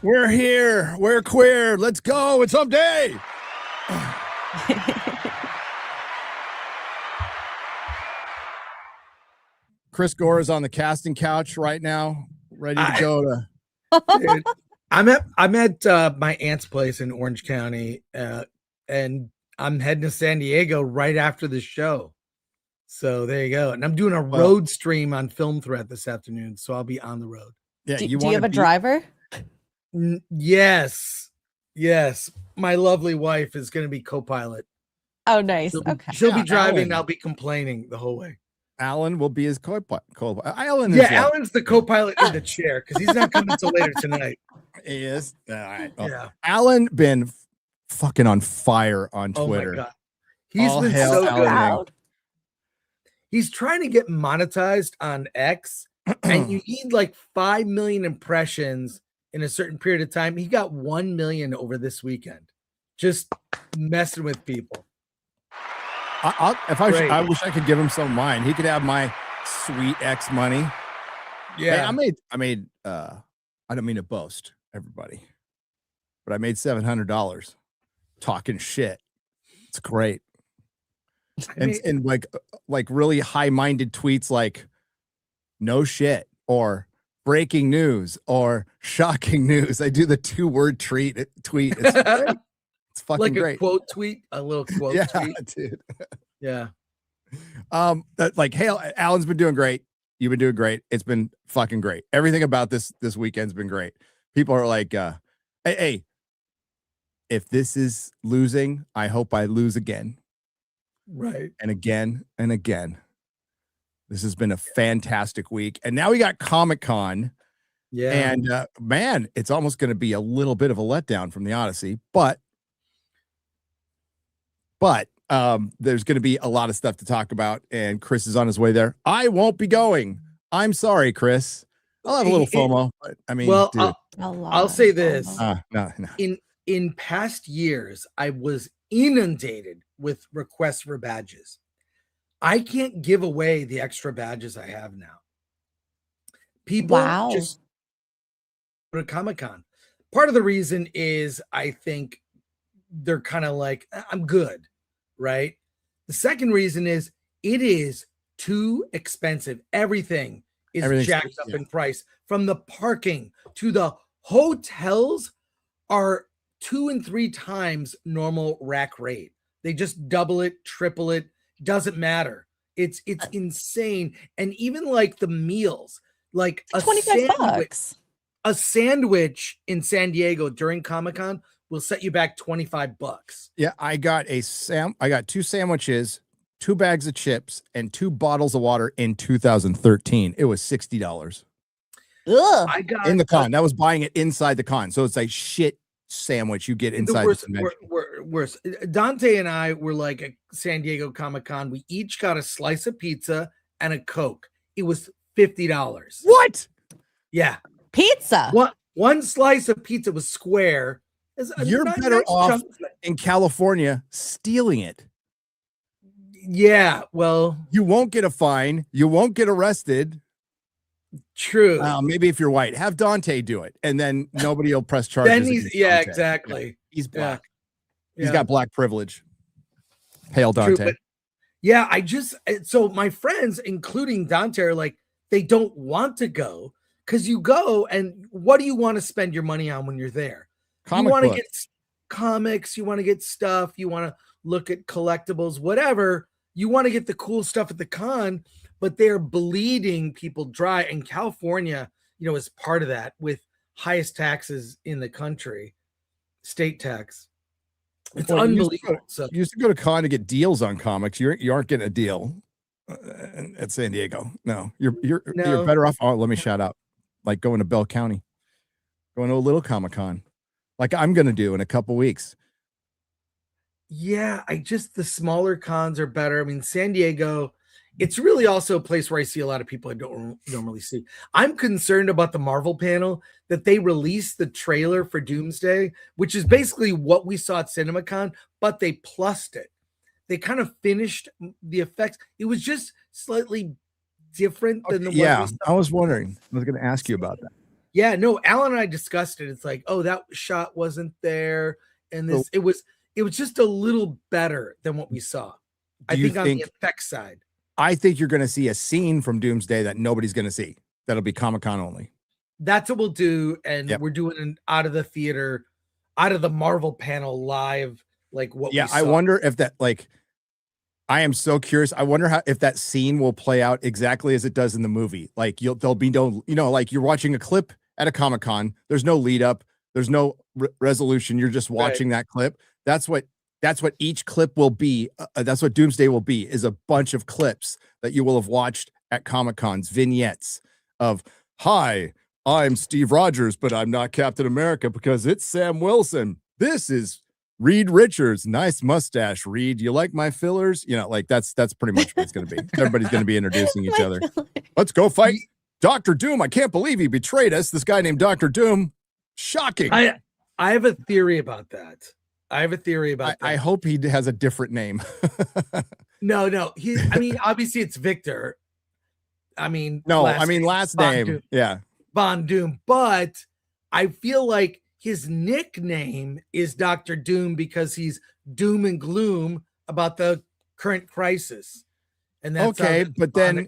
We're here. We're queer. Let's go. It's hump day. Chris Gore is on the casting couch right now, ready to go to. Dude, I'm at my aunt's place in Orange County, and I'm heading to San Diego right after the show. So there you go. And I'm doing a road stream on Film Threat this afternoon, so I'll be on the road. Yeah, do you have a driver? Yes. My lovely wife is going to be co-pilot. Oh, nice. She'll be driving. And I'll be complaining the whole way. Alan will be his co-pilot. Alan's the co-pilot in the chair because he's not coming until later tonight. He is. All right. Well, yeah. Alan been fucking on fire on Twitter. Oh my God. He's been so good. He's trying to get monetized on X, and you need like 5 million impressions in a certain period of time. He got 1 million over this weekend, just messing with people. I wish I could give him some of mine. He could have my sweet X money. Yeah, hey, I made. I don't mean to boast, everybody, but I made $700 talking shit. It's great. And like really high-minded tweets like no shit or breaking news or shocking news. I do the 2-word tweet. It's great. It's fucking like great. A quote tweet, a little quote tweet. Dude. Yeah. Like, hey, Alan's been doing great. You've been doing great. It's been fucking great. Everything about this weekend's been great. People are like, hey, if this is losing, I hope I lose again. Right. And again and again. This has been a fantastic week. And now we got Comic-Con. Yeah. And man, it's almost going to be a little bit of a letdown from the Odyssey, but there's going to be a lot of stuff to talk about, and Chris is on his way there. I won't be going. I'm sorry, Chris. I'll have a little FOMO. But, I mean, well, dude. I'll say this. No. In past years, I was inundated with requests for badges. I can't give away the extra badges I have now. People just go to Comic-Con. Part of the reason is I think they're kind of like, I'm good, right? The second reason is it is too expensive. Everything's jacked up in price, from the parking to the hotels are 2 and 3 times normal rack rate. They just double it, triple it, doesn't matter. It's insane. And even like the meals, like a sandwich in San Diego during Comic-Con will set you back $25. Yeah, I got 2 sandwiches, 2 bags of chips, and 2 bottles of water in 2013. It was $60. I got in the con. That was buying it inside the con. So it's like shit sandwich you get inside the convention. Worse. Dante and I were like at San Diego Comic-Con. We each got a slice of pizza and a Coke. It was $50. What? Yeah. Pizza. One slice of pizza was square. You're better off in California stealing it. Yeah, well, you won't get a fine. You won't get arrested. True. Maybe if you're white, have Dante do it, and then nobody will press charges. Then exactly. Yeah. He's black. Yeah. He's got black privilege. Hail Dante. True, so my friends, including Dante, are like, they don't want to go because you go and what do you want to spend your money on when you're there? You want to get comics, you want to get stuff, you want to look at collectibles, whatever. You want to get the cool stuff at the con, but they're bleeding people dry. And California, is part of that with highest taxes in the country, state tax. It's unbelievable. You used to go to con to get deals on comics. You aren't getting a deal at San Diego. No, you're better off. Oh, let me shout out, like going to Bell County, going to a little Comic-Con, like I'm going to do in a couple weeks. Yeah, the smaller cons are better. I mean, San Diego, it's really also a place where I see a lot of people I don't normally see. I'm concerned about the Marvel panel that they released the trailer for Doomsday, which is basically what we saw at CinemaCon, but they plussed it. They kind of finished the effects. It was just slightly different than the one we saw. I was wondering. I was going to ask you about that. Yeah, no, Alan and I discussed it. It's like, oh, that shot wasn't there, and this it was just a little better than what we saw. I think on the effects side. I think you're going to see a scene from Doomsday that nobody's going to see. That'll be Comic-Con only. That's what we'll do, and we're doing an out of the theater, out of the Marvel panel live, like what. Yeah, I wonder if that like. I am so curious. I wonder if that scene will play out exactly as it does in the movie. Like there'll be no, like you're watching a clip at a Comic-Con. There's no lead up. There's no resolution. You're just watching that clip. That's what each clip will be. That's what Doomsday will be, is a bunch of clips that you will have watched at Comic-Cons, vignettes of, hi, I'm Steve Rogers, but I'm not Captain America because it's Sam Wilson. This is Reed Richards, nice mustache. Reed, you like my fillers? Like that's pretty much what it's going to be. Everybody's going to be introducing each other. Let's go fight Dr. Doom. I can't believe he betrayed us. This guy named Dr. Doom. Shocking. I have a theory about that. I hope he has a different name. No. I mean, obviously it's Victor. I mean, last name. Doom. Yeah. Von Doom. But I feel like his nickname is Dr. Doom because he's doom and gloom about the current crisis. And that's okay, but then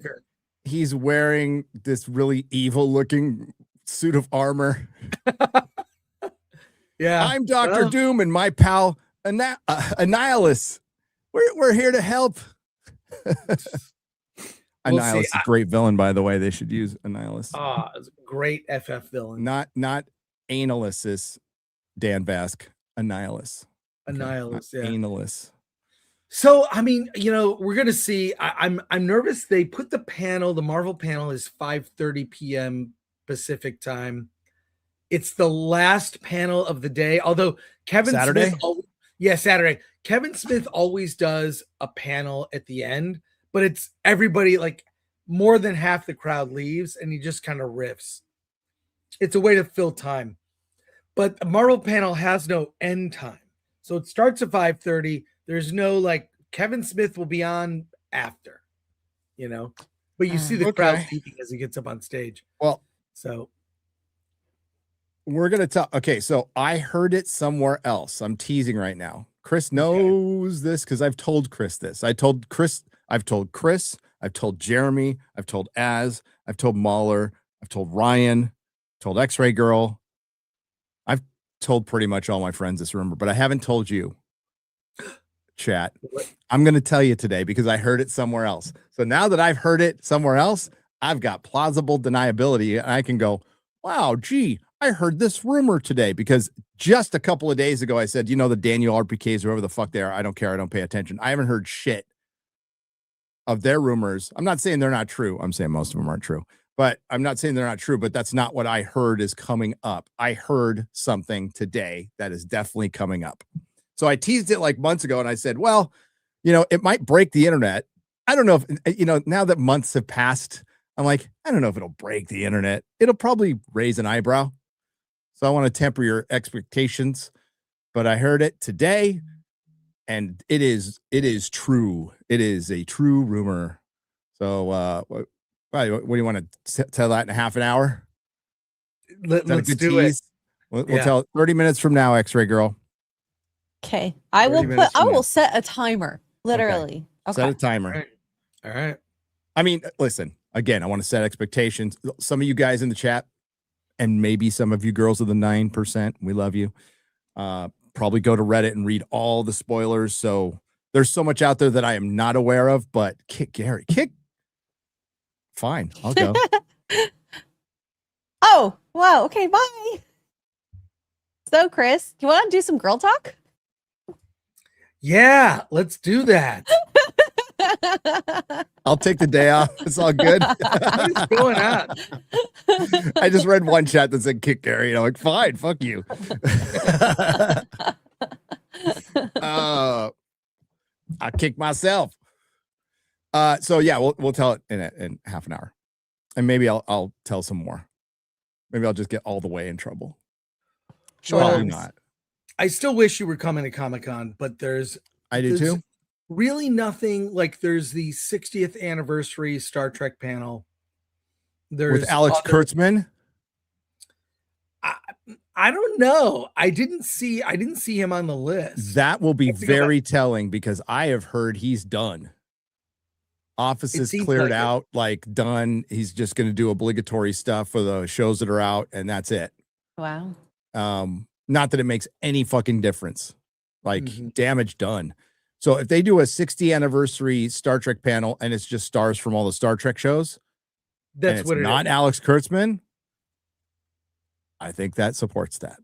he's wearing this really evil looking suit of armor. Yeah. I'm Dr. Doom and my pal Annihilus. We're here to help. Annihilus is a great villain, by the way. They should use Annihilus. Great FF villain. Not Analysis, Dan Vasc. Annihilus. Annihilus, yeah. Analus. So, I mean, we're gonna see. I'm nervous. They put the Marvel panel is 5:30 p.m. Pacific time. It's the last panel of the day. Although Saturday? Saturday. Kevin Smith always does a panel at the end, but it's everybody, like more than half the crowd leaves, and he just kind of riffs. It's a way to fill time. But the Marvel panel has no end time. So it starts at 5:30. There's no like Kevin Smith will be on after, but you see the crowd peeping as he gets up on stage. Well, so we're going to talk. Okay. So I heard it somewhere else. I'm teasing right now. Chris knows this because I've told Chris this. I've told Chris, I've told Jeremy, I've told Az, I've told Mahler, I've told Ryan, told X-Ray Girl. I've told pretty much all my friends this rumor, but I haven't told you, chat. I'm going to tell you today because I heard it somewhere else. So now that I've heard it somewhere else, I've got plausible deniability, and I can go, wow, gee, I heard this rumor today because just a couple of days ago, I said, the Daniel RPKs, whoever the fuck they are, I don't care. I don't pay attention. I haven't heard shit of their rumors. I'm not saying they're not true. I'm saying most of them aren't true. But I'm not saying they're not true, but that's not what I heard is coming up. I heard something today that is definitely coming up. So I teased it like months ago and I said, well, it might break the internet. I don't know if, now that months have passed, I'm like, I don't know if it'll break the internet. It'll probably raise an eyebrow. So I want to temper your expectations, but I heard it today and it is true. It is a true rumor. So, what do you want to tell that in a half an hour? Let's do it. We'll tell it 30 minutes from now, X-Ray Girl. Okay. I will set a timer. Literally. Okay. Set a timer. All right. I mean, listen, again, I want to set expectations. Some of you guys in the chat, and maybe some of you girls of the 9%, we love you. Probably go to Reddit and read all the spoilers. So there's so much out there that I am not aware of, but kick Gary. Fine, I'll go. Oh, wow. Okay, bye. So, Chris, you want to do some girl talk? Yeah, let's do that. I'll take the day off. It's all good. What's going on? I just read one chat that said kick Gary. And I'm like, fine, fuck you. I kick myself. So yeah, we'll tell it in half an hour, and maybe I'll tell some more. Maybe I'll just get all the way in trouble. Probably not. I still wish you were coming to Comic-Con, but there's too. Really nothing. Like there's the 60th anniversary Star Trek panel. There's with Alex Kurtzman. I don't know. I didn't see him on the list. That will be I have to go back. very telling because I have heard he's done. Office It is seems cleared like it. out, like done. He's just going to do obligatory stuff for the shows that are out, and that's it. Wow. Not that it makes any fucking difference. Like Mhm. damage done. So if they do a 60th anniversary Star Trek panel and it's just stars from all the Star Trek shows, and That's it's what it not is. Alex Kurtzman, I think that supports that.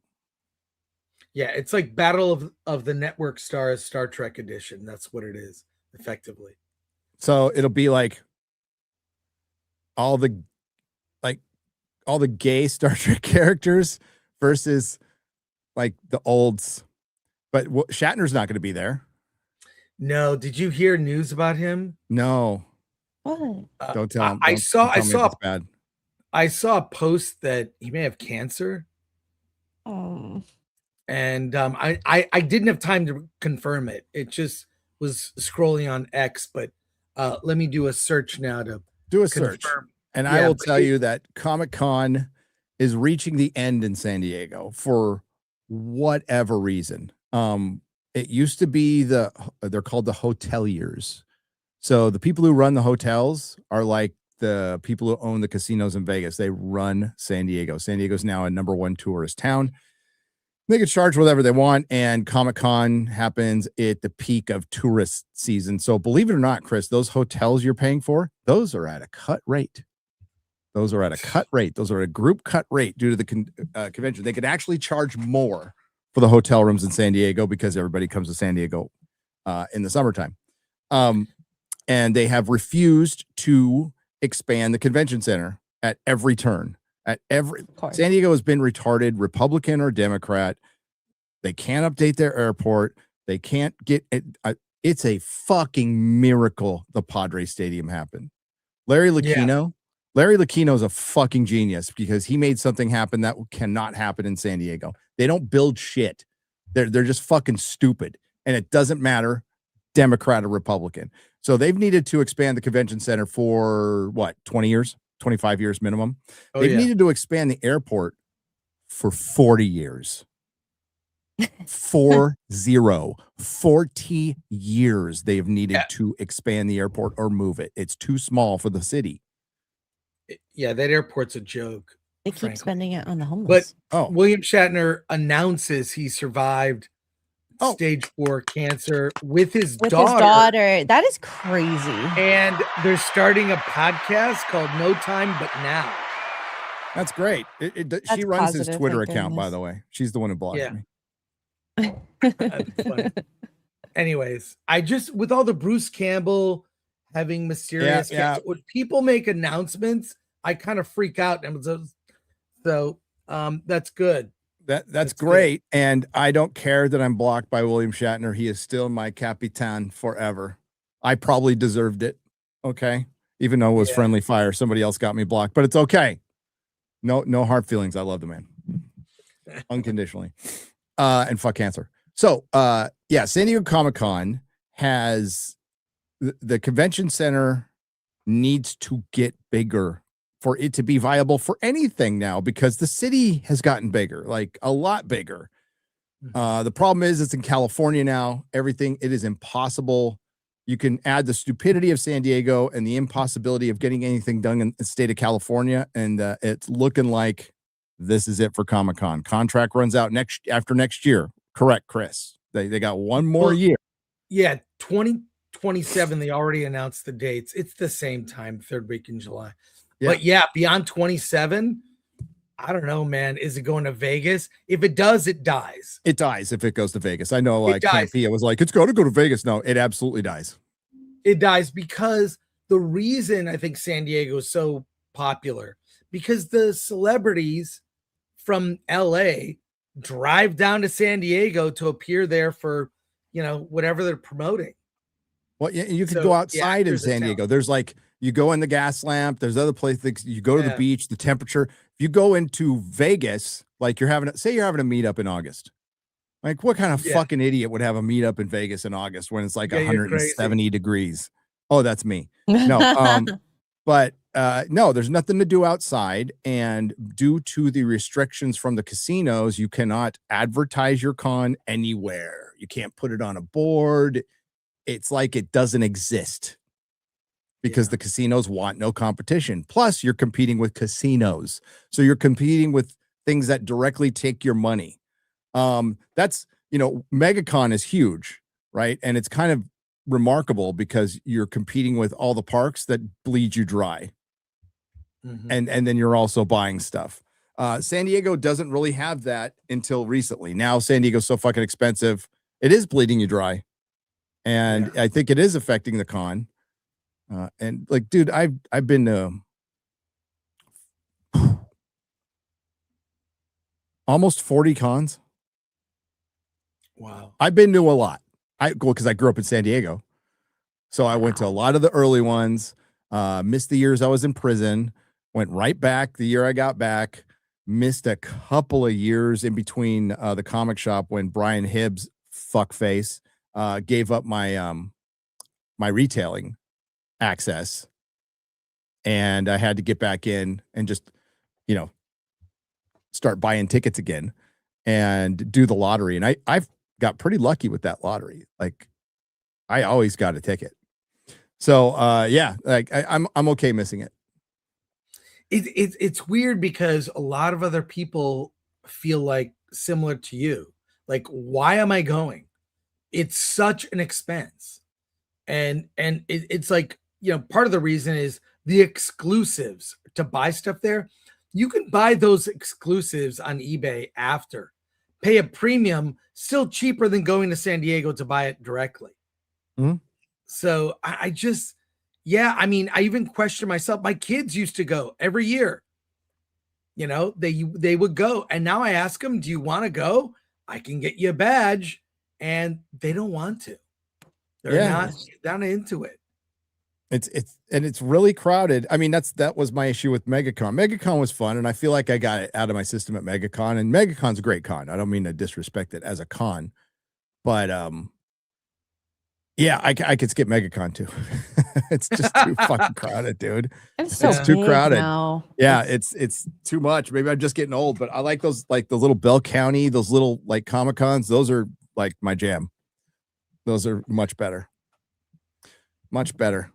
Yeah, it's like Battle of the Network Stars Star Trek edition. That's what it is, effectively. So it'll be like all the gay Star Trek characters versus like the olds. But Shatner's not going to be there. No, did you hear news about him? No, What? don't tell him. I Don't saw tell me if it's bad. I saw a post that he may have cancer. Oh. And I didn't have time to confirm it. It just was scrolling on X, but let me do a search now to Do a confirm. search. And I Yeah, will but tell you that Comic-Con is reaching the end in San Diego for whatever reason. It used to be they're called the hoteliers. So the people who run the hotels are like the people who own the casinos in Vegas. They run San Diego. San Diego's now a #1 tourist town. They can charge whatever they want, and Comic-Con happens at the peak of tourist season. So believe it or not, Chris, those hotels you're paying for, those are at a cut rate. Those are at a cut rate. Those are a group cut rate due to the convention. They could actually charge more for the hotel rooms in San Diego because everybody comes to San Diego in the summertime. And they have refused to expand the convention center at every turn. San Diego has been retarded, Republican or Democrat. They can't update their airport. They can't get it. It's a fucking miracle the Padre Stadium happened. Larry Lucchino is a fucking genius because he made something happen that cannot happen in San Diego. They don't build shit. They're just fucking stupid. And it doesn't matter, Democrat or Republican. So they've needed to expand the convention center for what, 20 years, 25 years minimum. They've needed to expand the airport for 40 years. 40 years they've needed to expand the airport or move it. It's too small for the city. Yeah, that airport's a joke. They keep spending it on the But homeless. William Shatner announces he survived stage 4 cancer with his daughter. That is crazy. And they're starting a podcast called No Time But Now. That's great. She runs his Twitter account, by the way. She's the one who blocked me. That's funny. Anyways, I just, with all the Bruce Campbell having mysterious cancer, when people make announcements, I kind of freak out. And so that's good. That's great. Good. And I don't care that I'm blocked by William Shatner. He is still my Capitan forever. I probably deserved it. Okay. Even though it was friendly fire, somebody else got me blocked, but it's okay. No hard feelings. I love the man unconditionally. And fuck cancer. So San Diego Comic-Con has the convention center needs to get bigger for it to be viable for anything now, because the city has gotten bigger, like a lot bigger. The problem is it's in California now. It is impossible. You can add the stupidity of San Diego and the impossibility of getting anything done in the state of California. And it's looking like this is it for Comic-Con. Contract runs out after next year. Correct, Chris. They got one more year. Yeah, 2027. They already announced the dates. It's the same time, third week in July. Yeah. But beyond 27, I don't know, man. Is it going to Vegas? If it does, it dies. It dies if it goes to Vegas. I know, like Campia was like, it's going to go to Vegas. No, it absolutely dies. It dies because the reason I think San Diego is so popular, because the celebrities from LA drive down to San Diego to appear there for, whatever they're promoting. Well, you could go outside in San Diego. There's like, you go in the gas lamp. There's other places. You go to the beach, the temperature. If you go into Vegas, like you're having a meetup in August. Like what kind of fucking idiot would have a meetup in Vegas in August when it's like 170 degrees? Oh, that's me. No. But no, there's nothing to do outside. And due to the restrictions from the casinos, you cannot advertise your con anywhere. You can't put it on a board. It's like it doesn't exist because the casinos want no competition. Plus, you're competing with casinos. So you're competing with things that directly take your money. That's, MegaCon is huge, right? And it's kind of remarkable because you're competing with all the parks that bleed you dry. And then you're also buying stuff. San Diego doesn't really have that until recently. Now San Diego's so fucking expensive. It is bleeding you dry. And I think it is affecting the con. And like, dude, I've been to almost 40 cons. Wow. I've been to a lot. Because I grew up in San Diego. So I went to a lot of the early ones, missed the years I was in prison, went right back the year I got back, missed a couple of years in between the comic shop when Brian Hibbs, fuckface, gave up my my retailing access. And I had to get back in and just, start buying tickets again and do the lottery. And I've got pretty lucky with that lottery. Like I always got a ticket. So like I'm okay missing it. It's weird because a lot of other people feel like similar to you. Like, why am I going? It's such an expense. And it's like, part of the reason is the exclusives to buy stuff there. You can buy those exclusives on eBay after, pay a premium, still cheaper than going to San Diego to buy it directly. So I just, I mean, I even question myself. My kids used to go every year. They would go. And now I ask them, do you want to go? I can get you a badge. And they don't want to. They're not into it. It's really crowded. I mean, that was my issue with MegaCon. MegaCon was fun, and I feel like I got it out of my system at MegaCon. And MegaCon's a great con. I don't mean to disrespect it as a con, but I could skip MegaCon too. It's just too fucking crowded, dude. It's too crowded now. Yeah, it's too much. Maybe I'm just getting old, but I like those, like the little Bell County, those little like Comic Cons. Those are like my jam. Those are much better. Much better.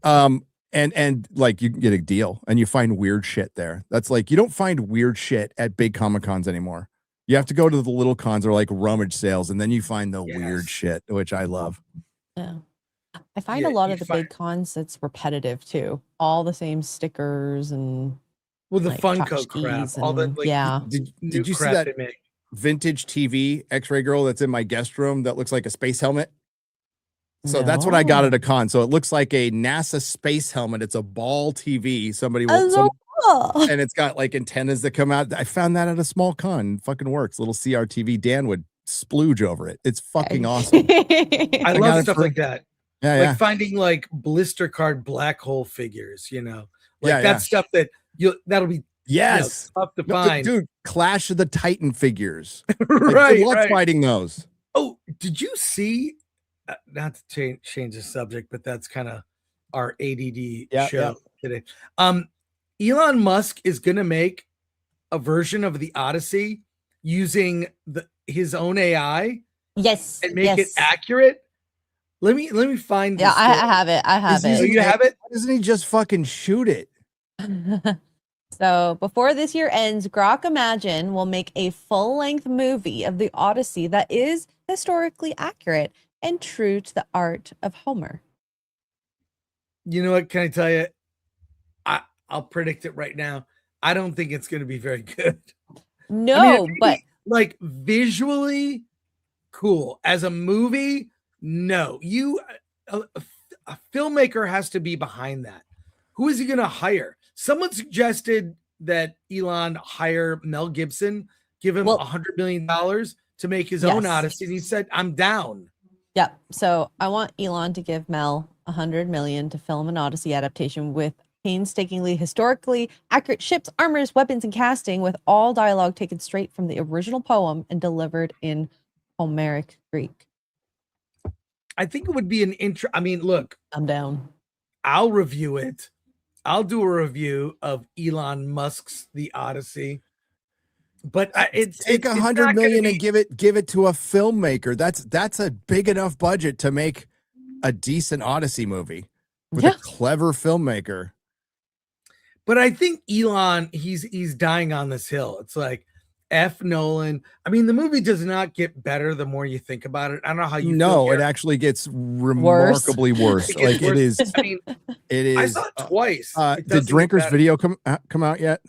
And like you can get a deal and you find weird shit there. That's like, you don't find weird shit at big Comic Cons anymore. You have to go to the little cons or like rummage sales, and then you find the weird shit, which I love. Yeah. I find a lot of the big cons, it's repetitive too. All the same stickers and the Funko crap. All the did you see that vintage TV X-ray girl that's in my guest room that looks like a space helmet? So that's what I got at a con. So it looks like a NASA space helmet. It's a ball TV. And it's got like antennas that come out. I found that at a small con. It fucking works. Little CRTV Dan would splooge over it. It's fucking awesome. I love stuff like that. Like finding like blister card black hole figures, that's stuff that that'll be tough to find. Dude, Clash of the Titan figures. Right. Fighting those. Oh, did you see? Not to change the subject, but that's kind of our ADD show today. Elon Musk is going to make a version of the Odyssey using his own AI. Yes. And make it accurate. Let me find. Yeah, I have it. Oh, you have it? Why doesn't he just fucking shoot it? So before this year ends, Grok Imagine will make a full-length movie of the Odyssey that is historically accurate and true to the art of Homer. You know what? Can I tell you? I'll predict it right now. I don't think it's going to be very good. No, but like visually cool. As a movie, no. A filmmaker has to be behind that. Who is he going to hire? Someone suggested that Elon hire Mel Gibson, give him $100 million to make his own Odyssey, and he said, "I'm down." Yep. So I want Elon to give Mel $100 million to film an Odyssey adaptation with painstakingly historically accurate ships, armors, weapons, and casting, with all dialogue taken straight from the original poem and delivered in Homeric Greek. I think it would be an I mean, look, I'm down. I'll review it, I'll do a review of Elon Musk's The Odyssey. But take $100 million and give it to a filmmaker. That's a big enough budget to make a decent Odyssey movie with a clever filmmaker. But I think Elon, he's dying on this hill. It's like F Nolan. I mean, the movie does not get better the more you think about it. I don't know how you feel, it actually gets remarkably worse. Like it is. I mean, it is. I saw it twice. Did Drinker's video come out yet?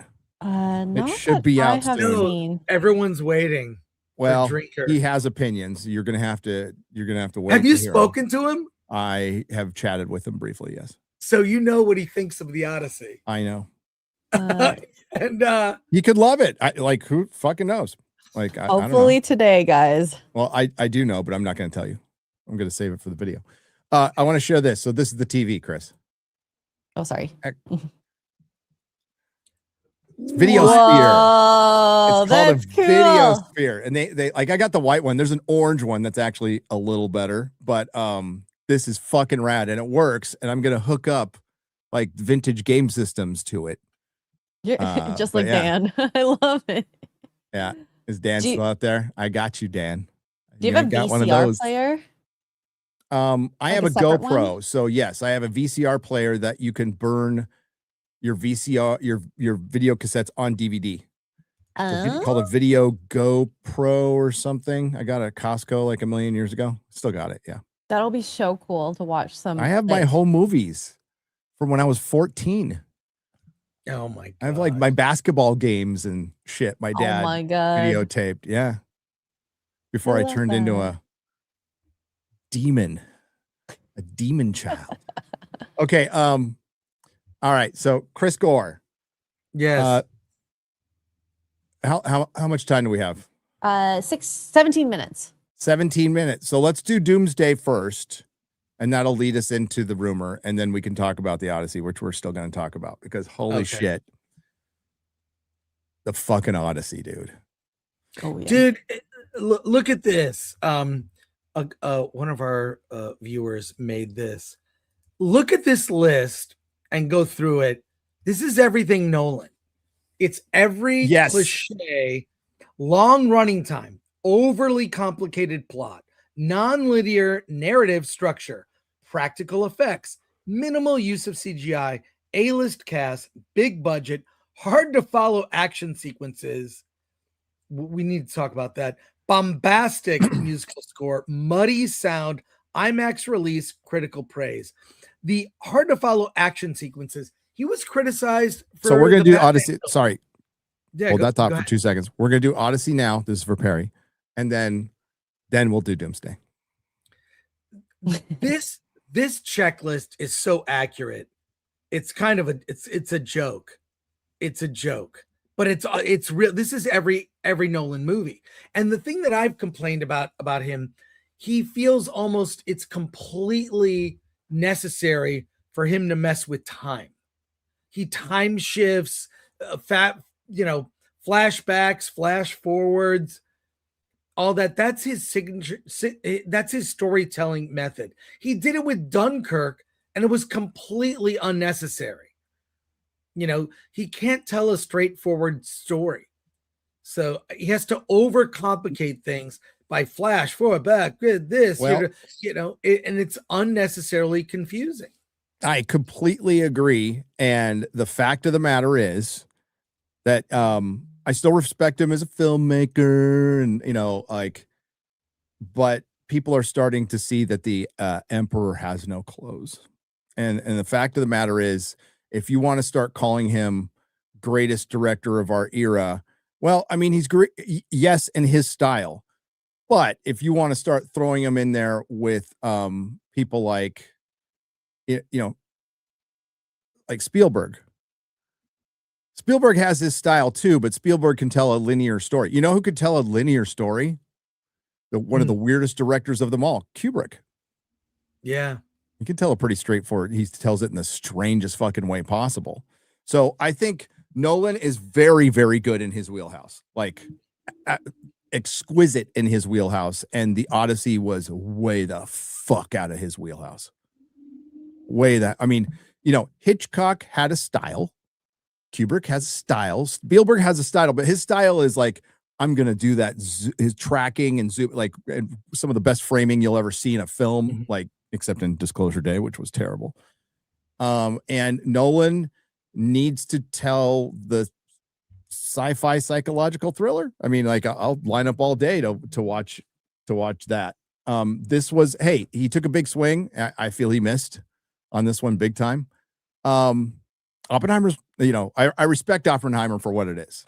It should be out soon. Everyone's waiting. Well, he has opinions. You're gonna have to wait. Have you spoken to him? I have chatted with him briefly. Yes. So you know what he thinks of the Odyssey. I know. And he could love it. Like who fucking knows? Like hopefully I don't know. today, guys. Well, I do know, but I'm not going to tell you. I'm going to save it for the video. I want to share this. So this is the TV, Chris. Oh, sorry. Video sphere. It's called a video sphere, and they like I got the white one. There's an orange one that's actually a little better, but this is fucking rad and it works. And I'm gonna hook up like vintage game systems to it. Just like Dan. I love it. Yeah, is Dan still out there? I got you, Dan. Do you have a VCR player? I have a GoPro, so yes, I have a VCR player that you can burn your VCR, your video cassettes on DVD. It's called a Video GoPro or something. I got it at Costco like a million years ago. Still got it, yeah. That'll be so cool to watch some. I have my home movies from when I was 14. Oh my god. I have like my basketball games and shit. My dad videotaped, yeah. Before I turned into a demon child. Okay, all right, so Chris Gore. Yes. How much time do we have? 17 minutes. 17 minutes. So let's do Doomsday first, and that'll lead us into the rumor, and then we can talk about the Odyssey, which we're still going to talk about because holy shit, the fucking Odyssey, dude. Oh yeah, dude. Look at this. One of our viewers made this. Look at this list and go through it. This is everything Nolan. It's every cliche, long running time, overly complicated plot, non-linear narrative structure, practical effects, minimal use of CGI, A-list cast, big budget, hard to follow action sequences. We need to talk about that. Bombastic musical score, muddy sound, IMAX release, critical praise. The hard to follow action sequences. He was criticized for. So we're going to do Odyssey. Film. Sorry. Yeah, hold that thought for 2 seconds. We're going to do Odyssey now. This is for Perry. And then we'll do Doomsday. This checklist is so accurate. It's kind of it's a joke. It's a joke. But it's real. This is every Nolan movie. And the thing that I've complained about him, he feels almost it's completely necessary for him to mess with time. He time shifts, flashbacks, flash forwards, all that. That's his signature. That's his storytelling method. He did it with Dunkirk, and it was completely unnecessary. He can't tell a straightforward story. So he has to overcomplicate things by flash, forward, back, this, and it's unnecessarily confusing. I completely agree. And the fact of the matter is that I still respect him as a filmmaker and, but people are starting to see that the emperor has no clothes. And the fact of the matter is, if you want to start calling him greatest director of our era, well, I mean, he's great. Yes, in his style. But if you want to start throwing him in there with people like, like Spielberg. Spielberg has his style too, but Spielberg can tell a linear story. You know who could tell a linear story? One of the weirdest directors of them all, Kubrick. Yeah. You can tell it pretty straightforward. He tells it in the strangest fucking way possible. So I think Nolan is very, very good in his wheelhouse, like exquisite in his wheelhouse. And the Odyssey was way the fuck out of his wheelhouse. I mean, Hitchcock had a style. Kubrick has a style. Spielberg has a style, but his style is like, I'm going to do that. His tracking and zoom, like and some of the best framing you'll ever see in a film, like except in Disclosure Day, which was terrible. And Nolan needs to tell the sci-fi psychological thriller. I mean, like I'll line up all day to watch that. This was, hey, he took a big swing. I feel he missed on this one big time. Oppenheimer's, I respect Oppenheimer for what it is.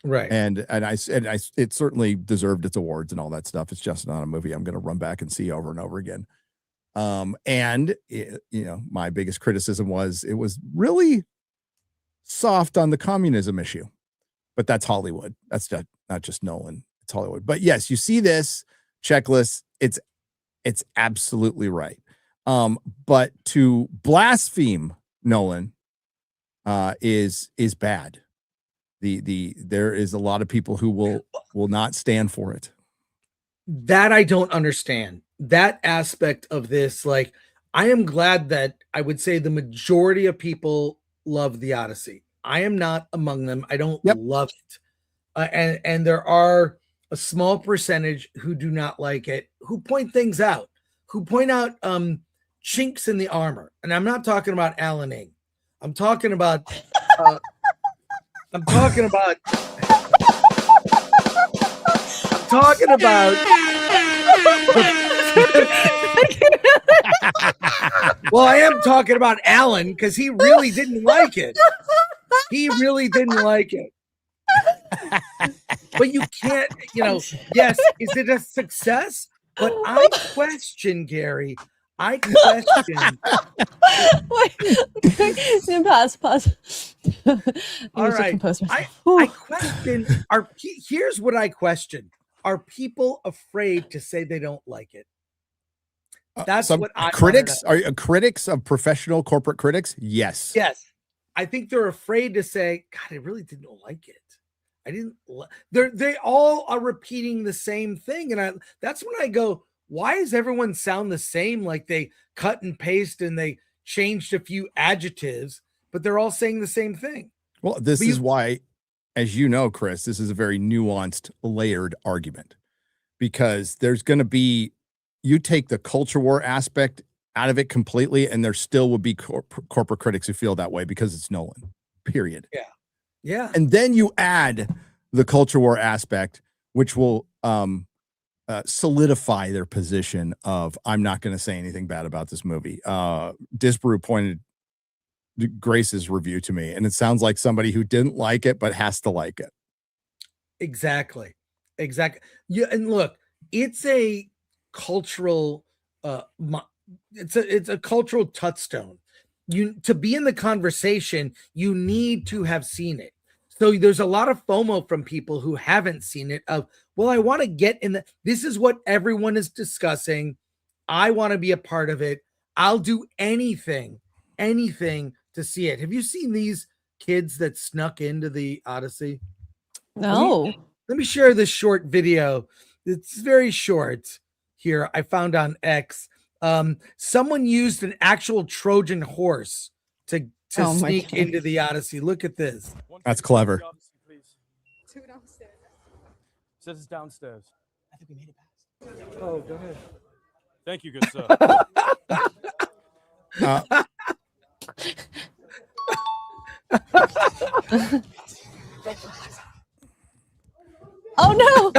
Right. And it certainly deserved its awards and all that stuff. It's just not a movie I'm going to run back and see over and over again. My biggest criticism was it was really soft on the communism issue, but that's Hollywood. That's not just Nolan. It's Hollywood. But yes, you see this checklist. It's absolutely right. But to blaspheme Nolan is bad. There is a lot of people who will not stand for it. That I don't understand. That aspect of this, like, I am glad that I would say the majority of people love the Odyssey. I am not among them. I don't love it. And there are a small percentage who do not like it, who point things out, who point out chinks in the armor. And I'm not talking about Alan Ing. I'm talking about well, I am talking about Alan because he really didn't like it. He really didn't like it. But you can't, yes, is it a success? But I question, Gary. I question. Wait, pause. All right. I question. Here's what I question. Are people afraid to say they don't like it? That's what I critics are critics of professional corporate critics. Yes. I think they're afraid to say, God, I really didn't like it. I didn't. They all are repeating the same thing, and that's when I go, why does everyone sound the same? Like they cut and paste and they changed a few adjectives, but they're all saying the same thing. Well, this is why, as you know, Chris, this is a very nuanced, layered argument, because there's going to be, you take the culture war aspect out of it completely, and there still would be corporate critics who feel that way because it's Nolan, period. Yeah. And then you add the culture war aspect, which will solidify their position of, I'm not going to say anything bad about this movie. Disbrew pointed Grace's review to me, and it sounds like somebody who didn't like it but has to like it. Exactly. Yeah, and look, it's a cultural it's a cultural touchstone. To be in the conversation, you need to have seen it. So there's a lot of FOMO from people who haven't seen it of, well, I want to get in this is what everyone is discussing. I want to be a part of it. I'll do anything to see it. Have you seen these kids that snuck into the Odyssey? No. Let me share this short video. It's very short here. I found on X. Someone used an actual Trojan horse to sneak into the Odyssey. Look at this. That's clever. Two downstairs. Says it's downstairs. I think we made it past. Oh, go ahead. Thank you, good sir. Oh no!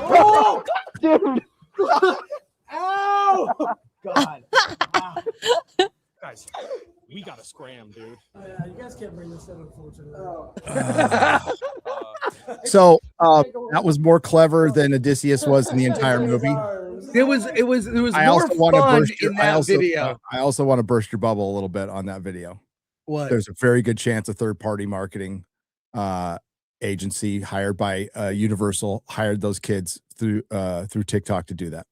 Oh, dude! Ow! God! Wow. Guys, we gotta scram, dude. Yeah, you guys can't bring this in, unfortunately. So that was more clever than Odysseus was in the entire movie. It was more fun in that video. I also want to burst your bubble a little bit on that video. What? There's a very good chance a third-party marketing agency hired by Universal hired those kids through TikTok to do that.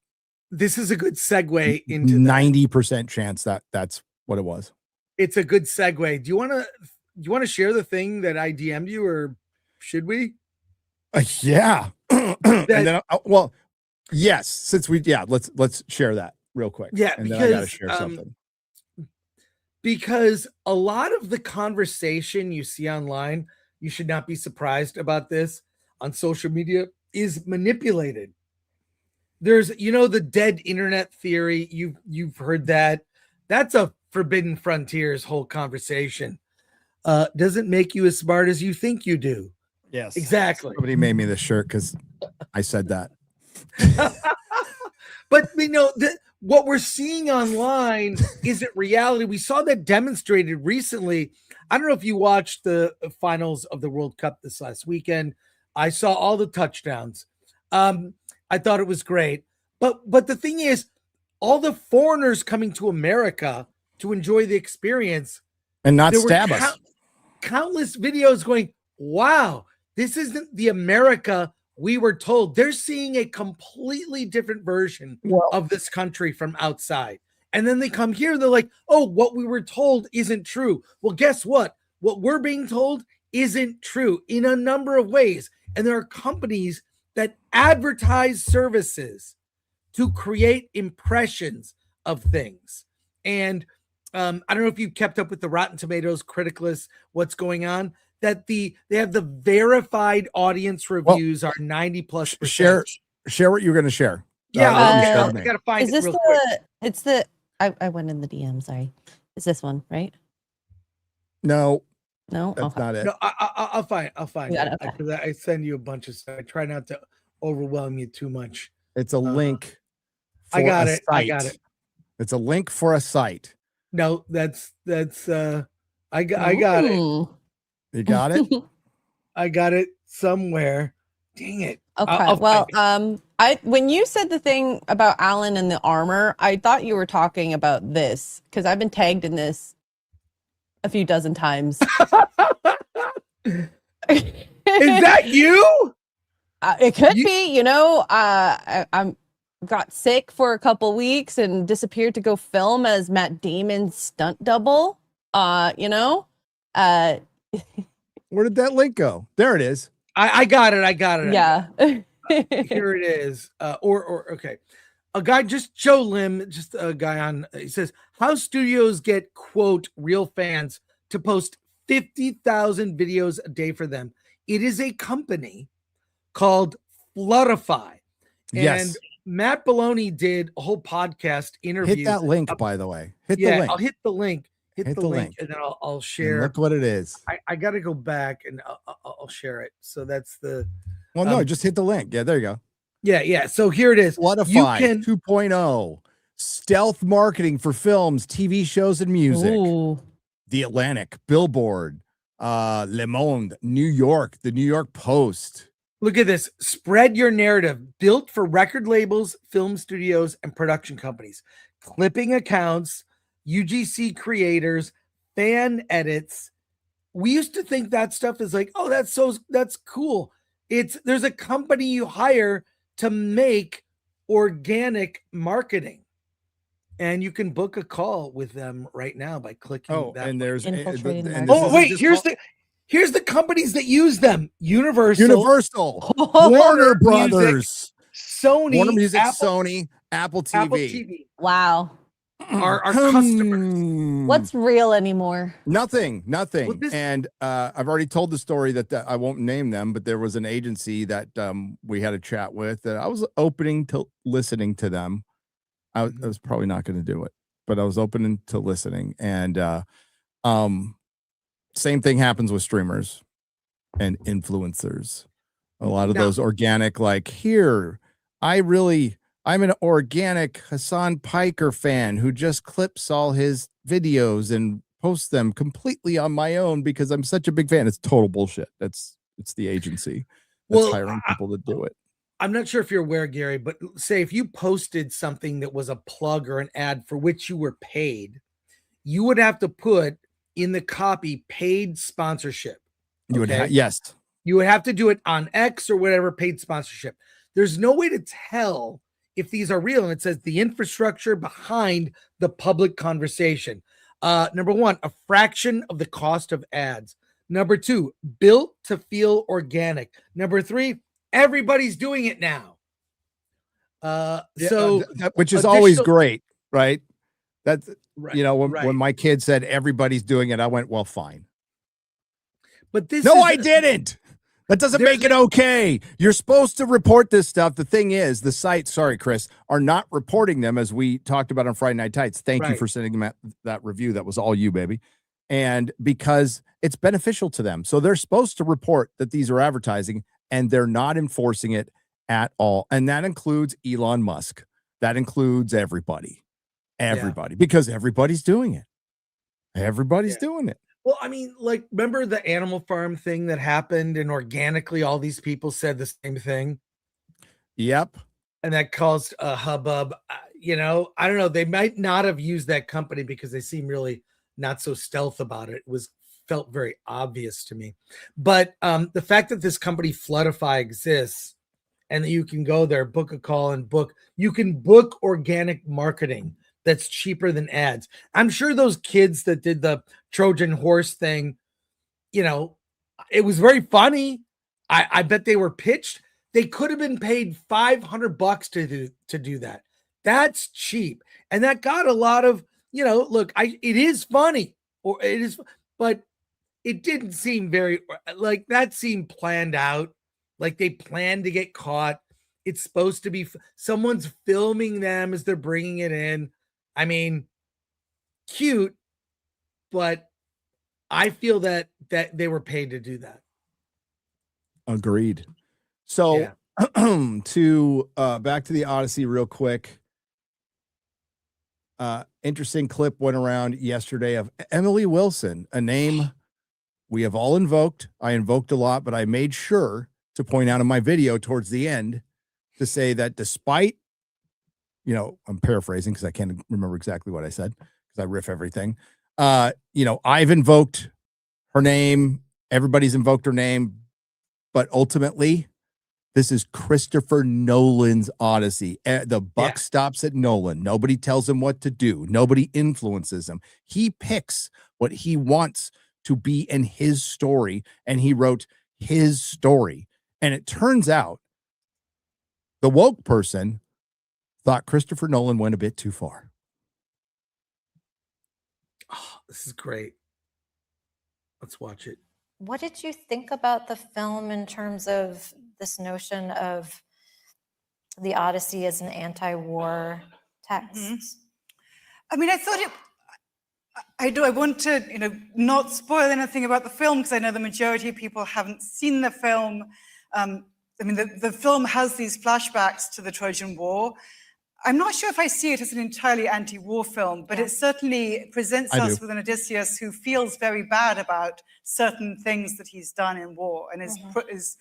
This is a good segue into 90% chance that's what it was. It's a good segue. Do you want to share the thing that I DM'd you, or should we? Yeah. And then, well, yes. Since let's share that real quick. Yeah, and then because I gotta share something. because a lot of the conversation you see online, you should not be surprised about this on social media, is manipulated. There's, the dead internet theory. You've heard that. That's a Forbidden Frontiers whole conversation. Doesn't make you as smart as you think you do. Yes, Exactly. Somebody made me this shirt because I said that. But what we're seeing online isn't reality. We saw that demonstrated recently. I don't know if you watched the finals of the World Cup this last weekend. I saw all the touchdowns. I thought it was great. But the thing is, all the foreigners coming to America to enjoy the experience And not there were stab us. countless videos going, wow, this isn't the America we were told. They're seeing a completely different version of this country from outside. And then they come here, they're like, oh, what we were told isn't true. Well, guess what? What we're being told isn't true in a number of ways. And there are companies that advertise services to create impressions of things. And I don't know if you kept up with the Rotten Tomatoes critic list, what's going on, that they have the verified audience reviews are 90+%. Share what you're going to share. Yeah, Uh, I gotta find Is it this real quick. it's the I went in the DM, sorry. Is this one, right? No, No? that's Okay. not it. No, I'll find You got it. it, okay. 'Cause I send you a bunch of stuff. I try not to overwhelm you too much. It's a link. I got a it. I got site. it. It's a link for a site. No, that's I got it. Ooh. You got it? I got it somewhere. Dang it. Okay. I'll Well, find when you said the thing about Alan and the armor, I thought you were talking about this because I've been tagged in this a few dozen times. Is that you? It could be, I'm got sick for a couple weeks and disappeared to go film as Matt Damon's stunt double. Where did that link go? There it is. I got it. I got it. Yeah. Here it is. Okay. A guy, just Joe Lim, just a guy on, he says, how studios get, quote, real fans to post 50,000 videos a day for them. It is a company called Flutterfy. Yes. And Matt Baloney did a whole podcast interview. Hit that link, by the way. Hit the link. I'll hit the link. Hit the link, and then I'll And share. look what it is. I got to go back and I'll share it. So that's the. Well, no, just hit the link. Yeah, there you go. Yeah. So here it is. Flutterfy 2.0. Stealth marketing for films, TV shows, and music. Ooh. The Atlantic, Billboard, Le Monde, New York, the New York Post. Look at this. Spread your narrative. Built for record labels, film studios, and production companies. Clipping accounts, UGC creators, fan edits. We used to think that stuff is like, oh, that's cool. There's a company you hire to make organic marketing. And you can book a call with them right now by clicking that. And there's Infiltrating the and market. this Oh, is wait, just here's the companies that use them. Universal, Warner Brothers, Sony, Warner Music, Apple, Sony, Apple TV. Apple TV Wow. are customers. What's real anymore? Nothing. Well, this- And I've already told the story that I won't name them, but there was an agency that we had a chat with that I was opening to listening to them. I was probably not going to do it, but I was open to listening. And same thing happens with streamers and influencers. A lot of those organic, like, here, I'm an organic Hassan Piker fan who just clips all his videos and posts them completely on my own because I'm such a big fan. It's total bullshit. It's the agency that's hiring people to do it. I'm not sure if you're aware, Gary, but say if you posted something that was a plug or an ad for which you were paid, you would have to put in the copy paid sponsorship. You would yes. You would have to do it on X or whatever, paid sponsorship. There's no way to tell if these are real. And it says the infrastructure behind the public conversation. Number one, a fraction of the cost of ads. Number two, built to feel organic. Number three, everybody's doing it now. Which is always great, right? That's, Right, you know, when right. my kid said everybody's doing it, I went, well, fine. But this No, is I didn't. That doesn't There's make it okay. You're supposed to report this stuff. The thing is, the sites, sorry, Chris, are not reporting them, as we talked about on Friday Night Tights. Thank you Right. for sending them that review. That was all you, baby. And because it's beneficial to them. So they're supposed to report that these are advertising, and they're not enforcing it at all. And that includes Elon Musk. That includes everybody. Everybody. Because everybody's doing it. Everybody's doing it. Well, I mean, like, remember the Animal Farm thing that happened, and organically all these people said the same thing? Yep. And that caused a hubbub. You know, I don't know. They might not have used that company because they seem really not so stealth about it. It felt very obvious to me. But the fact that this company Floodify exists and that you can go there, book a call, and you can book organic marketing that's cheaper than ads. I'm sure those kids that did the Trojan horse thing, you know, it was very funny. I bet they were pitched. They could have been paid $500 to do that. That's cheap. And that got a lot of, you know, look, it is funny, or it is, but it didn't seem very, like, that seemed planned out. Like they planned to get caught. It's supposed to be someone's filming them as they're bringing it in. I mean, cute, but I feel that they were paid to do that. Agreed. So to back to the Odyssey real quick. Interesting clip went around yesterday of Emily Wilson, a name we have all invoked. I invoked a lot, but I made sure to point out in my video towards the end to say that despite, you know, I'm paraphrasing because I can't remember exactly what I said because I riff everything. You know, I've invoked her name. Everybody's invoked her name. But ultimately, this is Christopher Nolan's Odyssey. The buck stops at Nolan. Nobody tells him what to do. Nobody influences him. He picks what he wants to be in his story, and he wrote his story. And it turns out the woke person thought Christopher Nolan went a bit too far. Oh, this is great. Let's watch it. What did you think about the film in terms of this notion of the Odyssey as an anti-war text? I mean, I thought I want to, you know, not spoil anything about the film because I know the majority of people haven't seen the film. I mean, the film has these flashbacks to the Trojan War. I'm not sure if I see it as an entirely anti-war film, but it certainly presents us with an Odysseus who feels very bad about certain things that he's done in war and is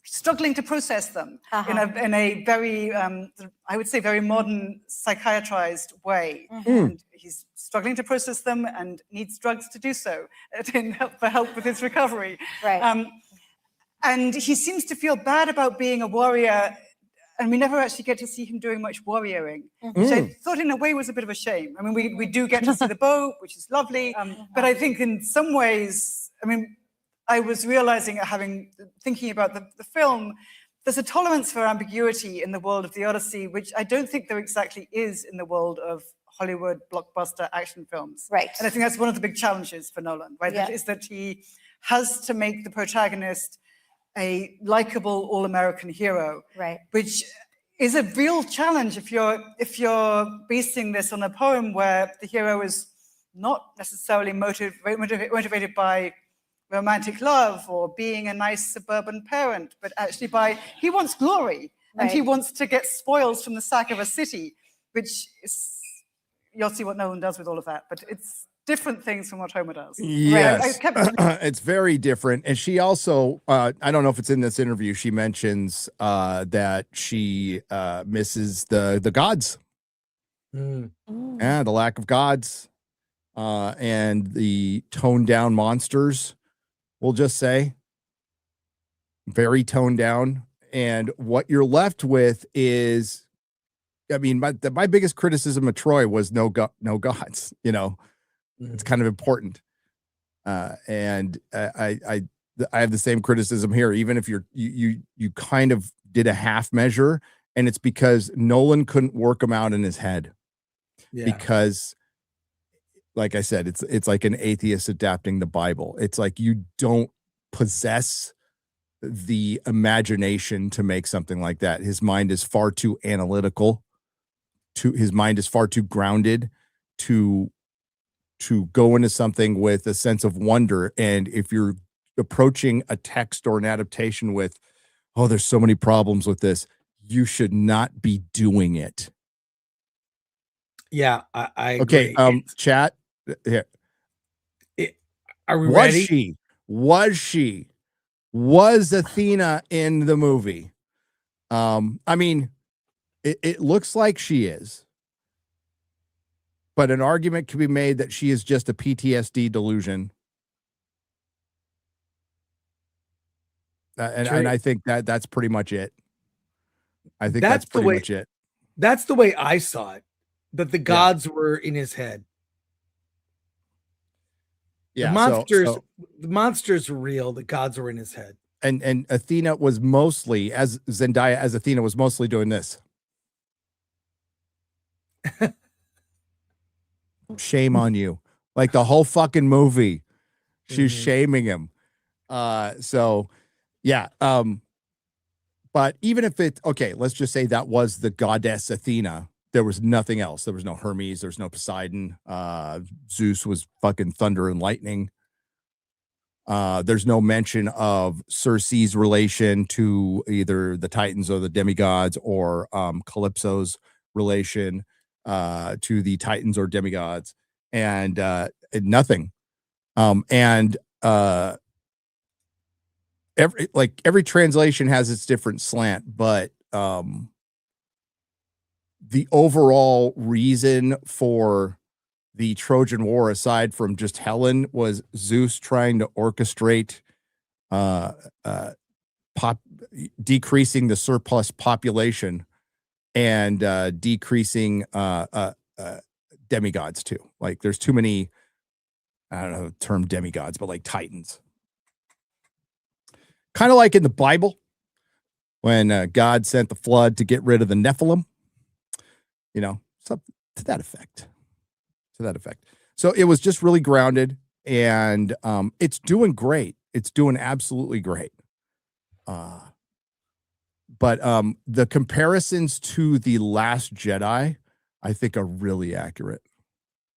struggling to process them in a very, I would say, very modern psychiatrized way. And he's struggling to process them and needs drugs to do so for help with his recovery. Right. And he seems to feel bad about being a warrior, and we never actually get to see him doing much warrioring, which I thought in a way was a bit of a shame. I mean, we do get to see the boat, which is lovely, but I think in some ways, I mean, I was realizing, thinking about the film, there's a tolerance for ambiguity in the world of the Odyssey, which I don't think there exactly is in the world of Hollywood blockbuster action films. Right. And I think that's one of the big challenges for Nolan, right? Yeah. Is that he has to make the protagonist a likable all-American hero, Right. which is a real challenge if you're basing this on a poem where the hero is not necessarily motivated by romantic love or being a nice suburban parent, but actually he wants glory and he wants to get spoils from the sack of a city, which is, you'll see what Nolan does with all of that, but it's different things from what Homer does. Yes, it's very different. And she also, I don't know if it's in this interview, she mentions that she misses the gods. Yeah, the lack of gods and the toned down monsters, we'll just say. Very toned down. And what you're left with is, I mean, my biggest criticism of Troy was no gods, you know. It's kind of important. And I have the same criticism here, even if you kind of did a half measure, and it's because Nolan couldn't work them out in his head because like I said, it's like an atheist adapting the Bible. It's like you don't possess the imagination to make something like that. His mind is far too analytical. His mind is far too grounded to go into something with a sense of wonder. And if you're approaching a text or an adaptation with, oh, there's so many problems with this, you should not be doing it. Yeah, I Okay, agree. chat. Here. Are we ready? Was Athena in the movie? I mean, it looks like she is. But an argument can be made that she is just a PTSD delusion. And I think that's pretty much it. I think that's pretty much it. That's the way I saw it, that the gods were in his head. Yeah, the monsters were real. The gods were in his head. And Athena was mostly, as Zendaya as Athena was mostly doing this. Shame on you. Like the whole fucking movie. She's shaming him. So yeah. But even if let's just say that was the goddess Athena. There was nothing else. There was no Hermes. There's no Poseidon. Zeus was fucking thunder and lightning. There's no mention of Circe's relation to either the Titans or the demigods, or Calypso's relation to the Titans or demigods, and nothing. Every translation has its different slant, but the overall reason for the Trojan War, aside from just Helen, was Zeus trying to orchestrate decreasing the surplus population and decreasing demigods too. Like there's too many, I don't know the term demigods, but like Titans. Kind of like in the Bible when God sent the flood to get rid of the Nephilim, something to that effect. So it was just really grounded, and it's doing great. It's doing absolutely great. But the comparisons to The Last Jedi, I think, are really accurate.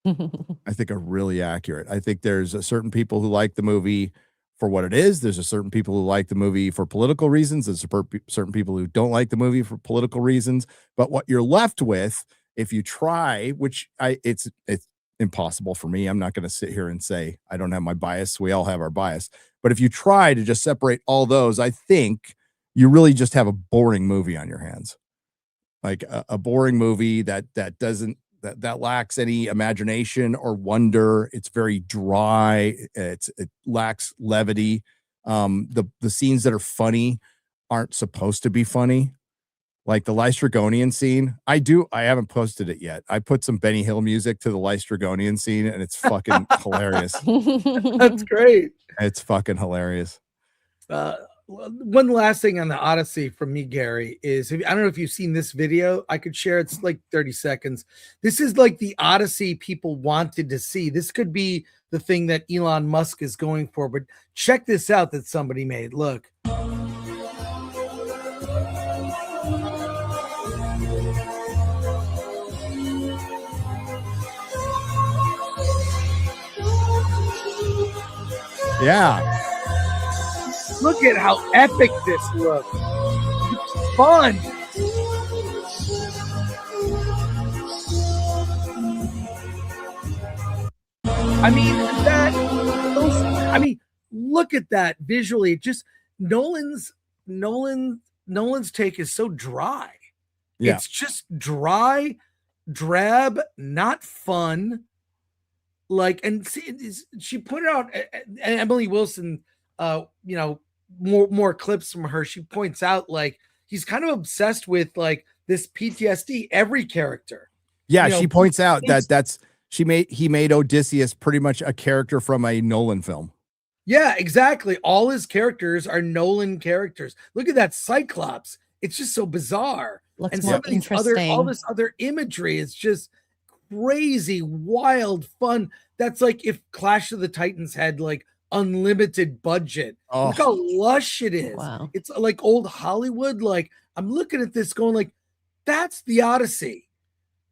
I think there's a certain people who like the movie for what it is. There's a certain people who like the movie for political reasons. There's certain people who don't like the movie for political reasons. But what you're left with, if you try, which it's impossible for me. I'm not going to sit here and say I don't have my bias. We all have our bias. But if you try to just separate all those, I think you really just have a boring movie on your hands. Like a boring movie that lacks any imagination or wonder. It's very dry. It lacks levity. The scenes that are funny aren't supposed to be funny. Like the Lystragonian scene. I haven't posted it yet. I put some Benny Hill music to the Lystragonian scene, and it's fucking hilarious. That's great. It's fucking hilarious. One last thing on the Odyssey from me, Gary, is I don't know if you've seen this video. I could share. It's like 30 seconds. This is like the Odyssey people wanted to see. This could be the thing that Elon Musk is going for. But check this out that somebody made. Look. Yeah. Look at how epic this looks. It's fun. Look at that visually. Just Nolan's take is so dry. Yeah. It's just dry, drab, not fun. Like, and see, she put it out, and Emily Wilson, more clips from her. She points out like he's kind of obsessed with like this PTSD. Every character. Yeah, she points out he made Odysseus pretty much a character from a Nolan film. Yeah, exactly. All his characters are Nolan characters. Look at that Cyclops. It's just so bizarre. Looks and more some of interesting. all this other imagery is just crazy, wild fun. That's like if Clash of the Titans had like unlimited budget. Look how lush it is. Wow. It's like old Hollywood. Like I'm looking at this going like, that's the Odyssey.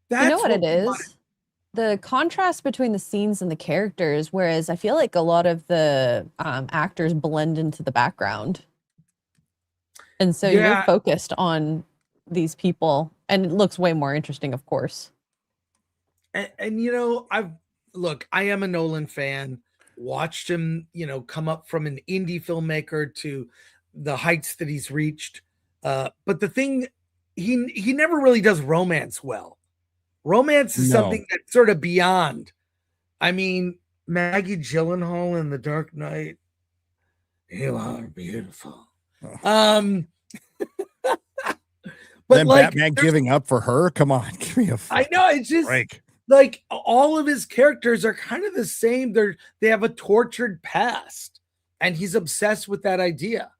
That's You know what it we wanted. is? The contrast between the scenes and the characters, whereas I feel like a lot of the actors blend into the background. And so you're Yeah. focused on these people, and it looks way more interesting, of course. And you know, I am a Nolan fan. Watched him, you know, come up from an indie filmmaker to the heights that he's reached. But the thing, he never really does romance well. Romance is No. something that's sort of beyond. I mean, Maggie Gyllenhaal in The Dark Knight. You are beautiful. Oh. But Then like, Batman giving up for her? Come on, give me a I know, it's just break. like all of his characters are kind of the same. They have a tortured past, and he's obsessed with that idea,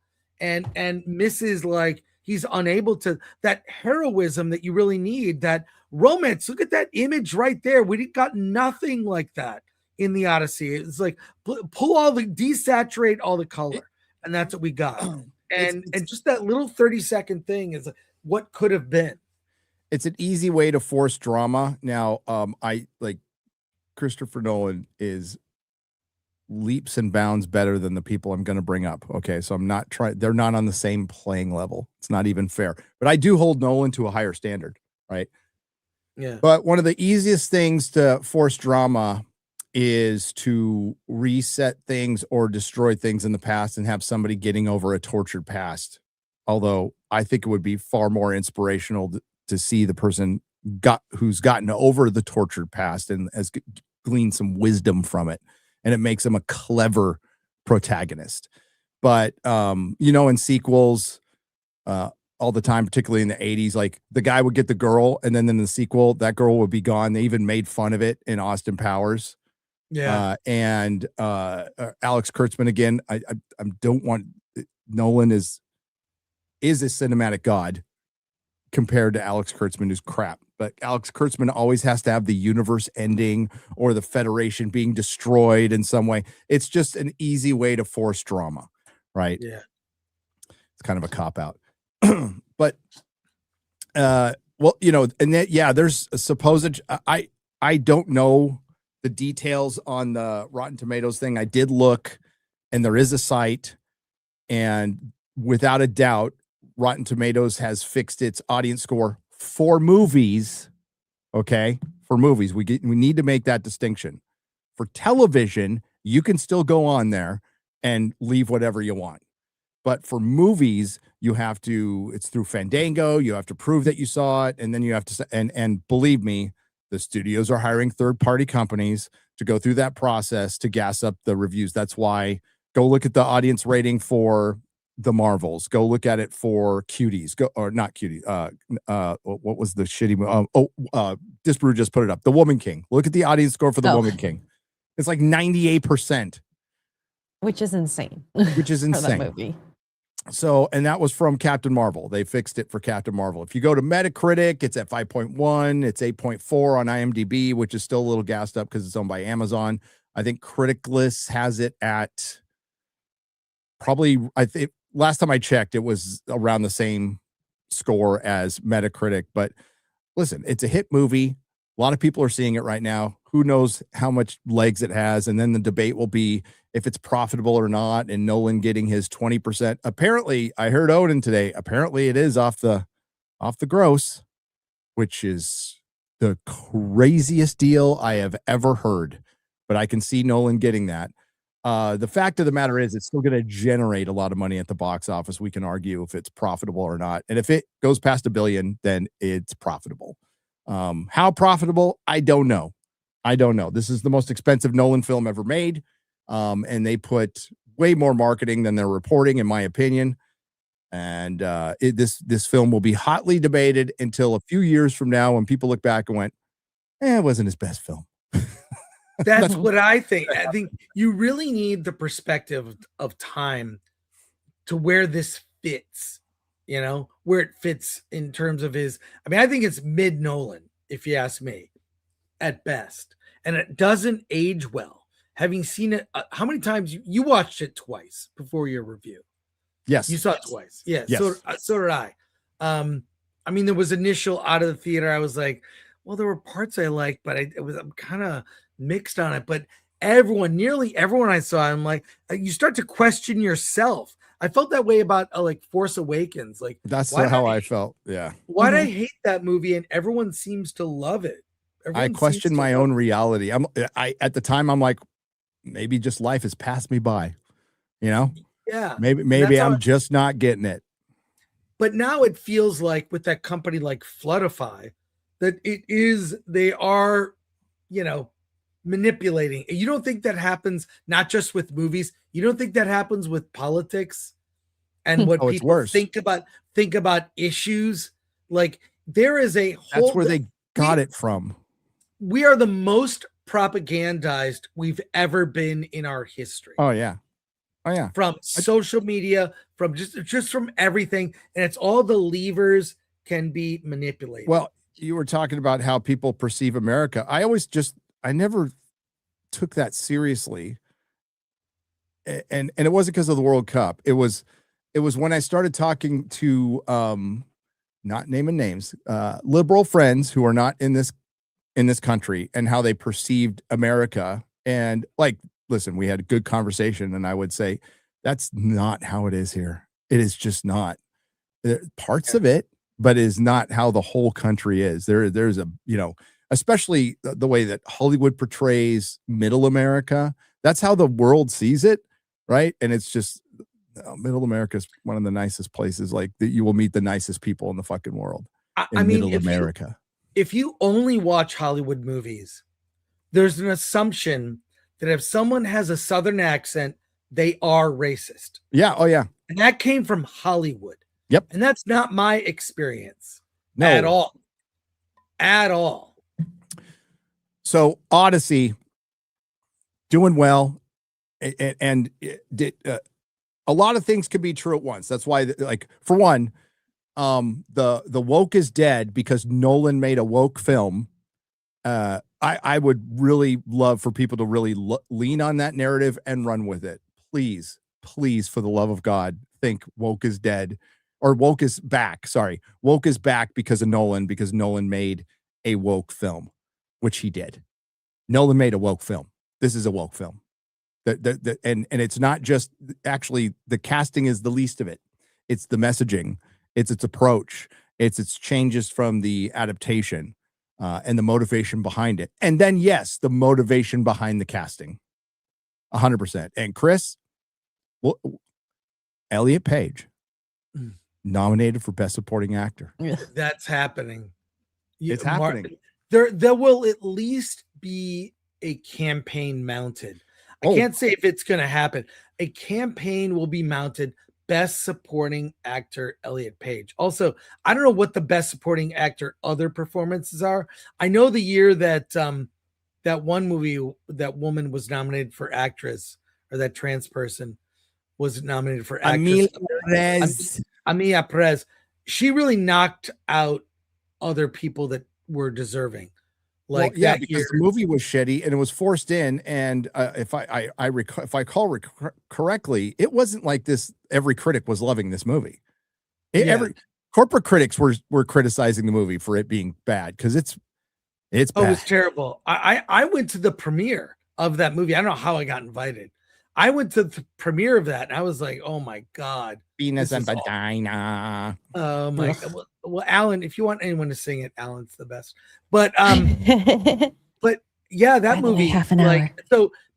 and misses like he's unable to that heroism that you really need, that romance. Look at that image right there. We got nothing like that in the Odyssey. It's like pull all the desaturate all the color, and that's what we got. And just that little 30-second thing is what could have been. It's an easy way to force drama. Now, I like Christopher Nolan is leaps and bounds better than the people I'm going to bring up. Okay, so I'm not trying. They're not on the same playing level. It's not even fair. But I do hold Nolan to a higher standard, right? Yeah. But one of the easiest things to force drama is to reset things or destroy things in the past and have somebody getting over a tortured past. Although I think it would be far more inspirational to see the person who's gotten over the tortured past and has gleaned some wisdom from it, and it makes him a clever protagonist. But you know, in sequels, all the time, particularly in the 80s, like the guy would get the girl, and then in the sequel, that girl would be gone. They even made fun of it in Austin Powers. Yeah. And Alex Kurtzman again. I don't want Nolan is a cinematic god compared to Alex Kurtzman, who's crap. But Alex Kurtzman always has to have the universe ending or the Federation being destroyed in some way. It's just an easy way to force drama, right? Yeah. It's kind of a cop out. But well, you know, and then yeah, there's a supposed I don't know the details on the Rotten Tomatoes thing. I did look, and there is a site, and without a doubt, Rotten Tomatoes has fixed its audience score for movies. Okay, for movies, we need to make that distinction. For television, you can still go on there and leave whatever you want. But for movies, you have to, it's through Fandango, you have to prove that you saw it, and then you have to, and believe me, the studios are hiring third-party companies to go through that process to gas up the reviews. That's why go look at the audience rating for the Marvels. Go look at it for Cuties. Go, or not Cuties. What was the shitty movie? Disbrew just put it up. The Woman King. Look at the audience score for the Woman King. It's like 98%. Which is insane. Which is insane. For that movie. So, and that was from Captain Marvel. They fixed it for Captain Marvel. If you go to Metacritic, it's at 5.1. It's 8.4 on IMDb, which is still a little gassed up because it's owned by Amazon. I think Criticlist has it at probably, I think last time I checked, it was around the same score as Metacritic. But listen, it's a hit movie. A lot of people are seeing it right now. Who knows how much legs it has? And then the debate will be if it's profitable or not, and Nolan getting his 20%. Apparently, I heard Odin today. Apparently, it is off the gross, which is the craziest deal I have ever heard. But I can see Nolan getting that. The fact of the matter is, it's still going to generate a lot of money at the box office. We can argue if it's profitable or not. And if it goes past $1 billion, then it's profitable. How profitable? I don't know. This is the most expensive Nolan film ever made. And they put way more marketing than they're reporting, in my opinion. And this film will be hotly debated until a few years from now when people look back and went, it wasn't his best film. That's what I think. I think you really need the perspective of time to where this fits, you know, where it fits in terms of his. I mean, I think it's mid Nolan, if you ask me. at best, and it doesn't age well. Having seen it, how many times you watched it twice before your review? Yes. You saw it twice. Yeah. Yes. So did I. I mean, there was initial out of the theater. I was like, well, there were parts I liked, but I'm kind of mixed on it. But nearly everyone I saw, I'm like, you start to question yourself. I felt that way about like Force Awakens. Like That's how I felt. Yeah. Why did I hate that movie? And everyone seems to love it. I question my own reality. At the time, I'm like, maybe just life has passed me by, you know? Yeah. Maybe I'm just not getting it. But now it feels like with that company like Floodify, that they are, manipulating. You don't think that happens not just with movies? You don't think that happens with politics and what people think about issues? Like there is a whole. That's where they got it from. We are the most propagandized we've ever been in our history. Oh yeah. Oh yeah. From social media, from just from everything, and it's all the levers can be manipulated. Well, you were talking about how people perceive America. I never took that seriously. And it wasn't because of the World Cup. It was when I started talking to not naming names, liberal friends who are not in this country and how they perceived America. And like, listen, we had a good conversation, and I would say that's not how it is here. It is just not. Parts of it, but it is not how the whole country is. There's a, especially the way that Hollywood portrays middle America. That's how the world sees it, right? And it's just middle America is one of the nicest places. Like that, you will meet the nicest people in the fucking world. I mean, middle America. If you only watch Hollywood movies, there's an assumption that if someone has a Southern accent, they are racist. Yeah. Oh yeah. And that came from Hollywood. Yep. And that's not my experience at all. At all. So Odyssey doing well, and a lot of things could be true at once. That's why, like, for one, the woke is dead because Nolan made a woke film. I would really love for people to really lean on that narrative and run with it. Please, for the love of God, think woke is dead, or woke is back. Sorry, woke is back because of Nolan, because Nolan made a woke film, which he did. Nolan made a woke film. This is a woke film. And it's not just, actually, the casting is the least of it. It's the messaging. It's its approach. It's its changes from the adaptation. And the motivation behind it. And then, yes, the motivation behind the casting. 100%. And Chris, well, Elliot Page, nominated for Best Supporting Actor. That's happening. It's happening. There will at least be a campaign mounted. I can't say if it's going to happen. A campaign will be mounted. Best Supporting Actor Elliot Page. Also, I don't know what the Best Supporting Actor other performances are. I know the year that that one movie, that woman was nominated for actress, or that trans person was nominated for actress. Amilia Perez. She really knocked out other people that were deserving. Like, well, yeah, because the movie was shitty and it was forced in. And if I recall correctly, it wasn't like this. Every critic was loving this movie. Every corporate critics were criticizing the movie for it being bad, because it's bad. Oh, it was terrible. I went to the premiere of that movie. I don't know how I got invited. I went to the premiere of that, and I was like, "Oh my god, Venus and Vagina." Oh my god. Well, Alan, if you want anyone to sing it, Alan's the best. But but yeah, that movie. Half an hour.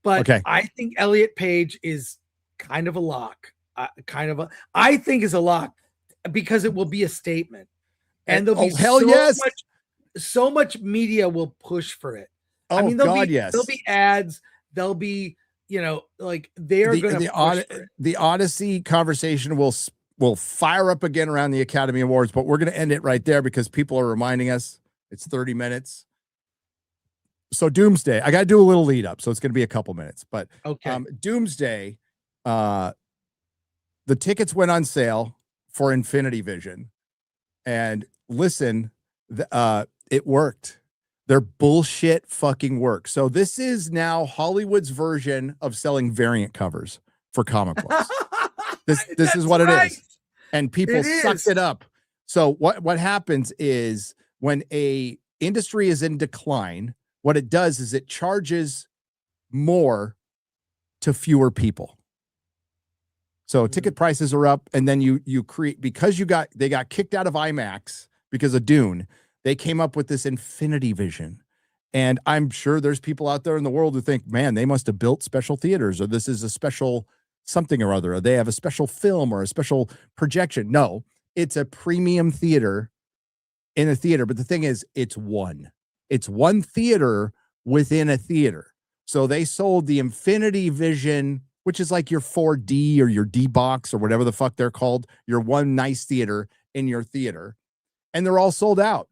Okay. I think Elliot Page is kind of a lock. I think is a lock, because it will be a statement, and there'll be so much media will push for it. I mean, there'll be ads. There'll be, like, they are going to the Odyssey conversation will fire up again around the Academy Awards, but we're going to end it right there because people are reminding us it's 30 minutes. So Doomsday, I got to do a little lead up, so it's going to be a couple minutes, but Doomsday, the tickets went on sale for Infinity Vision, and listen, it worked. Their bullshit fucking works. So this is now Hollywood's version of selling variant covers for comic books. This is what it is. And people sucked it up. So what happens is when a industry is in decline, what it does is it charges more to fewer people. So ticket prices are up, and then you create, because they got kicked out of IMAX because of Dune. They came up with this infinity vision. And I'm sure there's people out there in the world who think, man, they must have built special theaters, or this is a special something or other, or they have a special film or a special projection. No, it's a premium theater in a theater. But the thing is, it's one theater within a theater. So they sold the infinity vision, which is like your 4D or your D box or whatever the fuck they're called, your one nice theater in your theater. And they're all sold out.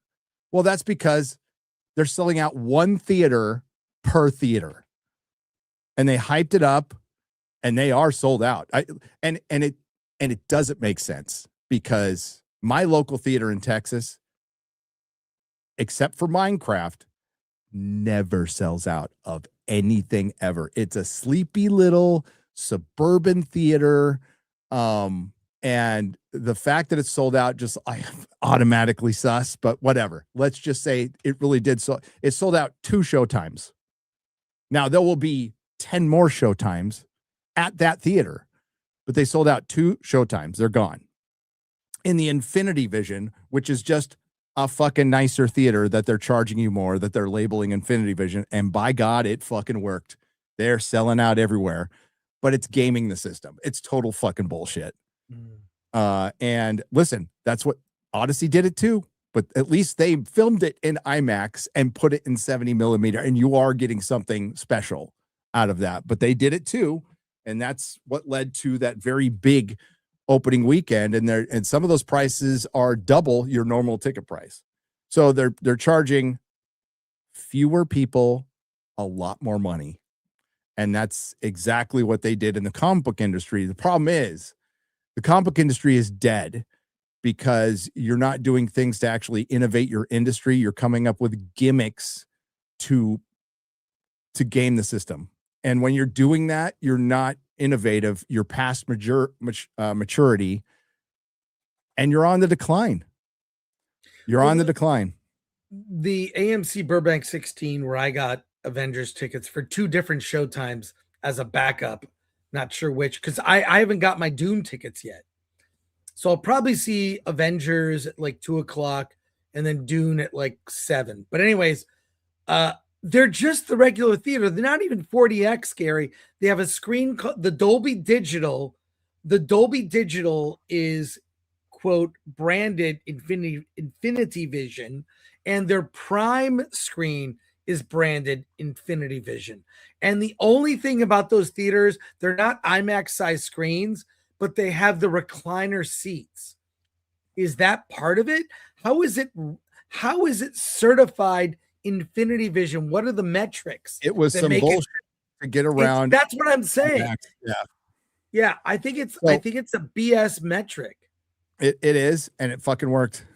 Well, that's because they're selling out one theater per theater. And they hyped it up, and they are sold out. And it doesn't make sense, because my local theater in Texas, except for Minecraft, never sells out of anything ever. It's a sleepy little suburban theater. And the fact that it's sold out, just I automatically sus, but whatever. Let's just say it really did. So it sold out 2 showtimes. Now there will be 10 more showtimes at that theater, but they sold out 2 showtimes. They're gone. In the Infinity Vision, which is just a fucking nicer theater that they're charging you more, that they're labeling Infinity Vision, and by God, it fucking worked. They're selling out everywhere, but it's gaming the system. It's total fucking bullshit. And listen, that's what Odyssey did it too, but at least they filmed it in IMAX and put it in 70 millimeter, and you are getting something special out of that. But they did it too, and that's what led to that very big opening weekend. And some of those prices are double your normal ticket price. So they're charging fewer people a lot more money. And that's exactly what they did in the comic book industry. The problem is the comic book industry is dead because you're not doing things to actually innovate your industry. You're coming up with gimmicks to game the system. And when you're doing that, you're not innovative. You're past maturity, and you're on the decline. You're on the decline. The AMC Burbank 16, where I got Avengers tickets for 2 different showtimes as a backup, not sure which, because I haven't got my Dune tickets yet. So I'll probably see Avengers at like 2:00 and then Dune at like 7. But anyways, they're just the regular theater. They're not even 40X, Gary. They have a screen called the Dolby Digital. The Dolby Digital is, quote, branded Infinity Vision, and their prime screen is branded Infinity Vision. And the only thing about those theaters, they're not IMAX size screens, but they have the recliner seats. Is that part of it? How is it certified Infinity Vision? What are the metrics? It was some bullshit to get around. That's what I'm saying. IMAX. Yeah. I think it's a BS metric. It is, and it fucking worked.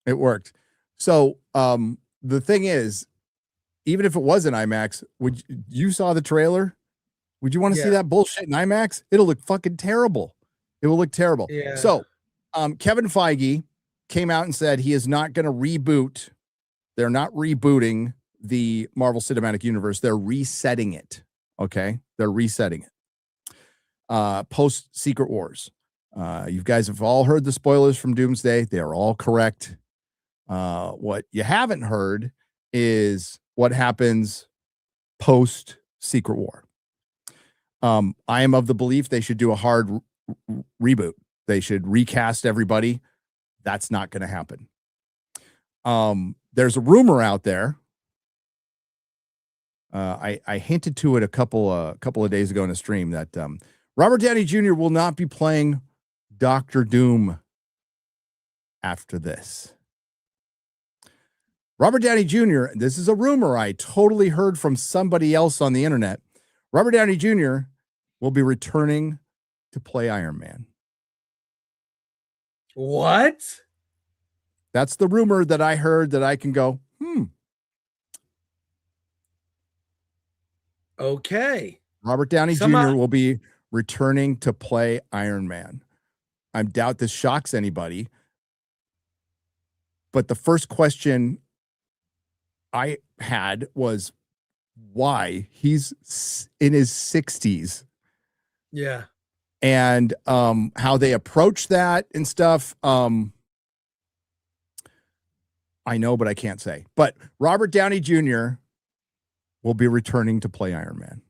It worked. So the thing is, even if it was an IMAX, you saw the trailer? Would you want to see that bullshit in IMAX? It'll look fucking terrible. It will look terrible. Yeah. So Kevin Feige came out and said he is not going to reboot. They're not rebooting the Marvel Cinematic Universe. They're resetting it. Okay. They're resetting it. Post Secret Wars. You guys have all heard the spoilers from Doomsday. They are all correct. What you haven't heard is what happens post Secret War. I am of the belief they should do a hard reboot. They should recast everybody. That's not going to happen. There's a rumor out there. I hinted to it a couple of days ago in a stream that Robert Downey Jr. will not be playing Dr. Doom after this. Robert Downey Jr., this is a rumor I totally heard from somebody else on the internet. Robert Downey Jr. will be returning to play Iron Man. What? That's the rumor that I heard that I can go, Okay. Robert Downey Somehow- Jr. will be returning to play Iron Man. I doubt this shocks anybody. But the first question I had was why? He's in his 60s. Yeah. And how they approach that and stuff. I know, but I can't say. But Robert Downey Jr. will be returning to play Iron Man.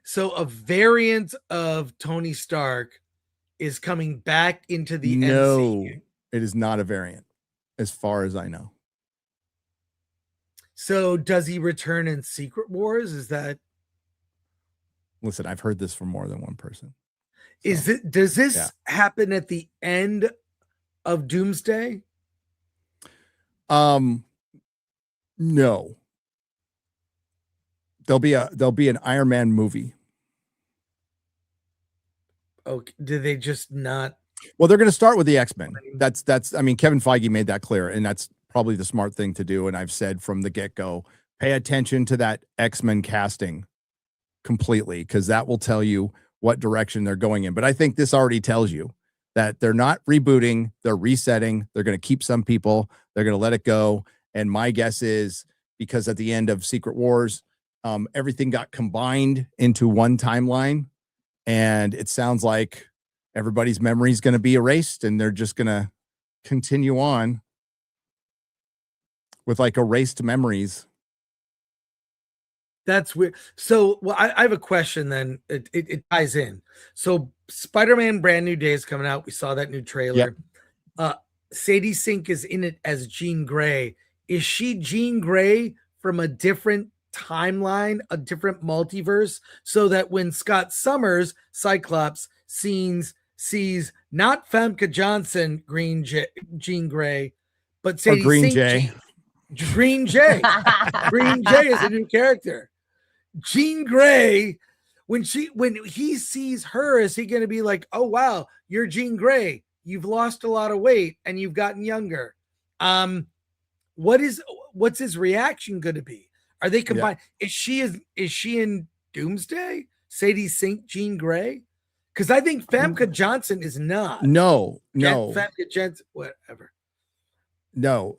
So a variant of Tony Stark is coming back into the No, MCU. it is not a variant, as far as I know. So does he return in Secret Wars? Is that Listen, I've heard this from more than one person. is So, it does this yeah. happen at the end of Doomsday? No. There'll be an Iron Man movie. Okay. Did they just not? Well, they're going to start with the X-Men. That's I mean, Kevin Feige made that clear, and that's probably the smart thing to do. And I've said from the get-go, pay attention to that X-Men casting completely, because that will tell you what direction they're going in. But I think this already tells you that they're not rebooting, they're resetting, they're going to keep some people, they're going to let it go. And my guess is because at the end of Secret Wars, everything got combined into one timeline, and it sounds like everybody's memory is going to be erased, and they're just going to continue on with like erased memories. That's weird. So, well, I have a question then. It ties in. So, Spider-Man Brand New Day is coming out. We saw that new trailer. Sadie Sink is in it as Jean Grey. Is she Jean Grey from a different timeline, a different multiverse? So that when Scott Summers, Cyclops, sees not Famke Johnson, Jean Grey, but Sadie Green Sink, Jay. Green Jay. Green Jay is a new character. Jean Grey, when he sees her, is he going to be like, "Oh wow, you're Jean Grey. You've lost a lot of weight and you've gotten younger." What's his reaction going to be? Are they combined? Yeah. Is she in Doomsday? Sadie Sink, Jean Grey? Because I think Famke Johnson is not. No. Famke Johnson, whatever. No.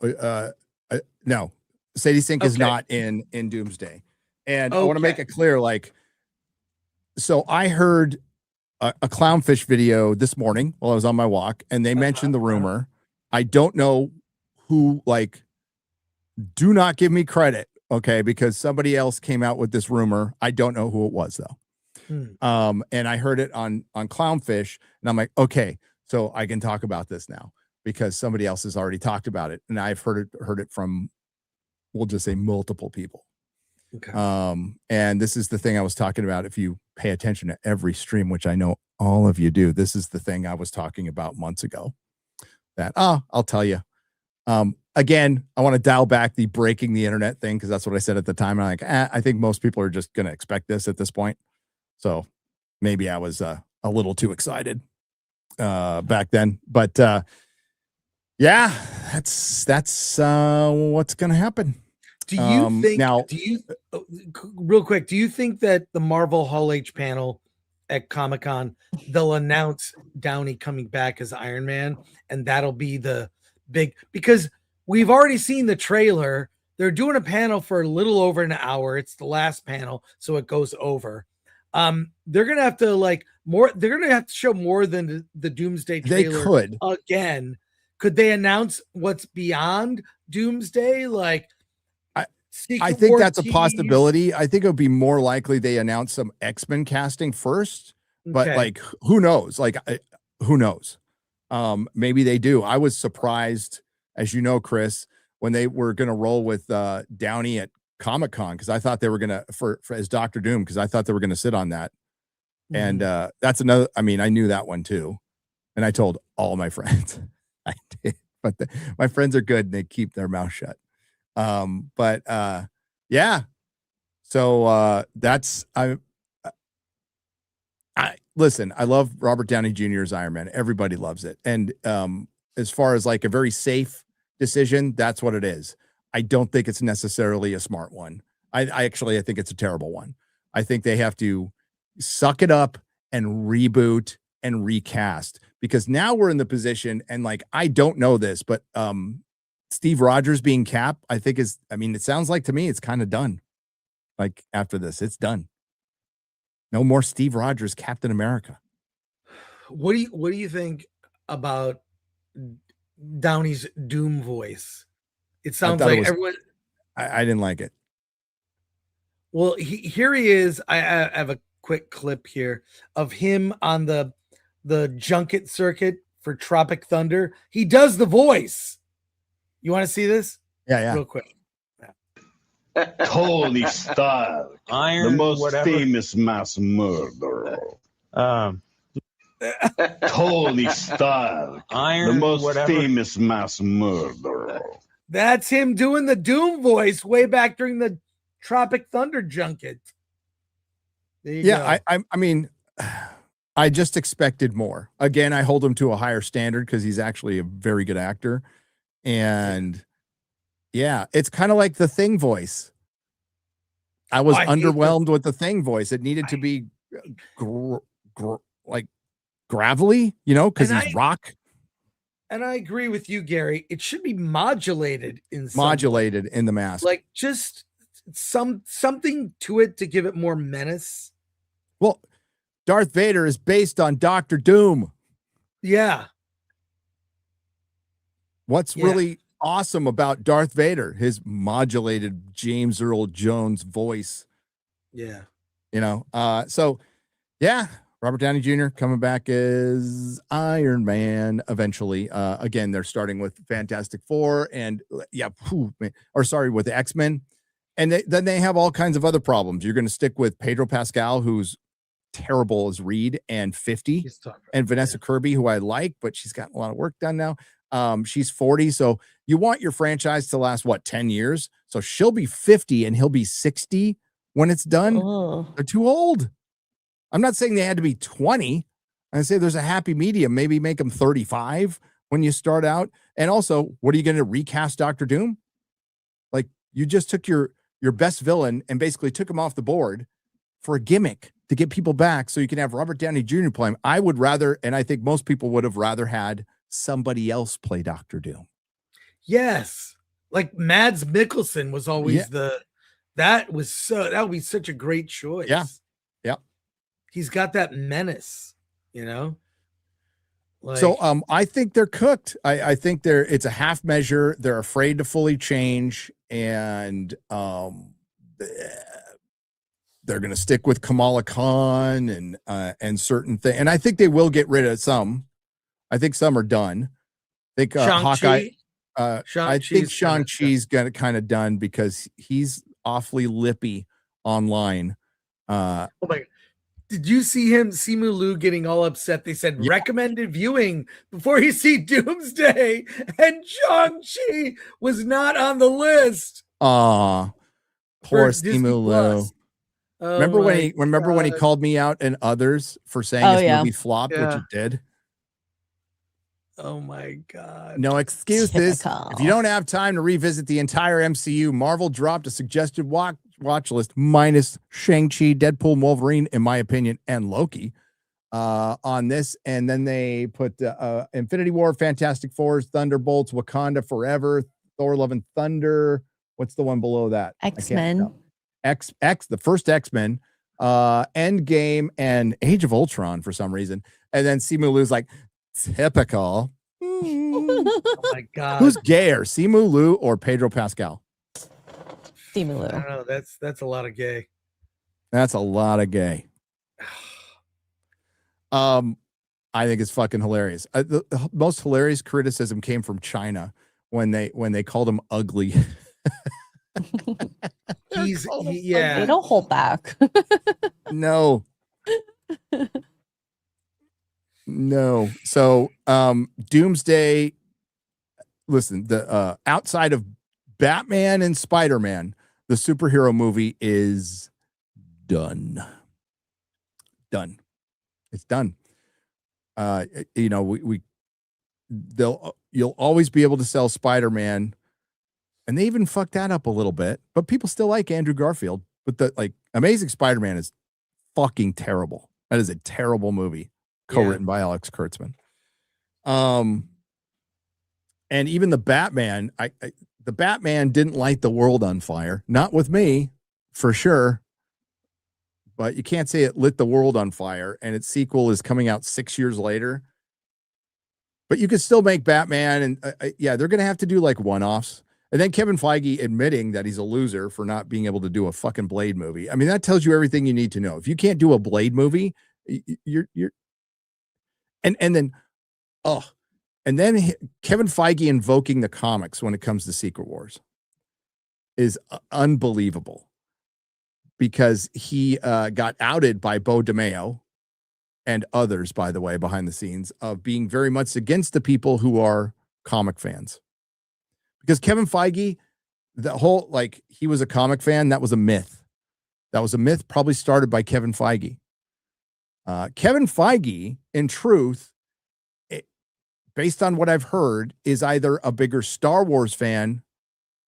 No. Sadie Sink is not in Doomsday. And I want to make it clear, like, so I heard a Clownfish video this morning while I was on my walk, and they mentioned the rumor. I don't know who, like, do not give me credit, okay, because somebody else came out with this rumor. I don't know who it was, though. And I heard it on Clownfish, and I'm like, okay, so I can talk about this now because somebody else has already talked about it, and I've heard it from, we'll just say, multiple people. Okay. And this is the thing I was talking about. If you pay attention to every stream, which I know all of you do, this is the thing I was talking about months ago. That I'll tell you. Again, I want to dial back the breaking the internet thing because that's what I said at the time. I'm like, I think most people are just going to expect this at this point. So maybe I was a little too excited back then. But yeah, that's what's going to happen. Do you think real quick, do you think that the Marvel Hall H panel at Comic-Con, they'll announce Downey coming back as Iron Man, and that'll be the big, because we've already seen the trailer. They're doing a panel for a little over an hour. It's the last panel, so it goes over. They're gonna have to they're gonna have to show more than the Doomsday trailer. They could again. Could they announce what's beyond Doomsday? Like, I think that's a possibility. I think it would be more likely they announce some X-Men casting first, but like, who knows? Like, who knows? Maybe they do. I was surprised, as you know, Chris, when they were going to roll with Downey at Comic-Con, because I thought they were going to for as Dr. Doom, because I thought they were going to sit on that. And that's another. I mean, I knew that one too, and I told all my friends. I did, but my friends are good and they keep their mouth shut. Yeah. So that's I listen, I love Robert Downey Jr.'s Iron Man. Everybody loves it. And as far as like a very safe decision, that's what it is. I don't think it's necessarily a smart one. I think it's a terrible one. I think they have to suck it up and reboot and recast, because now we're in the position, and like, I don't know this, but Steve Rogers being Cap, I think it sounds like to me it's kind of done. Like after this, it's done. No more Steve Rogers Captain America. What do you think about Downey's Doom voice? It sounds like everyone. I didn't like it. Well, here he is. I have a quick clip here of him on the junket circuit for Tropic Thunder. He does the voice. You want to see this? Yeah. Real quick. Tony Stark, Iron, the most whatever. famous mass murderer. Um, Tony Stark, Iron, the most whatever. famous mass murderer. That's him doing the Doom voice way back during the Tropic Thunder junket. There you go. I mean, I just expected more. Again, I hold him to a higher standard because he's actually a very good actor. And yeah, it's kind of like the Thing voice. I was underwhelmed with the Thing voice. It needed to be like gravelly, because he's rock. And I agree with you, Gary. It should be modulated in the mask. Like just something to it to give it more menace. Well, Darth Vader is based on Dr. Doom. Yeah. What's really awesome about Darth Vader? His modulated James Earl Jones voice. Yeah. So yeah, Robert Downey Jr. coming back as Iron Man eventually. Again, they're starting with Fantastic Four and with the X-Men. And then they have all kinds of other problems. You're going to stick with Pedro Pascal, who's terrible as Reed and 50, and Vanessa Kirby, who I like, but she's gotten a lot of work done now. She's 40. So you want your franchise to last 10 years. So she'll be 50 and he'll be 60 when it's done. Oh. They're too old. I'm not saying they had to be 20. I say there's a happy medium. Maybe make them 35 when you start out. And also, what are you going to recast Dr. Doom? Like, you just took your best villain and basically took him off the board for a gimmick to get people back so you can have Robert Downey Jr. play him. I would rather, and I think most people would have rather had somebody else play Dr. Doom. Yes. Like Mads Mikkelsen was always that would be such a great choice. Yeah. Yep. He's got that menace, Like, so I think they're cooked. I think it's a half measure. They're afraid to fully change, and they're going to stick with Kamala Khan and certain things. And I think they will get rid of some. I think some are done. I think Hawkeye. I think Shang-Chi's got it kind of done because he's awfully lippy online. Oh my God. Did you see him, Simu Liu, getting all upset? They said recommended viewing before you see Doomsday, and Shang-Chi was not on the list. Poor Simu Liu. Remember when he called me out and others for saying his movie flopped, which it did? Oh my God. No excuses. If you don't have time to revisit the entire MCU, Marvel dropped a suggested watch list minus Shang-Chi, Deadpool, and Wolverine, in my opinion, and Loki on this. And then they put Infinity War, Fantastic Four, Thunderbolts, Wakanda Forever, Thor, Love and Thunder. What's the one below that? X-Men. The first X-Men, Endgame, and Age of Ultron for some reason. And then Simu Liu's like, typical. Oh my God. Who's gayer, Simu Liu or Pedro Pascal? Simu Liu. I don't know. That's a lot of gay. That's a lot of gay. I think it's fucking hilarious. The most hilarious criticism came from China when they called him ugly. They don't hold back. No. So Doomsday, listen, the outside of Batman and Spiderman, the superhero movie is done. It's done. You'll always be able to sell Spider-Man, and they even fucked that up a little bit, but people still like Andrew Garfield. But the like Amazing Spider-Man is fucking terrible. That is a terrible movie, co-written by Alex Kurtzman. And even the Batman, the Batman didn't light the world on fire. Not with me, for sure. But you can't say it lit the world on fire, and its sequel is coming out 6 years later. But you could still make Batman, and yeah, they're going to have to do like one-offs. And then Kevin Feige admitting that he's a loser for not being able to do a fucking Blade movie. I mean, that tells you everything you need to know. If you can't do a Blade movie, you're and then Kevin Feige invoking the comics when it comes to Secret Wars is unbelievable, because he got outed by Bo DeMeo and others, by the way, behind the scenes, of being very much against the people who are comic fans. Because Kevin Feige, the whole, like, he was a comic fan, that was a myth. That was a myth probably started by Kevin Feige. Kevin Feige, in truth, based on what I've heard, is either a bigger Star Wars fan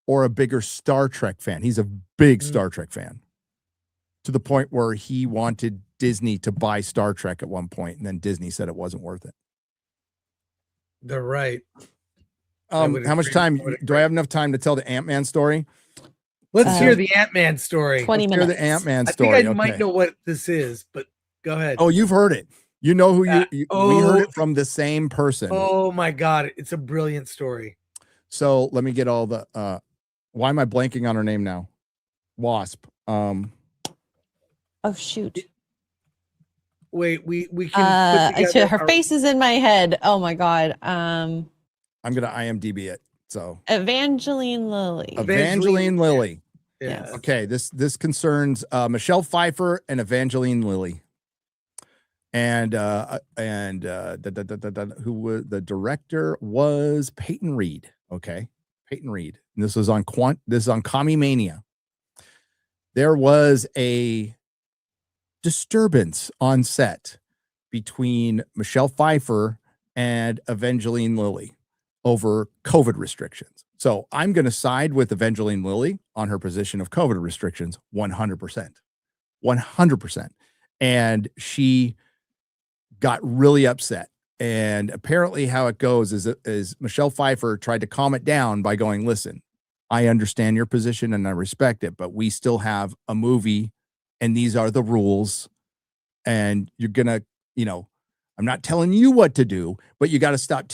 or a bigger Star Trek fan. He's a big Star Trek fan, to the point where he wanted Disney to buy Star Trek at one point, and then Disney said it wasn't worth it. They're right. How much time do I have? Enough time to tell the Ant-Man story? Let's hear the Ant-Man story. 20 minutes. Hear the Ant-Man story. I think I might know what this is, but go ahead. Oh, you've heard it. You know who we heard it from the same person. Oh my God. It's a brilliant story. So let me get all the, why am I blanking on her name now? Wasp. Oh shoot. Wait, we can put together her face is in my head. Oh my God. I'm going to IMDb it. So Evangeline Lilly. Evangeline Lilly. Yeah. Okay. This concerns Michelle Pfeiffer and Evangeline Lilly. And who was the director was Peyton Reed. Okay. Peyton Reed. And this is on Commie Mania. There was a disturbance on set between Michelle Pfeiffer and Evangeline Lilly over COVID restrictions. So I'm going to side with Evangeline Lilly on her position of COVID restrictions 100%. 100%. And she got really upset. And apparently how it goes is Michelle Pfeiffer tried to calm it down by going, listen, I understand your position and I respect it, but we still have a movie and these are the rules. And you're going to, I'm not telling you what to do, but you got to stop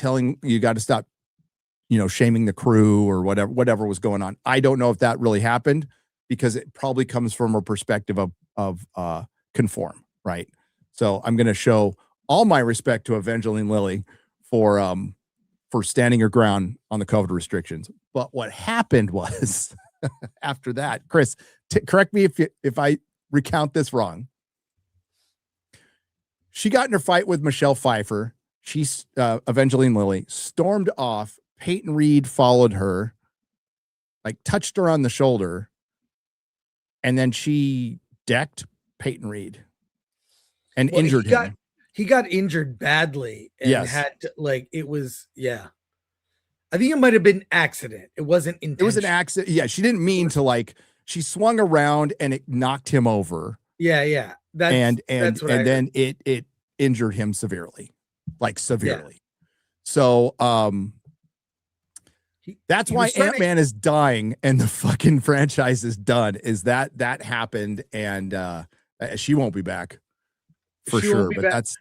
shaming the crew or whatever was going on. I don't know if that really happened, because it probably comes from a perspective of conform, right? So I'm going to show all my respect to Evangeline Lilly for standing her ground on the COVID restrictions. But what happened was after that, Chris, correct me if I recount this wrong. She got in her fight with Michelle Pfeiffer. She's Evangeline Lilly stormed off. Peyton Reed followed her, like touched her on the shoulder, and then she decked Peyton Reed and injured him. He got injured badly and had to, it was, I think it might have been accident. It wasn't intentional. It was an accident. Yeah. She didn't mean to, she swung around and it knocked him over. Yeah. Then it injured him severely, severely. Yeah. So, that's why Ant-Man is dying and the fucking franchise is done, is that happened. And, she won't be back for sure, but that's.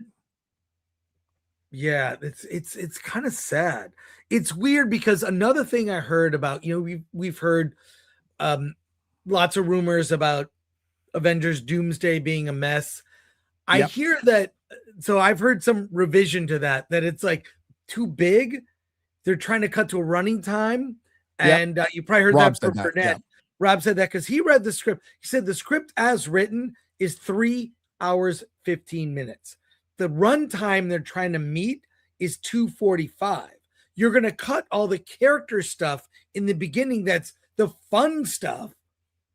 Yeah, it's kind of sad. It's weird because another thing I heard about, we've heard lots of rumors about Avengers Doomsday being a mess. I hear that, so I've heard some revision to that it's too big. They're trying to cut to a running time. And you probably heard Rob that from Burnett. Yeah. Rob said that because he read the script. He said the script as written is 3 hours, 15 minutes. The runtime they're trying to meet is 2:45. You're going to cut all the character stuff in the beginning. That's the fun stuff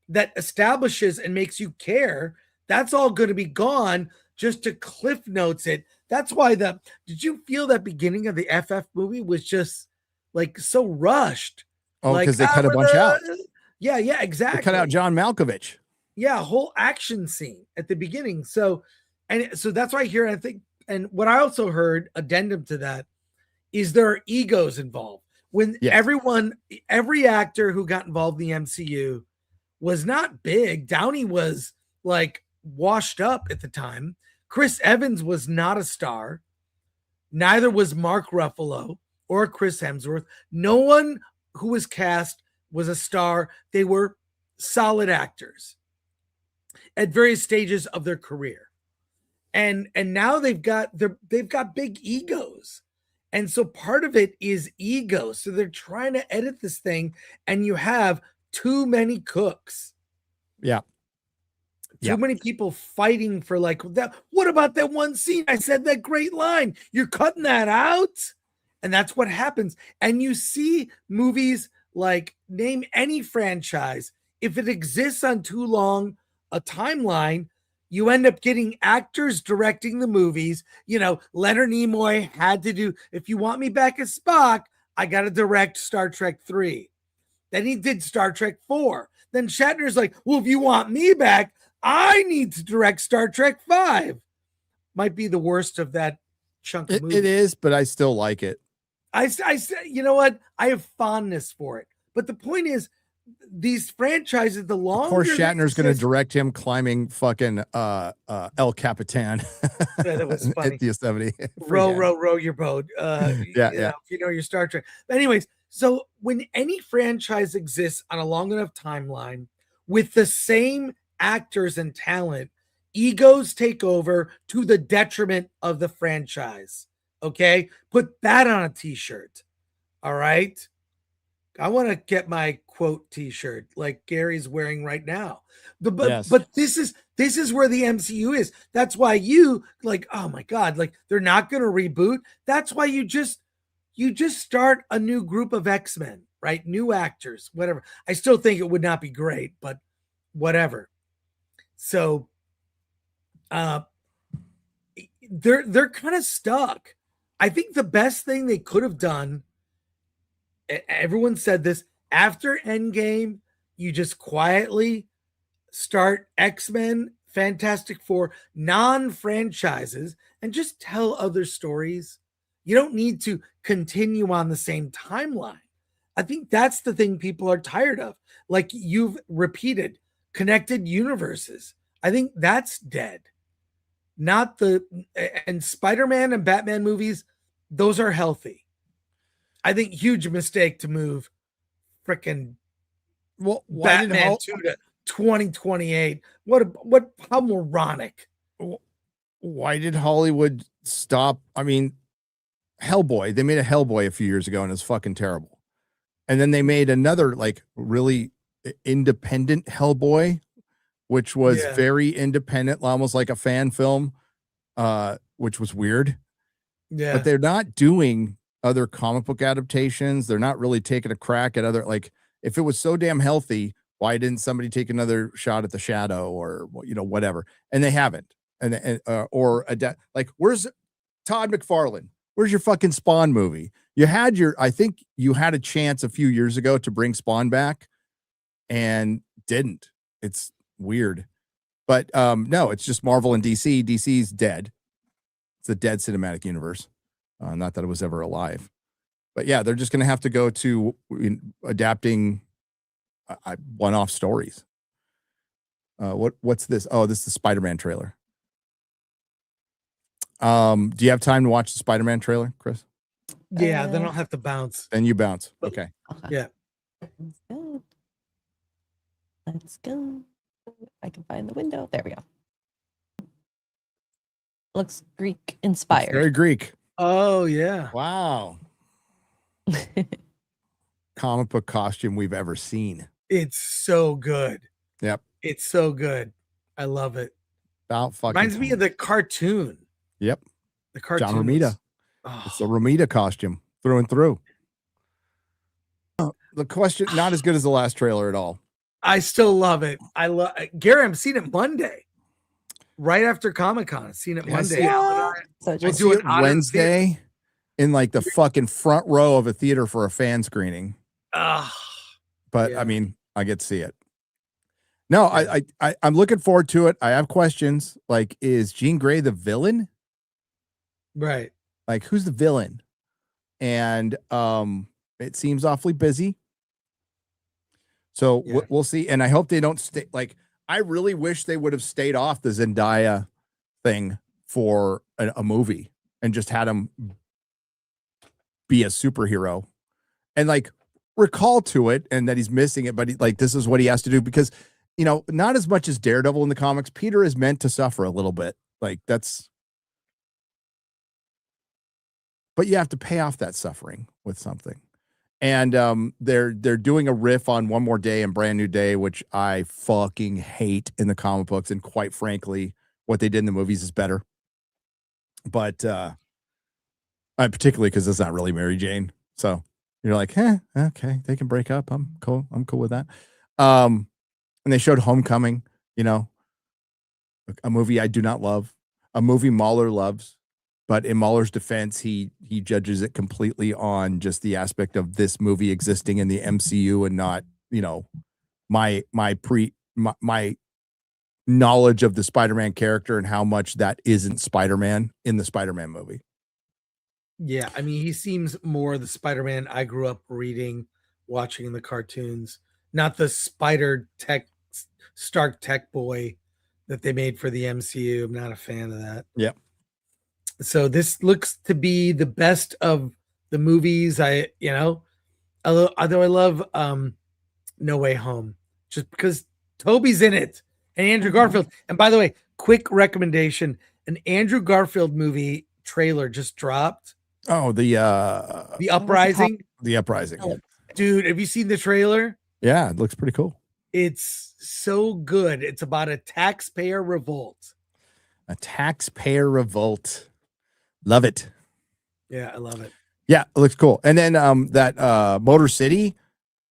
that establishes and makes you care. That's all going to be gone just to cliff notes it. That's why did you feel that beginning of the FF movie was just so rushed? Oh, because they cut a bunch out. Yeah, exactly. They cut out John Malkovich. Yeah, a whole action scene at the beginning. So that's why here I think, and what I also heard addendum to that is there are egos involved. When Yes. every actor who got involved in the MCU was not big. Downey was like washed up at the time. Chris Evans was not a star. Neither was Mark Ruffalo or Chris Hemsworth. No one who was cast was a star. They were solid actors at various stages of their career. And now they've got big egos. And so part of it is ego. So they're trying to edit this thing, and you have too many cooks. Yeah. Too many people fighting for like that. What about that one scene? I said that great line. You're cutting that out. And that's what happens. And you see movies like, name any franchise. If it exists on too long a timeline, you end up getting actors directing the movies. You know, Leonard Nimoy had to do, if you want me back as Spock, I got to direct Star Trek 3. Then he did Star Trek 4. Then Shatner's like, well, if you want me back, I need to direct Star Trek 5. Might be the worst of that chunk of movie. It is, but I still like it. I you know what? I have fondness for it. But the point is, these franchises, the longer, Of course, Shatner's going to direct him climbing fucking El Capitan that was funny. at the Yosemite. row your boat. Yeah. If you know your Star Trek. But anyways, so when any franchise exists on a long enough timeline with the same actors and talent, egos take over to the detriment of the franchise. Okay, put that on a t-shirt. All right, I want to get my quote t-shirt like Gary's wearing right now. But this is where the MCU is. That's why you like, oh my god, like they're not going to reboot. That's why you just start a new group of X-Men, right? New actors, whatever. I still think it would not be great, but whatever. So they're kind of stuck. I think the best thing they could have done, everyone said this, after Endgame, you just quietly start X-Men, Fantastic Four, non-franchises, and just tell other stories. You don't need to continue on the same timeline. I think that's the thing people are tired of. Like you've repeated, connected universes. I think that's dead. Not and Spider-Man and Batman movies, those are healthy. I think huge mistake to move freaking Batman 2 to 2028. How moronic. Why did Hollywood stop? I mean, Hellboy, they made a Hellboy a few years ago and it's fucking terrible. And then they made another like really independent Hellboy, which was very independent, almost like a fan film, which was weird. Yeah. But they're not doing other comic book adaptations. They're not really taking a crack at other, like, if it was so damn healthy, why didn't somebody take another shot at the Shadow or, you know, whatever? And they haven't. Like, where's Todd McFarlane? Where's your fucking Spawn movie? I think you had a chance a few years ago to bring Spawn back and didn't. It's weird. But no, it's just Marvel and DC. DC's dead. It's a dead cinematic universe. Not that it was ever alive. But yeah, they're just going to have to go to adapting one-off stories. What's this? Oh, this is the Spider-Man trailer. Do you have time to watch the Spider-Man trailer, Chris? Yeah, then I'll have to bounce. Then you bounce. Okay. Yeah. Let's go. Let's go. I can find the window. There we go. Looks Greek inspired. Very Greek. Oh, yeah. Wow. Comic book costume we've ever seen. It's so good. Yep. It's so good. I love it. About fucking Reminds me of the cartoon. Yep. The cartoon. John Romita. It's a Romita costume through and through. The question, not as good as the last trailer at all. I still love it. Gary, I'm seeing it Monday. Right after Comic-Con. I've seen it Monday. So We'll do it Wednesday in like the fucking front row of a theater for a fan screening. But yeah. I mean, I get to see it. No, I'm looking forward to it. I have questions. Like, is Jean Grey the villain? Right. Like, who's the villain? And it seems awfully busy. So Yeah. we'll see. And I hope they don't stay. Like, I really wish they would have stayed off the Zendaya thing for a movie and just had him be a superhero and like recall to it, and that he's missing it, but like this is what he has to do because, you know, not as much as Daredevil in the comics, Peter is meant to suffer a little bit. Like that's, but you have to pay off that suffering with something. And they're doing a riff on One More Day and Brand New Day, which I fucking hate in the comic books, and quite frankly, what they did in the movies is better. But particularly because it's not really Mary Jane, so you're like, okay, they can break up. I'm cool with that. And they showed Homecoming, you know, a movie I do not love, a movie Mahler loves. But in Mahler's defense, he judges it completely on just the aspect of this movie existing in the MCU and not, you know, my knowledge of the Spider-Man character and how much that isn't Spider-Man in the Spider-Man movie. Yeah, I mean, he seems more the Spider-Man I grew up reading, watching in the cartoons, not the Stark Tech boy that they made for the MCU. I'm not a fan of that. Yeah. So this looks to be the best of the movies. Although I love No Way Home, just because Toby's in it and Andrew Garfield. And by the way, quick recommendation: an Andrew Garfield movie trailer just dropped. Oh, the Uprising. The Uprising. Dude, have you seen the trailer? Yeah, it looks pretty cool. It's so good. It's about a taxpayer revolt. A taxpayer revolt. Love it. Yeah, I love it. Yeah, it looks cool. And then that Motor City,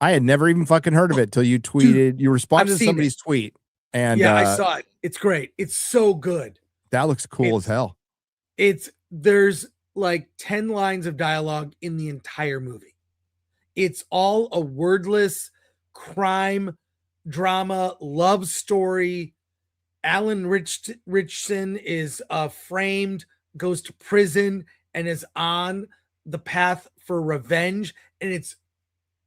I had never even fucking heard of it till you tweeted. Dude, you responded to somebody's tweet. And yeah, I saw it. It's great. It's so good. That looks cool as hell. There's like 10 lines of dialogue in the entire movie. It's all a wordless crime drama love story. Alan Richardson is framed, goes to prison, and is on the path for revenge, and it's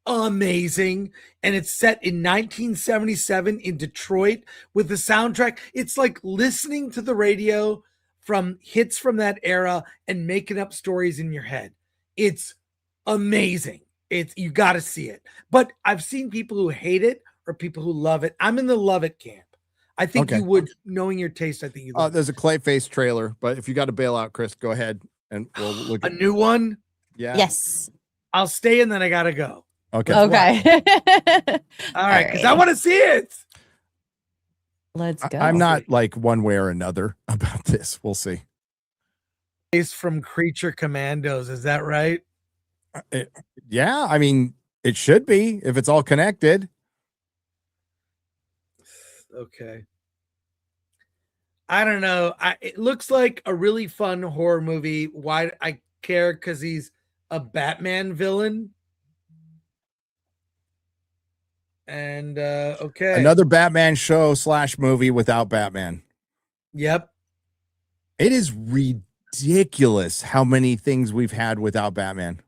amazing. And it's set in 1977 in Detroit with the soundtrack. It's like listening to the radio from hits from that era and making up stories in your head. It's amazing. You got to see it. But I've seen people who hate it or people who love it. I'm in the love it camp. I think you would, knowing your taste, I think you would. There's a Clayface trailer, but if you got to bail out, Chris, go ahead and we'll look at a new one. Yeah. Yes. I'll stay and then I gotta go. Okay. All right, because I want to see it. Let's go. I'm not like one way or another about this. We'll see. Based from Creature Commandos, is that right? Yeah, I mean, it should be if it's all connected. Okay. I don't know. It looks like a really fun horror movie. Why I care? Because he's a Batman villain. And okay. Another Batman show / movie without Batman. Yep. It is ridiculous how many things we've had without Batman.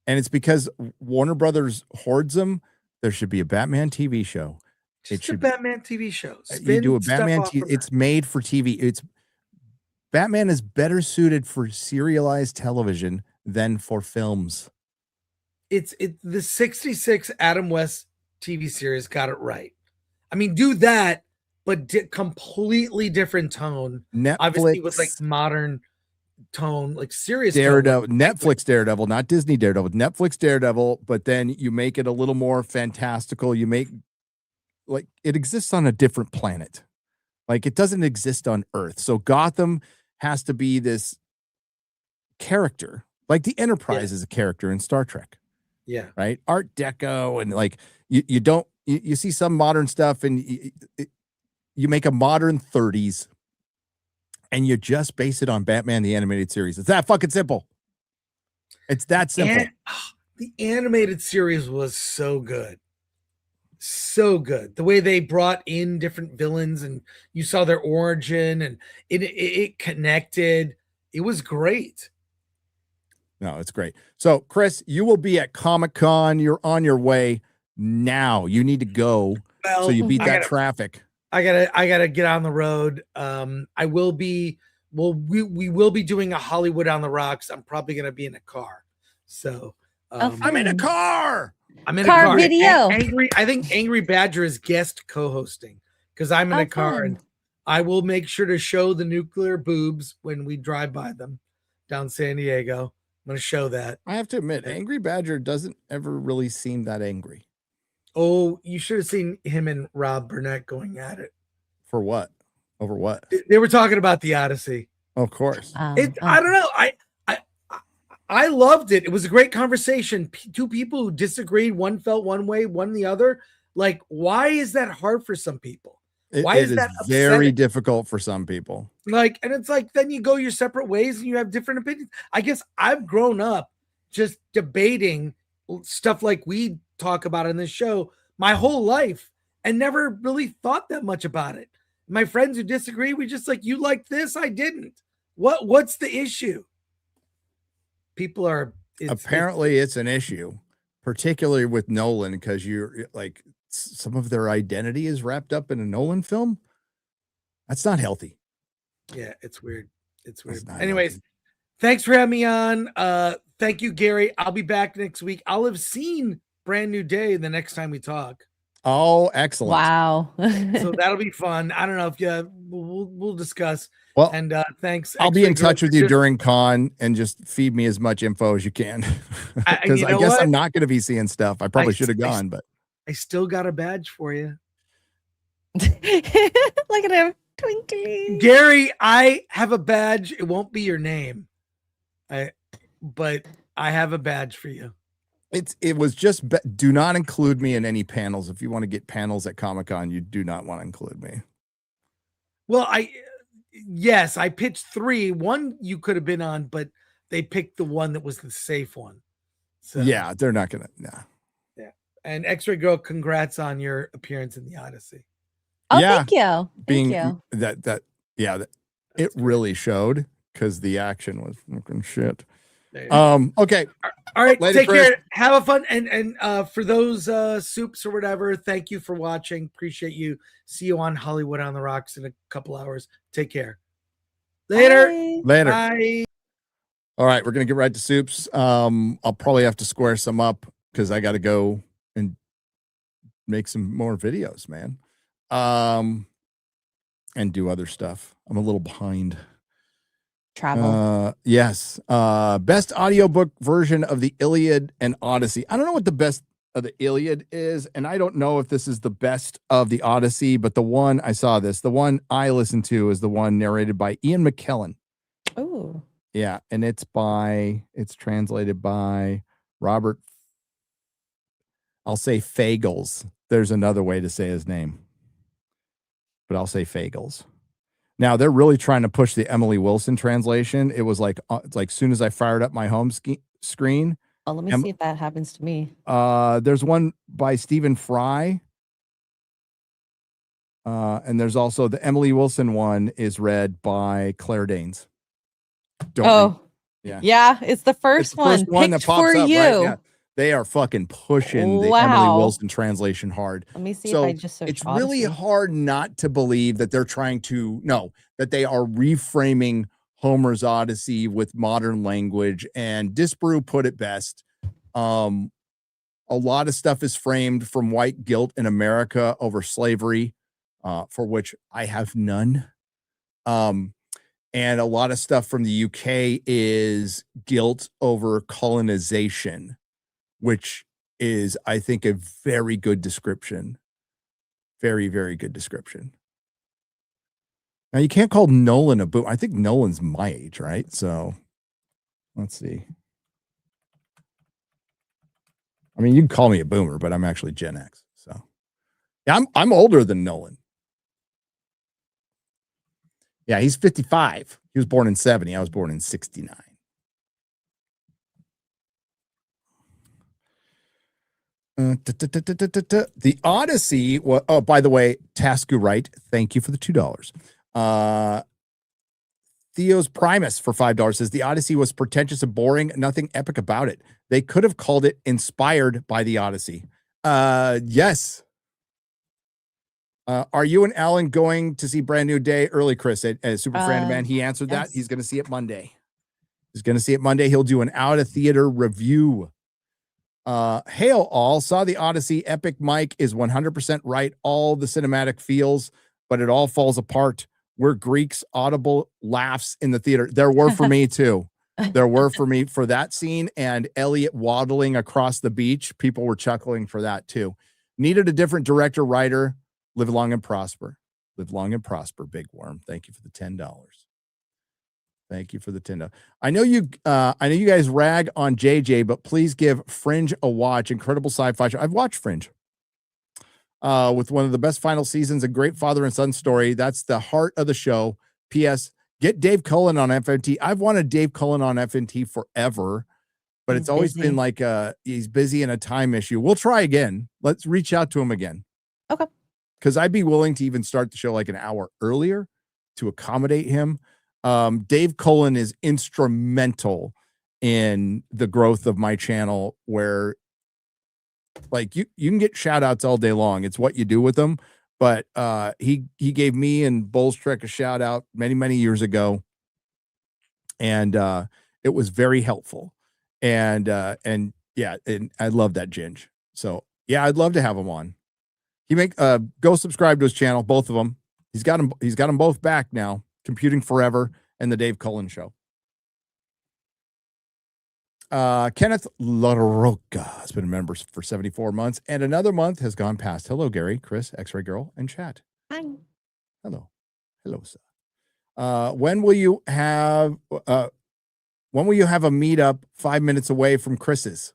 And it's because Warner Brothers hoards them. There should be a Batman TV show. It should be a Batman TV show. You do a Batman TV. It's made for TV. Batman is better suited for serialized television than for films. It's the 66 Adam West TV series got it right. I mean, do that, but completely different tone. Netflix, obviously with like modern tone, like serious Daredevil, tone. Netflix Daredevil, not Disney Daredevil, Netflix Daredevil, but then you make it a little more fantastical. You make like it exists on a different planet. Like it doesn't exist on Earth. So Gotham has to be this character. Like the Enterprise is a character in Star Trek. Yeah. Right. Art Deco. And like you see some modern stuff and you make a modern 30s and you just base it on Batman, the animated series. It's that fucking simple. It's that simple. The animated series was so good. so good. The way they brought in different villains and you saw their origin and it connected. It was great. No, it's great. So, Chris, you will be at Comic-Con. You're on your way now. You need to go so you beat that traffic. I gotta get on the road. I will be. Well, we will be doing a Hollywood on the Rocks. I'm probably gonna be in a car. So I'm in a car. I'm in Car a car. video. I think Angry Badger is guest co-hosting because I'm in a car and I will make sure to show the nuclear boobs when we drive by them down San Diego. I'm gonna show that. I have to admit, Angry Badger doesn't ever really seem that angry. Oh, you should have seen him and Rob Burnett going at it. For what? Over what? They were talking about the Odyssey. Of course. I don't know. I loved it. It was a great conversation. Two people who disagreed. One felt one way, one the other. Like, why is that hard for some people? Why is that very difficult for some people? Like, and it's like, then you go your separate ways and you have different opinions. I guess I've grown up just debating stuff like we talk about in this show my whole life and never really thought that much about it. My friends who disagree, we just like, you like this, I didn't. What's the issue? People are apparently it's an issue, particularly with Nolan, because you're like some of their identity is wrapped up in a Nolan film. That's not healthy. Yeah, it's weird. It's weird. Not Anyways, healthy. Thanks for having me on. Thank you, Gary. I'll be back next week. I'll have seen Brand New Day the next time we talk. Oh, excellent. Wow. So that'll be fun. I don't know if we'll discuss. Well, and thanks. I'll be in touch with you during con and just feed me as much info as you can. Because I guess I'm not going to be seeing stuff. I probably should have gone, but I still got a badge for you. Look at him twinkling. Gary, I have a badge. It won't be your name. But I have a badge for you. It was just do not include me in any panels. If you want to get panels at Comic-Con, you do not want to include me. Well, yes, I pitched 3. One you could have been on, but they picked the one that was the safe one. So yeah, they're not gonna. Nah. Yeah. And X-Ray Girl, congrats on your appearance in the Odyssey. Oh, yeah, thank you. Being Thank you. It really showed because the action was fucking shit. All Okay. right. Later, take Chris. care. Have a fun. And for those soups or whatever, thank you for watching. Appreciate you. See you on Hollywood on the Rocks in a couple hours. Take care. Later. Bye. Later. Bye. All right, we're gonna get right to soups. I'll probably have to square some up because I got to go and make some more videos, man. And do other stuff. I'm a little behind. Travel. Yes. Best audiobook version of the Iliad and Odyssey. I don't know what the best of the Iliad is, and I don't know if this is the best of the Odyssey, but the one the one I listened to is the one narrated by Ian McKellen. Oh. Yeah, and it's translated by Robert. I'll say Fagles. There's another way to say his name, but I'll say Fagles. Now they're really trying to push the Emily Wilson translation. It was like soon as I fired up my home screen. Oh, let me see if that happens to me. There's one by Stephen Fry. And there's also the Emily Wilson one is read by Claire Danes. Yeah, it's the first one. First one that pops for up, you. right? Yeah. They are fucking pushing the Emily Wilson translation hard. Let me see if I just search it's really Odyssey. hard not to believe that they're that they are reframing Homer's Odyssey with modern language. And Disbrew put it best. A lot of stuff is framed from white guilt in America over slavery, for which I have none. And a lot of stuff from the UK is guilt over colonization, which is, I think, a very good description. Very, very good description. Now, you can't call Nolan a boomer. I think Nolan's my age, right? So let's see. I mean, you can call me a boomer, but I'm actually Gen X. So yeah, I'm older than Nolan. Yeah, he's 55. He was born in 70. I was born in 69. The Odyssey. Oh, by the way, Tasku Right. Thank you for the $2. Theo's Primus for $5 says the Odyssey was pretentious and boring. Nothing epic about it. They could have called it inspired by the Odyssey. Yes. Are you and Alan going to see Brand New Day early, Chris, at Super Friend Man? He answered that. Yes. He's going to see it Monday. He'll do an out of theater review. Hail all. Saw the Odyssey. Epic Mike is 100% right. All the cinematic feels, but it all falls apart. We're Greeks. Audible laughs in the theater. There were for me too. There were for me for that scene and Elliot waddling across the beach. People were chuckling for that too. Needed a different director, writer. Live long and prosper. Live long and prosper, Big Worm. Thank you for the $10. Thank you for the $10. I know you guys rag on JJ, but please give Fringe a watch. Incredible sci-fi show. I've watched Fringe. With one of the best final seasons, a great father and son story. That's the heart of the show. P.S. Get Dave Cullen on FNT. I've wanted Dave Cullen on FNT forever, but it's always been like he's busy in a time issue. We'll try again. Let's reach out to him again. Okay. Because I'd be willing to even start the show like an hour earlier to accommodate him. Dave Cullen is instrumental in the growth of my channel, where like you can get shout outs all day long. It's what you do with them. But he gave me and Bulls Trek a shout out many years ago. And it was very helpful. And yeah, and I love that Ginge. So yeah, I'd love to have him on. Go subscribe to his channel, both of them. He's got them both back now. Computing Forever and the Dave Cullen Show. Kenneth LaRocca has been a member for 74 months, and another month has gone past. Hello, Gary, Chris, X-Ray Girl, and chat. Hi. Hello, sir. When will you have a meetup 5 minutes away from Chris's?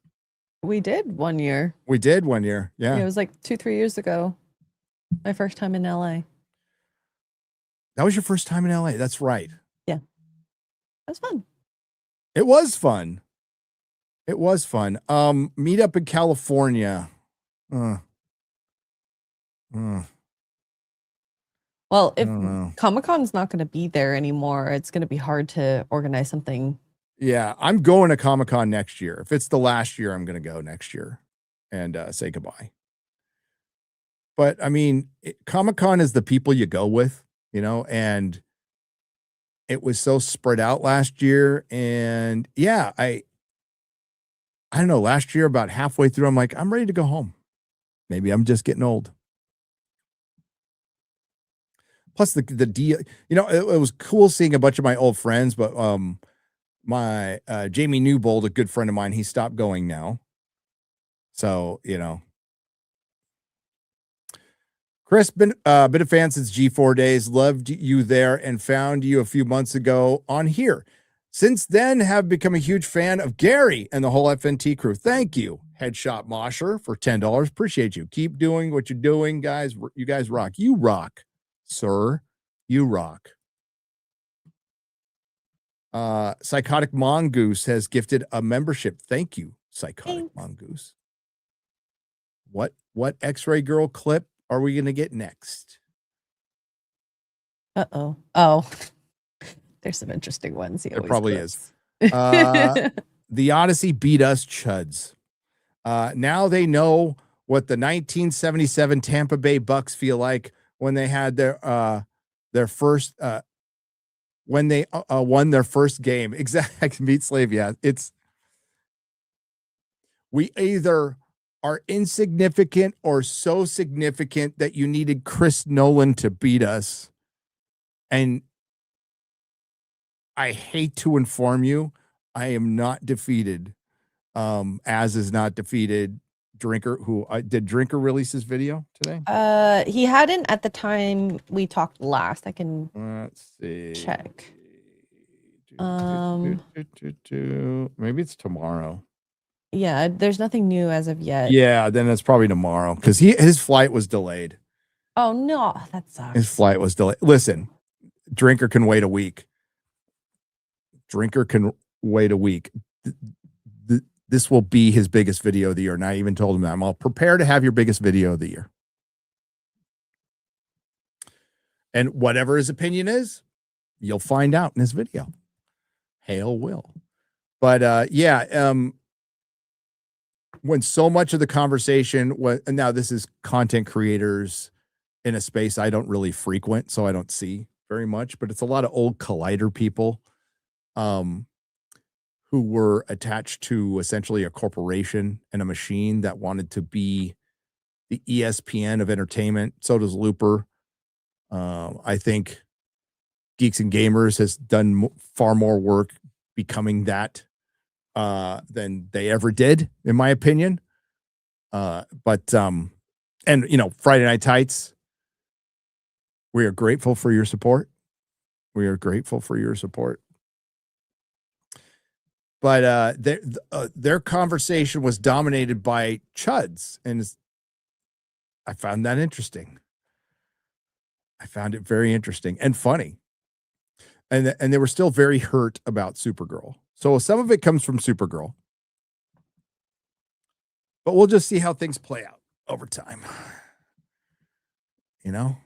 We did 1 year. Yeah. It was like 2-3 years ago. My first time in LA. That was your first time in LA. That's right. Yeah. It was fun. It was fun. Meet up in California. Well, if Comic-Con's not going to be there anymore, it's going to be hard to organize something. Yeah, I'm going to Comic-Con next year. If it's the last year, I'm going to go next year and say goodbye. But I mean, Comic-Con is the people you go with, and it was so spread out last year. And yeah, I don't know, last year, about halfway through, I'm like, I'm ready to go home. Maybe I'm just getting old. Plus the deal, it was cool seeing a bunch of my old friends, but my Jamie Newbold, a good friend of mine, he stopped going now. So, Chris, been a fan since G4 days. Loved you there and found you a few months ago on here. Since then, have become a huge fan of Gary and the whole FNT crew. Thank you, Headshot Mosher, for $10. Appreciate you. Keep doing what you're doing, guys. You guys rock. You rock, sir. You rock. Psychotic Mongoose has gifted a membership. Thank you, Psychotic Mongoose. What X-Ray Girl clip are we going to get next? Uh-oh. Oh. There's some interesting ones. There probably is. The Odyssey beat us chuds. Now they know what the 1977 Tampa Bay Bucks feel like when they had their first when they won their first game. Exactly. Meat Slave. Yeah, we either are insignificant or so significant that you needed Chris Nolan to beat us. And I hate to inform you, I am not defeated. As is not defeated. Drinker, did Drinker release his video today? He hadn't at the time we talked last. I can let's see. Check. Maybe it's tomorrow. Yeah, there's nothing new as of yet. Yeah, then it's probably tomorrow because his flight was delayed. Oh no, that sucks. His flight was delayed. Listen, Drinker can wait a week. The this will be his biggest video of the year. And I even told him that I'm all prepare to have your biggest video of the year. And whatever his opinion is, you'll find out in his video. Hail will. But when so much of the conversation was, and now this is content creators in a space I don't really frequent, so I don't see very much, but it's a lot of old Collider people who were attached to essentially a corporation and a machine that wanted to be the ESPN of entertainment. So does Looper. I think Geeks and Gamers has done far more work becoming that than they ever did, in my opinion. And Friday Night Tights, we are grateful for your support. We are grateful for your support. But their conversation was dominated by chuds, and I found that interesting. I found it very interesting and funny. And they were still very hurt about Supergirl. So some of it comes from Supergirl. But we'll just see how things play out over time. You know?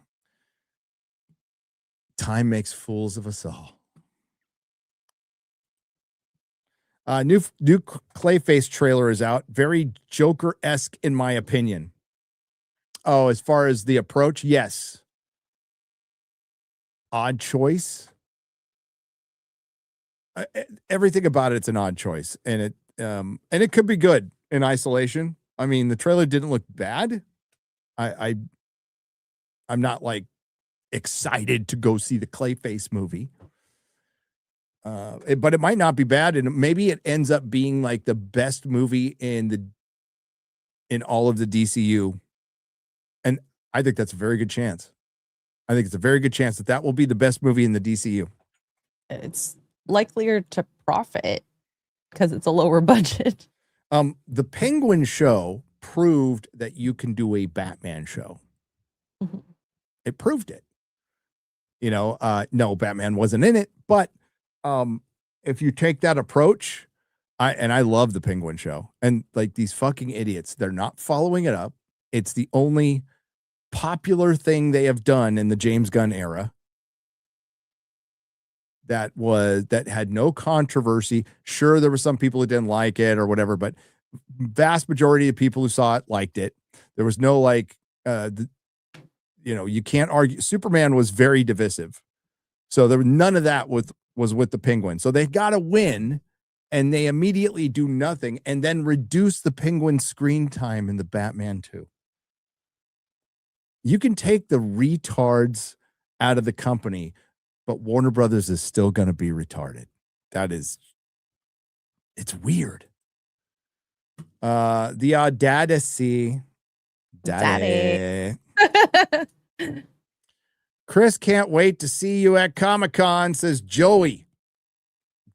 Time makes fools of us all. New Clayface trailer is out. Very Joker-esque in my opinion. Oh, as far as the approach, yes. Odd choice. Everything about it's an odd choice, and it could be good in isolation. I mean, the trailer didn't look bad. I'm not like excited to go see the Clayface movie. But it might not be bad, and maybe it ends up being like the best movie in all of the DCU. And I think that's a very good chance. I think it's a very good chance that will be the best movie in the DCU. It's likelier to profit because it's a lower budget. The Penguin show proved that you can do a Batman show. Mm-hmm. It proved it. No, Batman wasn't in it, but if you take that approach, I love the Penguin show, and like these fucking idiots, they're not following it up. It's the only popular thing they have done in the James Gunn era that had no controversy. Sure, there were some people who didn't like it or whatever, but vast majority of people who saw it liked it. There was no you can't argue. Superman was very divisive, so there was none of that was with the Penguin. So they got to win, and they immediately do nothing and then reduce the Penguin screen time in the Batman 2. You can take the retards out of the company, but Warner Brothers is still going to be retarded. It's weird. The Audacity. Daddy. Chris can't wait to see you at Comic-Con, says Joey.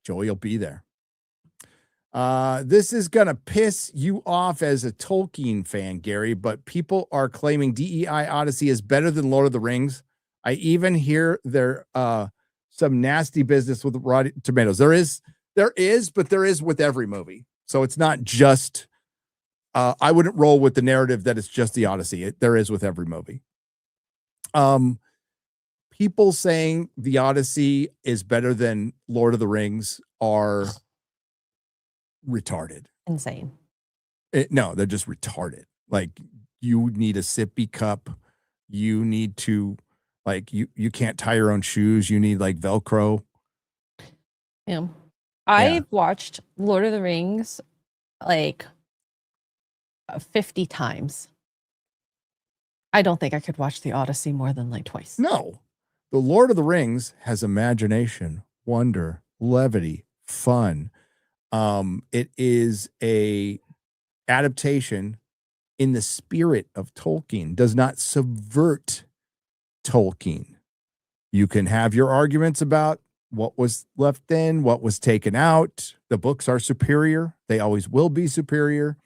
Joey will be there. This is going to piss you off as a Tolkien fan, Gary, but people are claiming DEI Odyssey is better than Lord of the Rings. I even hear there some nasty business with Rotten Tomatoes. There is, but there is with every movie. So it's not just, I wouldn't roll with the narrative that it's just the Odyssey. There is with every movie. People saying the Odyssey is better than Lord of the Rings are retarded. Insane. No, they're just retarded. Like, you need a sippy cup. You need to, like, you can't tie your own shoes. You need like Velcro. Yeah. I've watched Lord of the Rings like 50 times. I don't think I could watch the Odyssey more than like twice. No. The Lord of the Rings has imagination, wonder, levity, fun. It is a adaptation in the spirit of Tolkien, does not subvert Tolkien. You can have your arguments about what was left in, what was taken out. The books are superior. They always will be superior.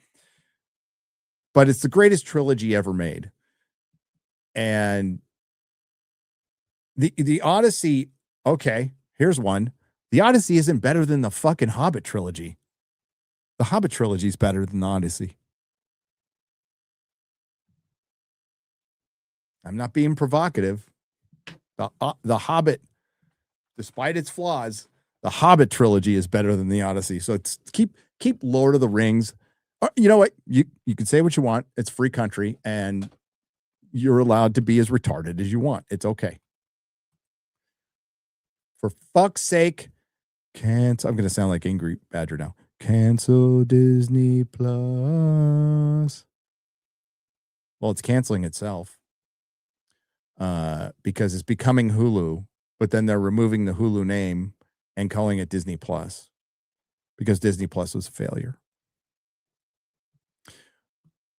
But it's the greatest trilogy ever made. And the Odyssey, okay, here's one. The Odyssey isn't better than the fucking Hobbit trilogy. The Hobbit trilogy is better than the Odyssey. I'm not being provocative. The Hobbit, despite its flaws, the Hobbit trilogy is better than the Odyssey. So it's keep Lord of the Rings. You know what? You can say what you want. It's free country, and you're allowed to be as retarded as you want. It's okay. For fuck's sake, cancel. I'm going to sound like Angry Badger now. Cancel Disney Plus. Well, it's canceling itself because it's becoming Hulu, but then they're removing the Hulu name and calling it Disney Plus because Disney Plus was a failure.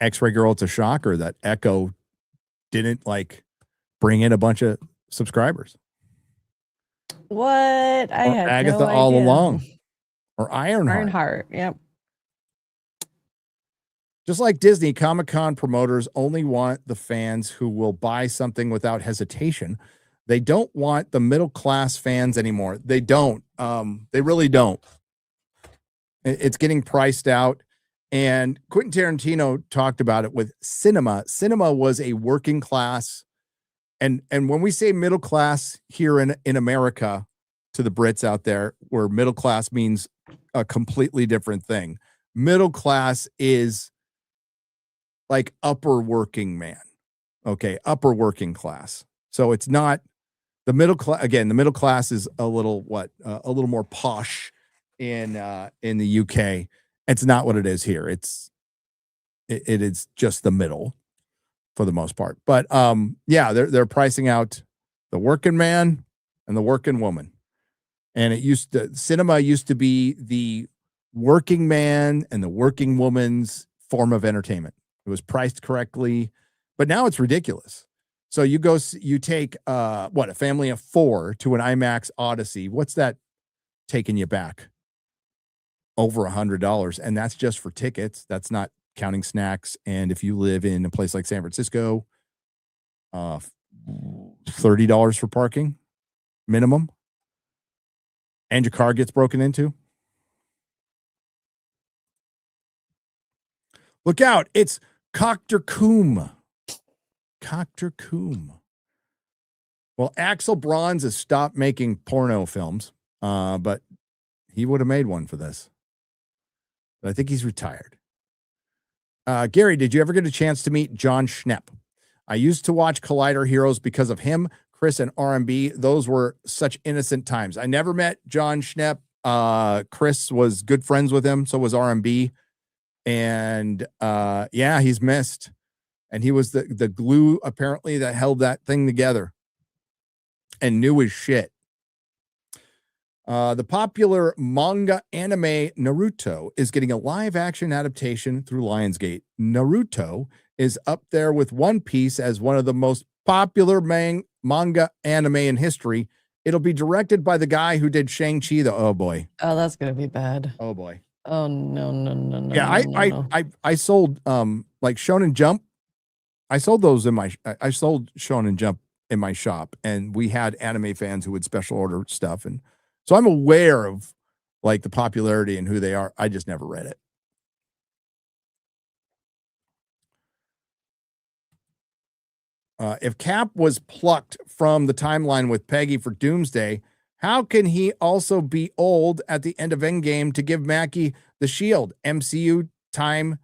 X-Ray Girl, it's a shocker that Echo didn't like bring in a bunch of subscribers. What? I Or had Agatha no all idea. along. Or Ironheart. Ironheart. Yep. Just like Disney, Comic-Con promoters only want the fans who will buy something without hesitation. They don't want the middle-class fans anymore. They don't. They really don't. It's getting priced out. And Quentin Tarantino talked about it with cinema. Cinema was a working class. And when we say middle class here in America, to the Brits out there, where middle class means a completely different thing. Middle class is like upper working man. Okay, upper working class. So it's not the middle class. Again, the middle class is a little more posh in the UK. It's not what it is here. It is just the middle for the most part. But yeah, they're pricing out the working man and the working woman. And cinema used to be the working man and the working woman's form of entertainment. It was priced correctly, but now it's ridiculous. So you take a family of 4 to an IMAX Odyssey. What's that taking you back? Over $100, and that's just for tickets. That's not counting snacks. And if you live in a place like San Francisco, $30 for parking minimum, and your car gets broken into. Look out! It's Cocter Coombe. Cocter Coombe. Well, Axel Bronze has stopped making porno films, but he would have made one for this. But I think he's retired. Gary, did you ever get a chance to meet John Schnepp? I used to watch Collider Heroes because of him, Chris, and RMB. Those were such innocent times. I never met John Schnepp. Chris was good friends with him. So was RMB. And yeah, he's missed. And he was the glue, apparently, that held that thing together and knew his shit. The popular manga anime Naruto is getting a live-action adaptation through Lionsgate. Naruto is up there with One Piece as one of the most popular manga anime in history. It'll be directed by the guy who did Shang-Chi. Oh, boy. Oh, that's going to be bad. Oh, boy. Oh, no. Yeah, no. I sold, like Shonen Jump. I sold those I sold Shonen Jump in my shop, and we had anime fans who would special order stuff. And so I'm aware of like the popularity and who they are. I just never read it. If Cap was plucked from the timeline with Peggy for Doomsday, how can he also be old at the end of Endgame to give Mackie the shield? MCU time.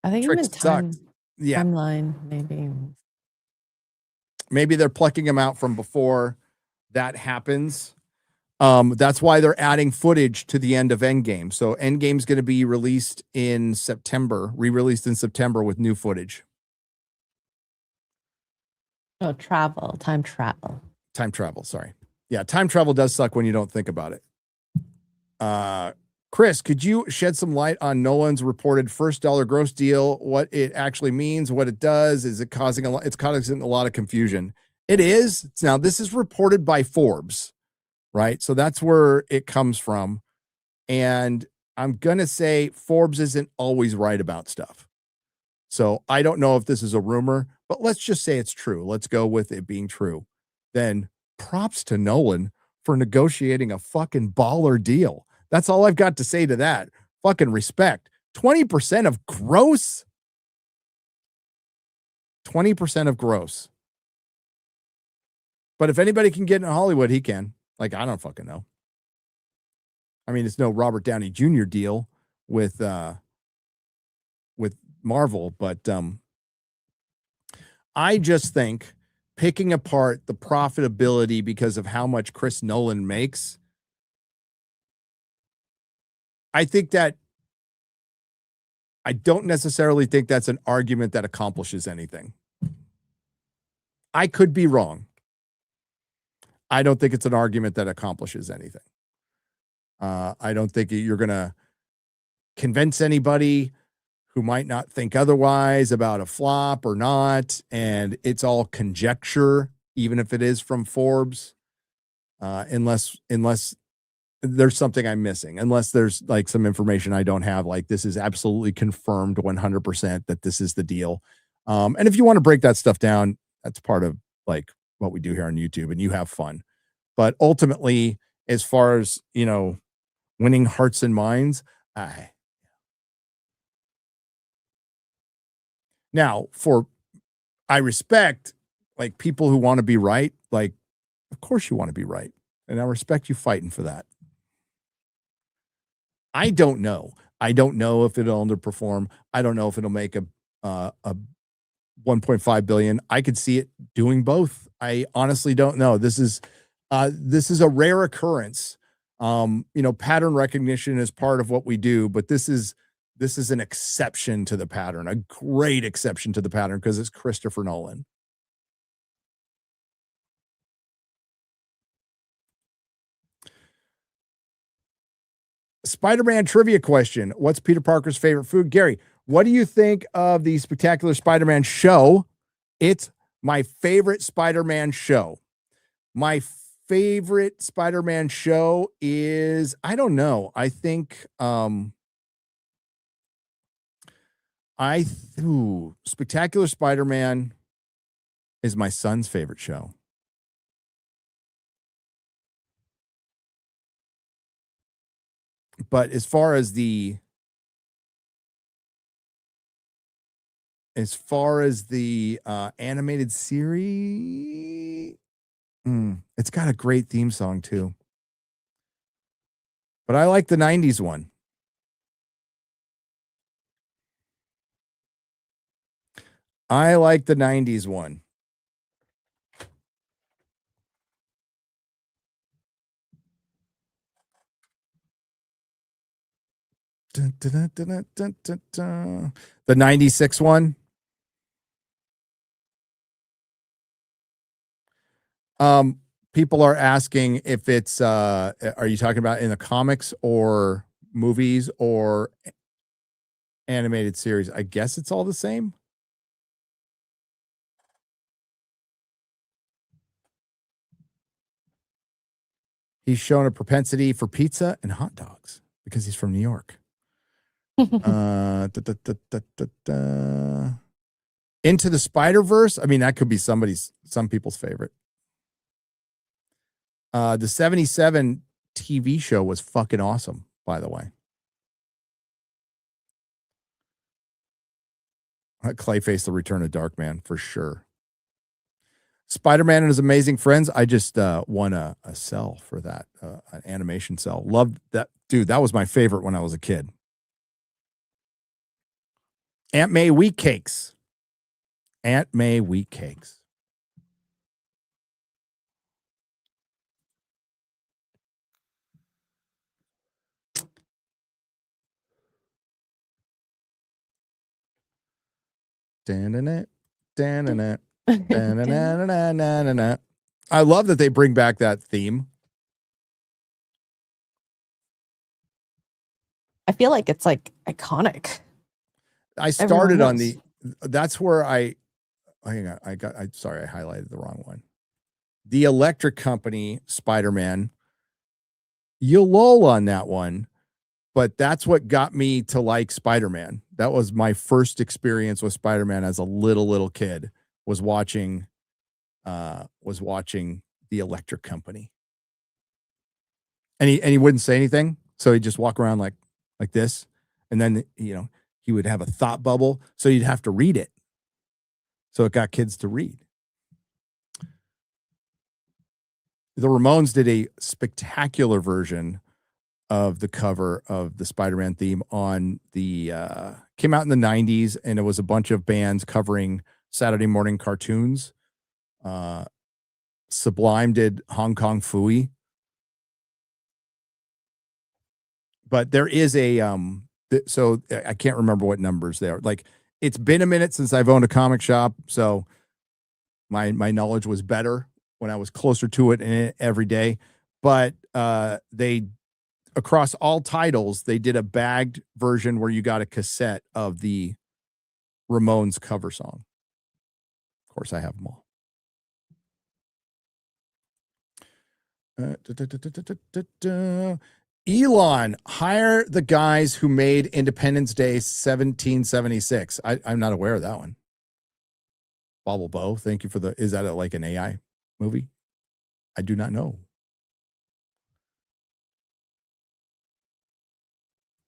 I think tricks yeah. Timeline, maybe. Maybe they're plucking him out from before that happens. That's why they're adding footage to the end of Endgame. So Endgame's going to be released in September, re-released in September with new footage. Oh, time travel. Time travel, sorry. Yeah, time travel does suck when you don't think about it. Chris, could you shed some light on Nolan's reported first dollar gross deal, what it actually means, what it does? Is it causing it's causing a lot of confusion? It is. Now, this is reported by Forbes, right? So that's where it comes from. And I'm going to say Forbes isn't always right about stuff. So I don't know if this is a rumor, but let's just say it's true. Let's go with it being true. Then props to Nolan for negotiating a fucking baller deal. That's all I've got to say to that. fucking respect. 20% of gross. 20% of gross. But if anybody can get in Hollywood, he can. Like, I don't fucking know. I mean, it's no Robert Downey Jr. deal with Marvel, but I just think picking apart the profitability because of how much Chris Nolan makes, I don't necessarily think that's an argument that accomplishes anything. I could be wrong. I don't think it's an argument that accomplishes anything. I don't think you're going to convince anybody who might not think otherwise about a flop or not. And it's all conjecture, even if it is from Forbes, unless there's something I'm missing, unless there's like some information I don't have, like this is absolutely confirmed 100% that this is the deal. And if you want to break that stuff down, that's part of like what we do here on YouTube, and you have fun. But ultimately, as far as, you know, winning hearts and minds, now I respect like people who want to be right. Like, of course you want to be right. And I respect you fighting for that. I don't know. I don't know if it'll underperform. I don't know if it'll make a 1.5 billion. I could see it doing both. I honestly don't know. This is a rare occurrence. You know, pattern recognition is part of what we do, but this is an exception to the pattern, a great exception to the pattern, because it's Christopher Nolan. Spider-Man trivia question. What's Peter Parker's favorite food? Gary, what do you think of the Spectacular Spider-Man show? It's my favorite Spider-Man show. My favorite Spider-Man show is, I don't know. I think Spectacular Spider-Man is my son's favorite show. But as far as the animated series, it's got a great theme song too. But I like the 90s one. I like the 90s one. Dun, dun, dun, dun, dun, dun. The 96 one. People are asking if it's are you talking about in the comics or movies or animated series? I guess it's all the same. He's shown a propensity for pizza and hot dogs because he's from New York. Into the Spider-Verse. I mean, that could be some people's favorite. The 77 TV show was fucking awesome, by the way. Clayface, The Return of Darkman, for sure. Spider-Man and His Amazing Friends. I just won a cell for that, an animation cell. Loved that. Dude, that was my favorite when I was a kid. Aunt May Wheat Cakes. Aunt May Wheat Cakes. I love that they bring back that theme. I feel like it's like iconic. I started on that's where sorry, I highlighted the wrong one. The Electric Company Spider-Man. You'll lull on that one, but that's what got me to like Spider-Man. That was my first experience with Spider-Man as a little kid, was watching The Electric Company. And he wouldn't say anything, so he'd just walk around like this, And then, he would have a thought bubble. So you'd have to read it. So it got kids to read. The Ramones did a spectacular version of the cover of the Spider-Man theme on the came out in the 90s, and it was a bunch of bands covering Saturday morning cartoons. Sublime did Hong Kong Phooey. But there is a so I can't remember what numbers they are. Like, it's been a minute since I've owned a comic shop, so my knowledge was better when I was closer to it every day. But they, across all titles, they did a bagged version where you got a cassette of the Ramones cover song. Of course, I have them all. Elon, hire the guys who made Independence Day 1776. I'm not aware of that one. Bobble Bow, thank you for the. Is that like an AI movie? I do not know.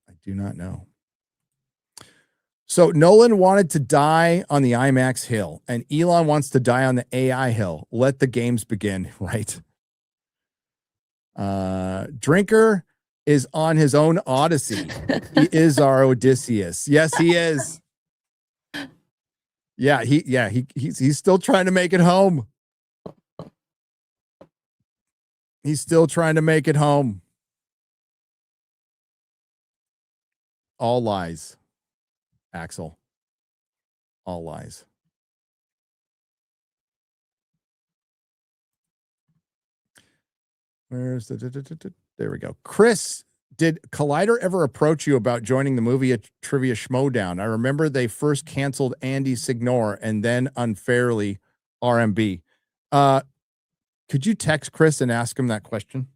I do not know. So Nolan wanted to die on the IMAX hill, and Elon wants to die on the AI hill. Let the games begin, right? Drinker is on his own Odyssey. He is our Odysseus. Yes, he is. Yeah, he's still trying to make it home. He's still trying to make it home. All lies, Axel. All lies. Where's the... There we go. Chris, did Collider ever approach you about joining the movie Trivia Schmodown? I remember they first canceled Andy Signore and then unfairly RMB. Could you text Chris and ask him that question?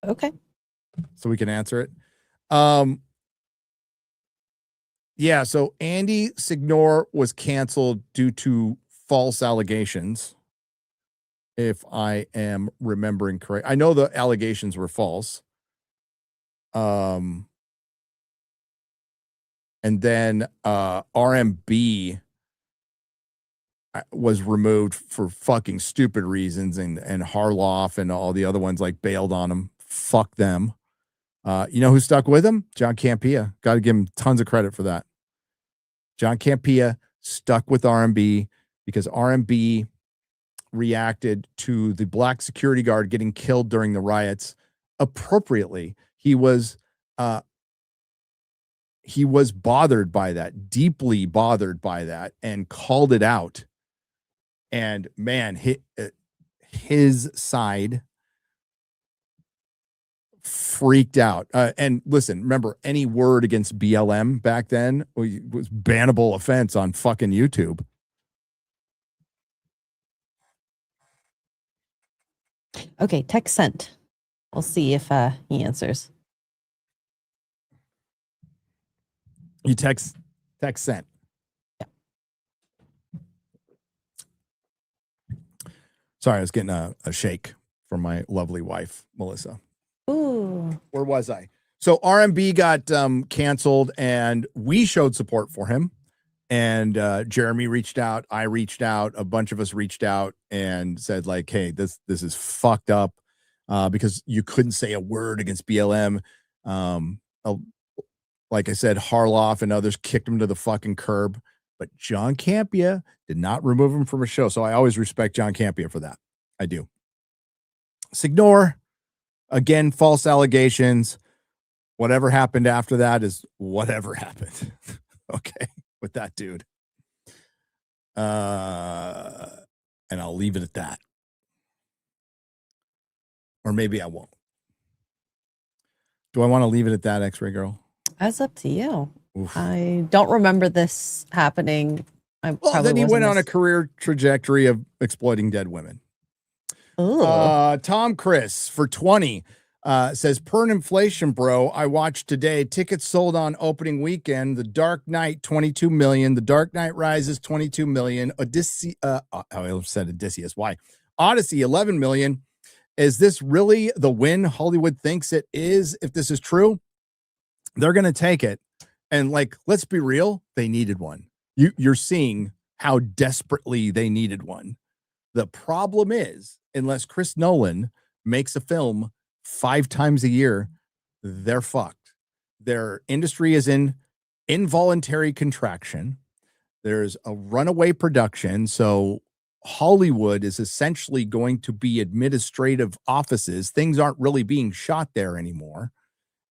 Okay. So we can answer it. Yeah, so Andy Signore was canceled due to false allegations, if I am remembering correct. I know the allegations were false. And then RMB was removed for fucking stupid reasons, and Harloff and all the other ones like bailed on him. Fuck them. You know who stuck with him? John Campea. Got to give him tons of credit for that. John Campea stuck with RMB because RMB reacted to the black security guard getting killed during the riots appropriately. He was bothered by that, deeply bothered by that, and called it out. And man, his side freaked out. And listen, remember, any word against BLM back then was bannable offense on fucking YouTube. Okay, text sent. We'll see if he answers. You text sent. Yeah. Sorry, I was getting a shake from my lovely wife, Melissa. Ooh. Where was I? So RMB got canceled, and we showed support for him. And Jeremy reached out. I reached out. A bunch of us reached out and said, like, hey, this is fucked up because you couldn't say a word against BLM. Like I said, Harloff and others kicked him to the fucking curb. But John Campea did not remove him from a show. So I always respect John Campea for that. I do. Signore, again, false allegations. Whatever happened after that is whatever happened. Okay. With that dude. And I'll leave it at that. Or maybe I won't. Do I want to leave it at that, X-Ray Girl? That's up to you. Oof. I don't remember this happening. Well, then he went on a career trajectory of exploiting dead women. Ooh. Tom Chris for 20 says, per inflation, bro, I watched today. Tickets sold on opening weekend. The Dark Knight, 22 million. The Dark Knight Rises, 22 million. Odyssey, I said Odysseus. Why? Odyssey, 11 million. Is this really the win Hollywood thinks it is? If this is true, they're going to take it. And like, let's be real, they needed one. You're seeing how desperately they needed one. The problem is, unless Chris Nolan makes a film 5 times a year, they're fucked. Their industry is in involuntary contraction. There's a runaway production. So Hollywood is essentially going to be administrative offices. Things aren't really being shot there anymore.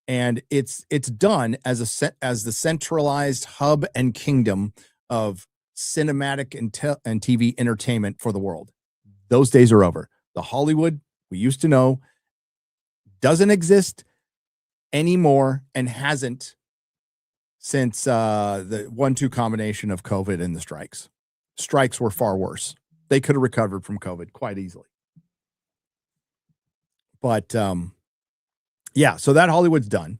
And it's done as the centralized hub and kingdom of cinematic and TV entertainment for the world. Those days are over. The Hollywood we used to know doesn't exist anymore and hasn't since the 1-2 combination of COVID and the strikes. Strikes were far worse. They could have recovered from COVID quite easily. But yeah, so that Hollywood's done.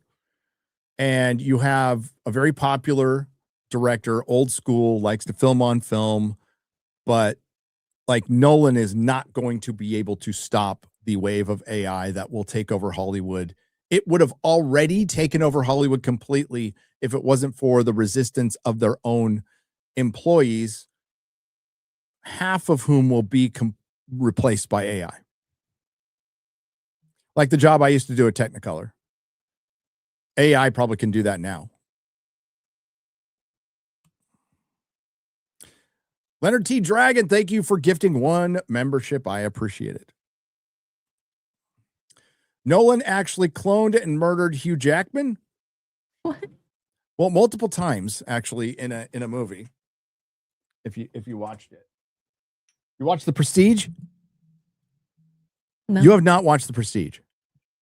And you have a very popular director, old school, likes to film on film, but like Nolan is not going to be able to stop the wave of AI that will take over Hollywood. It would have already taken over Hollywood completely if it wasn't for the resistance of their own employees, half of whom will be replaced by AI. Like the job I used to do at Technicolor. AI probably can do that now. Leonard T. Dragon, thank you for gifting 1 membership. I appreciate it. Nolan actually cloned and murdered Hugh Jackman. What? Well, multiple times actually in a movie. If you watched it, you watched The Prestige. No. You have not watched The Prestige.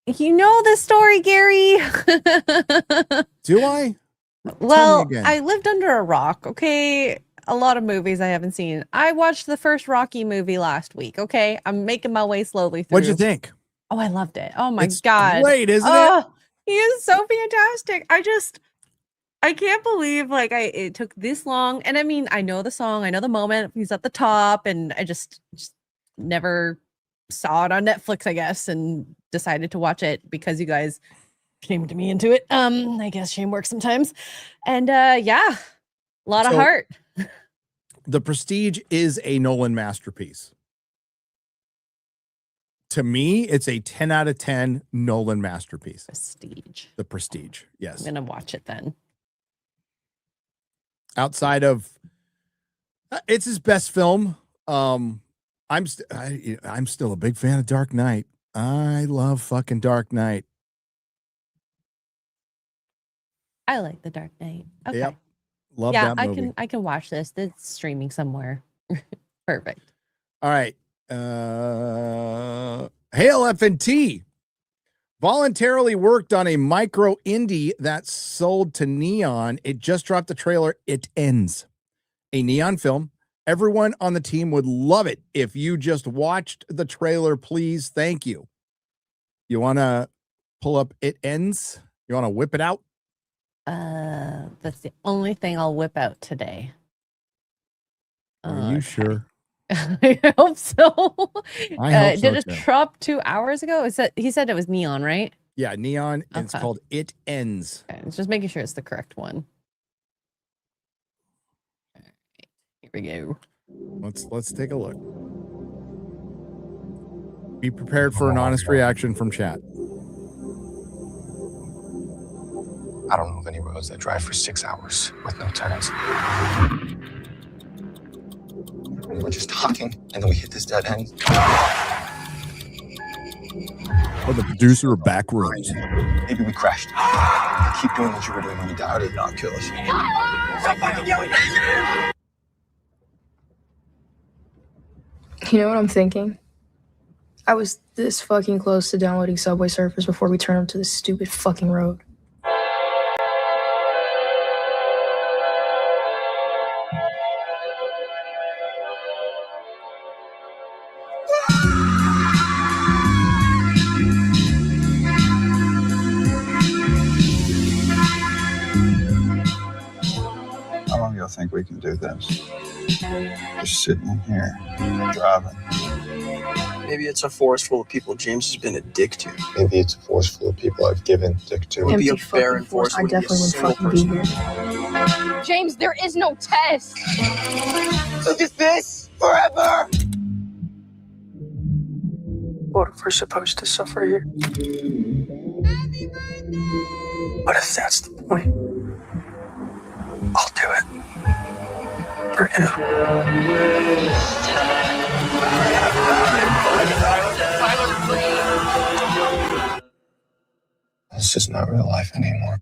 You know the story, Gary. Do I? Well, again. I lived under a rock. Okay. A lot of movies I haven't seen. I watched the first Rocky movie last week. Okay. I'm making my way slowly through. What'd you think? Oh, I loved it. Oh my It's God. great, isn't it? Oh, he is so fantastic. I can't believe like it took this long. And I mean, I know the song, I know the moment he's at the top, and I just never saw it on Netflix, I guess, and decided to watch it because you guys shamed me into it. I guess shame works sometimes. And yeah, a lot of heart. The Prestige is a Nolan masterpiece. To me, it's a 10 out of 10 Nolan masterpiece. Prestige. The Prestige, yes. I'm gonna watch it then. Outside of, it's his best film. I'm still a big fan of Dark Knight. I love fucking Dark Knight. I like The Dark Knight. Okay. Yep. Love Yeah, that movie. I can watch this. It's streaming somewhere. Perfect. All right. Hail FNT. Voluntarily worked on a micro indie that sold to Neon. It just dropped the trailer. It Ends. A Neon film. Everyone on the team would love it if you just watched the trailer, please. Thank you. You want to pull up It Ends? You want to whip it out? That's the only thing I'll whip out today. Are you sure? I hope so. I hope did so, it too. drop 2 hours ago? He said it was Neon, right? Yeah, Neon. And It's Okay. called It Ends. Okay, just making sure it's the correct one. All right, here we go. Let's take a look. Be prepared for an honest reaction from chat. I don't know of any roads that drive for 6 hours with no turns. We were just talking, and then we hit this dead end. Or the producer of Backroads. Maybe we crashed. Keep doing what you were doing when you doubted, and I'll kill us. Stop fucking yelling! You know what I'm thinking? I was this fucking close to downloading Subway Surfers before we turned up to this stupid fucking road. How long do y'all think think we can do this. Just sitting in here, driving. Maybe it's a forest full of people James has been a dick to. Maybe it's a force full of people I've given dick to. It would be a Empty fucking barren force. forest. I Wouldn't be a definitely wouldn't single fucking be person. here. James, there is no test. Look at this forever. What if we're supposed to suffer here? What if that's the point? I'll do it. For him. This is not real life anymore.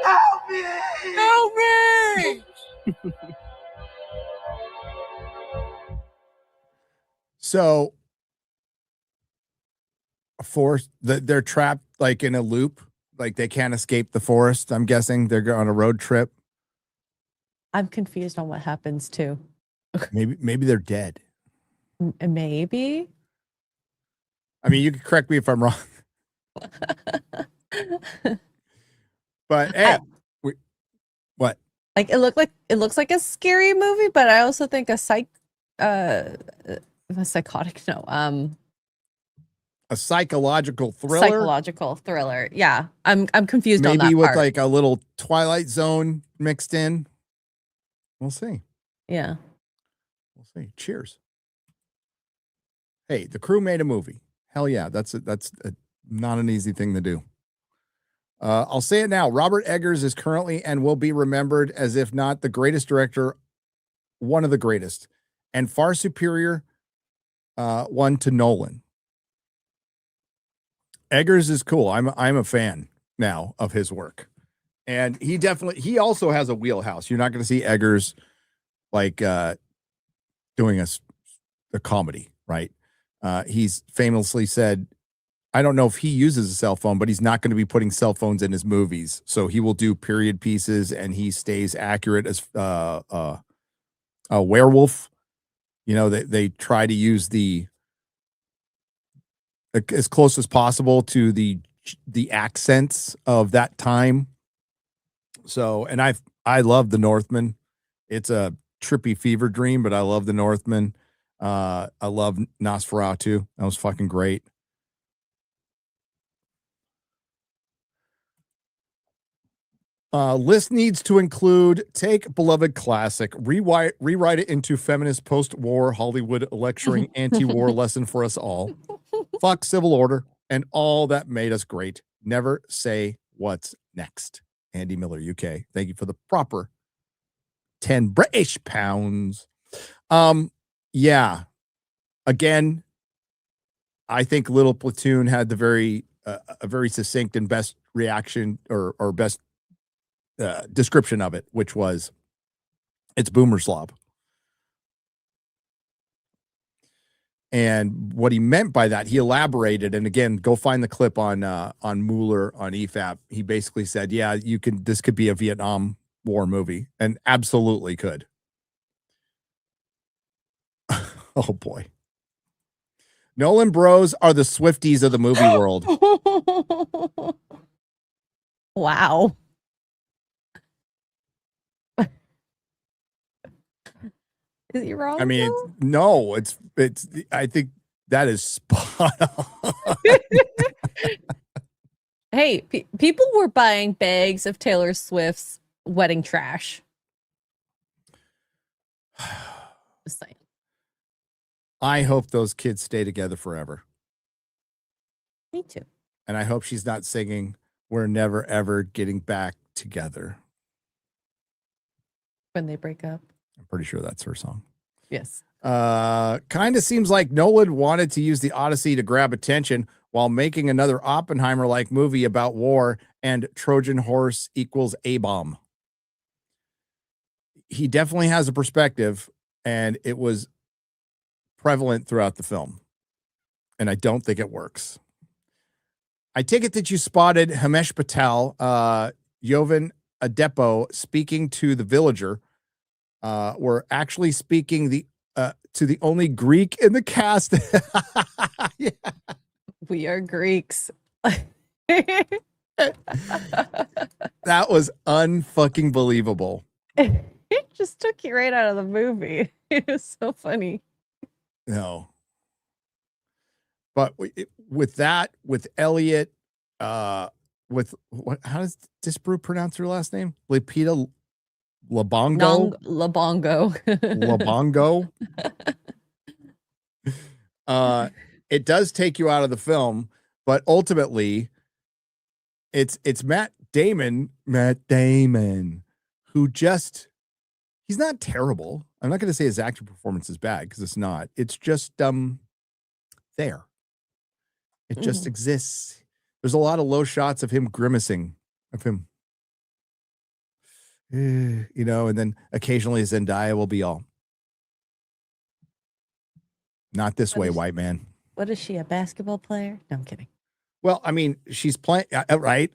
Help me! Help me! So, a forest that they're trapped like in a loop, like they can't escape the forest. I'm guessing they're on a road trip. I'm confused on what happens too. Maybe they're dead. Maybe. I mean, you can correct me if I'm wrong. But hey, what? Like it looks like a scary movie, but I also think a psychotic. No, A psychological thriller. Psychological thriller. Yeah, I'm confused on that Maybe with part. like a little Twilight Zone mixed in. We'll see. Yeah. We'll see. Cheers. Hey, the crew made a movie. Hell yeah, that's not an easy thing to do. I'll say it now. Robert Eggers is currently and will be remembered as, if not the greatest director, one of the greatest, and far superior one to Nolan. Eggers is cool. I'm a fan now of his work, and he also has a wheelhouse. You're not going to see Eggers like doing a comedy, right? He's famously said, I don't know if he uses a cell phone, but he's not going to be putting cell phones in his movies. So he will do period pieces, and he stays accurate as a Werewolf. You know, they try to use as close as possible to the accents of that time. So, and I love The Northman. It's a trippy fever dream, but I love The Northman. I love Nosferatu. That was fucking great. List needs to include take beloved classic, rewrite it into feminist post-war Hollywood lecturing anti-war lesson for us all. Fuck Civil Order and all that made us great. Never say what's next. Andy Miller, UK. Thank you for the proper 10 British pounds. Yeah. Again, I think Little Platoon had a very succinct and best reaction or best description of it, which was it's boomer slob. And what he meant by that, he elaborated. And again, go find the clip on Mueller on EFAP. He basically said, yeah, this could be a Vietnam War movie, and absolutely could. Oh boy. Nolan bros are the Swifties of the movie world. Wow. Is he wrong? I mean, no, it's I think that is spot on. Hey, people were buying bags of Taylor Swift's wedding trash. Just saying. I hope those kids stay together forever. Me too. And I hope she's not singing "We're Never Ever Getting Back Together" When they break up. I'm pretty sure that's her song. Yes. Kind of seems like Nolan wanted to use the Odyssey to grab attention while making another Oppenheimer-like movie about war and Trojan horse equals A-bomb. He definitely has a perspective, and it was prevalent throughout the film. And I don't think it works. I take it that you spotted Himesh Patel, Jovan Adepo speaking to the villager. We're actually speaking to the only Greek in the cast. Yeah. We are Greeks. That was unfucking believable. It just took you right out of the movie. It was so funny. No. But with Elliot, with what? How does Disbrew pronounce her last name? Lupita Labongo. Labongo. Labongo. It does take you out of the film, but ultimately, it's Matt Damon, who just he's not terrible. I'm not going to say his acting performance is bad because it's not. It's just there. It just exists. There's a lot of low shots of him grimacing, of him, and then occasionally Zendaya will be all, not this way, white man. What is she, a basketball player? No, I'm kidding. Well, I mean, she's playing, right?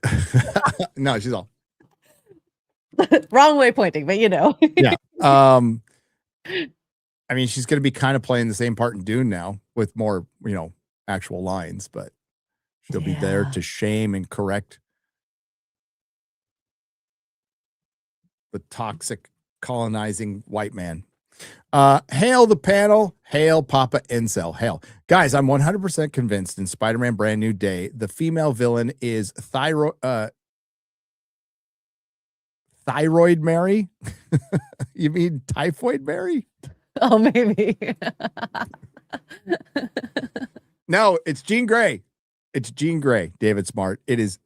No, she's all. Wrong way pointing, but Yeah. I mean, she's going to be kind of playing the same part in Dune now with more, actual lines, but she'll be there to shame and correct the toxic colonizing white man. Hail the panel. Hail Papa Incel. Hail. Guys, I'm 100% convinced in Spider-Man Brand New Day, the female villain is Thyroid Mary? You mean Typhoid Mary? Oh, maybe. No, it's Jean Grey. It's Jean Grey, David Smart. It is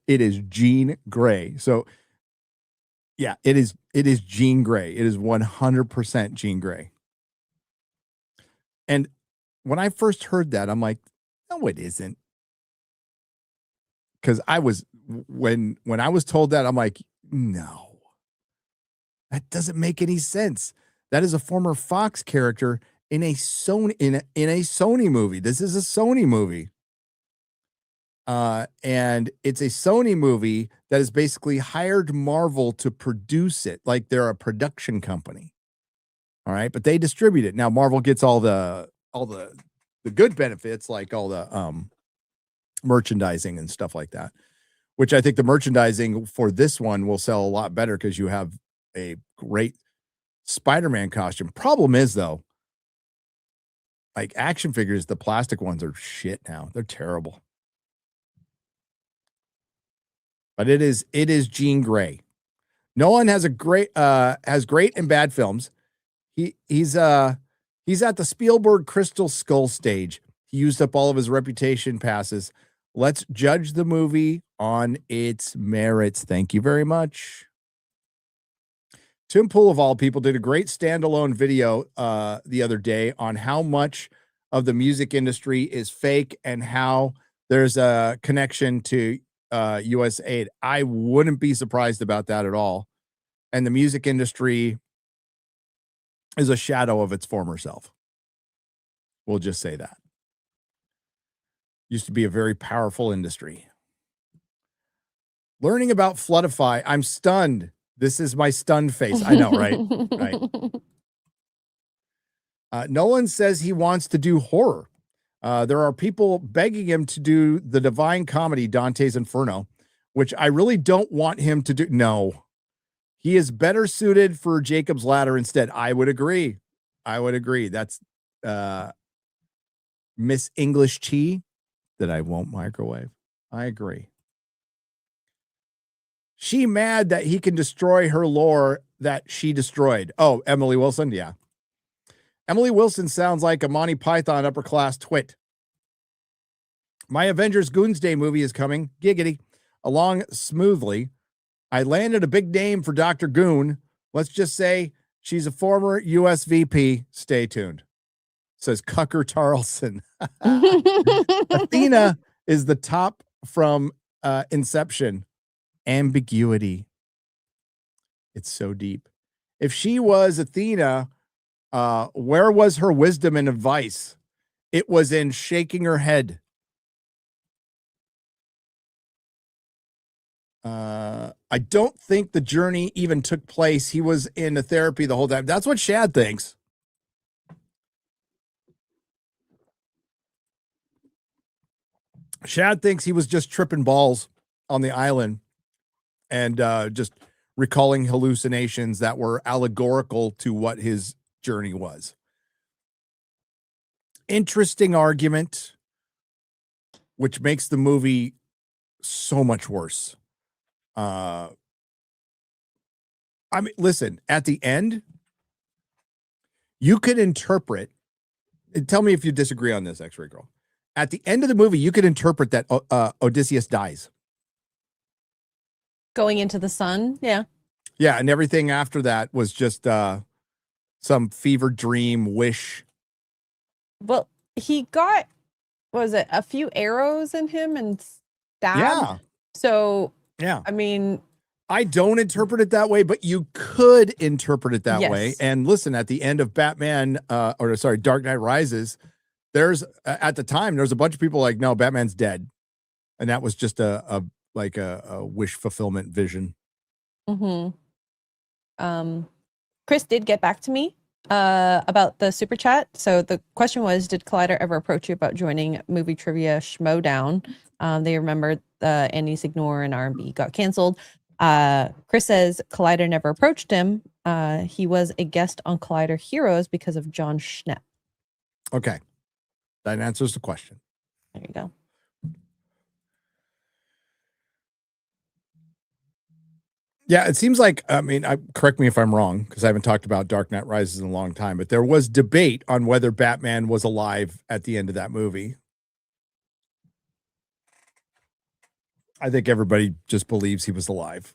Jean Grey. So yeah, it is Jean Grey. It is 100% Jean Grey. And when I first heard that, I'm like, no, it isn't. Because I was when I was told that, I'm like, no, that doesn't make any sense. That is a former Fox character in a Sony in a Sony movie. This is a Sony movie. And it's a Sony movie that has basically hired Marvel to produce it, like they're a production company. All right, but they distribute it. Now Marvel gets all the good benefits, like all the merchandising and stuff like that, which I think the merchandising for this one will sell a lot better because you have a great Spider-Man costume. Problem is, though, like action figures, the plastic ones are shit now. They're terrible. But it is Jean Grey. Nolan has great and bad films. He's at the Spielberg Crystal Skull stage. He used up all of his reputation passes. Let's judge the movie on its merits. Thank you very much. Tim Pool, of all people, did a great standalone video the other day on how much of the music industry is fake and how there's a connection to U.S. aid. I wouldn't be surprised about that at all. And the music industry is a shadow of its former self. We'll just say that. Used to be a very powerful industry. Learning about Floodify, I'm stunned. This is my stunned face. I know, right? Right. Nolan says he wants to do horror. There are people begging him to do the Divine Comedy, Dante's Inferno, which I really don't want him to do. No, he is better suited for Jacob's Ladder instead. I would agree. That's Miss English tea that I won't microwave. I agree. She mad that he can destroy her lore that she destroyed. Oh, Emily Wilson? Yeah. Emily Wilson sounds like a Monty Python upper class twit. My Avengers Doomsday movie is coming. Giggity. Along smoothly. I landed a big name for Dr. Goon. Let's just say she's a former US VP. Stay tuned. Says Cucker Tarleson. Athena is the top from Inception. Ambiguity. It's so deep. If she was Athena, where was her wisdom and advice? It was in shaking her head. I don't think the journey even took place. He was in a therapy the whole time. That's what Shad thinks. Shad thinks he was just tripping balls on the island and just recalling hallucinations that were allegorical to what his journey was. Interesting argument, which makes the movie so much worse. I mean, listen, at the end, you could interpret, and tell me if you disagree on this, X-Ray Girl. At the end of the movie, you could interpret that Odysseus dies. Going into the sun. Yeah. Yeah, and everything after that was just some fever dream wish. Well, he got, what was it, a few arrows in him and stabbed? Yeah. So, yeah. I mean, I don't interpret it that way, but you could interpret it that way. Yes. And listen, at the end of Dark Knight Rises, there's at the time there's a bunch of people like, no, Batman's dead, and that was just a wish fulfillment vision. Chris did get back to me about the super chat. So the question was, did Collider ever approach you about joining Movie Trivia Schmodown? They remembered Andy's Ignore and R&B got canceled. Chris says Collider never approached him. He was a guest on Collider Heroes because of John Schnepp. Okay. That answers the question. There you go. Yeah, it seems like, I mean, correct me if I'm wrong, because I haven't talked about Dark Knight Rises in a long time, but there was debate on whether Batman was alive at the end of that movie. I think everybody just believes he was alive.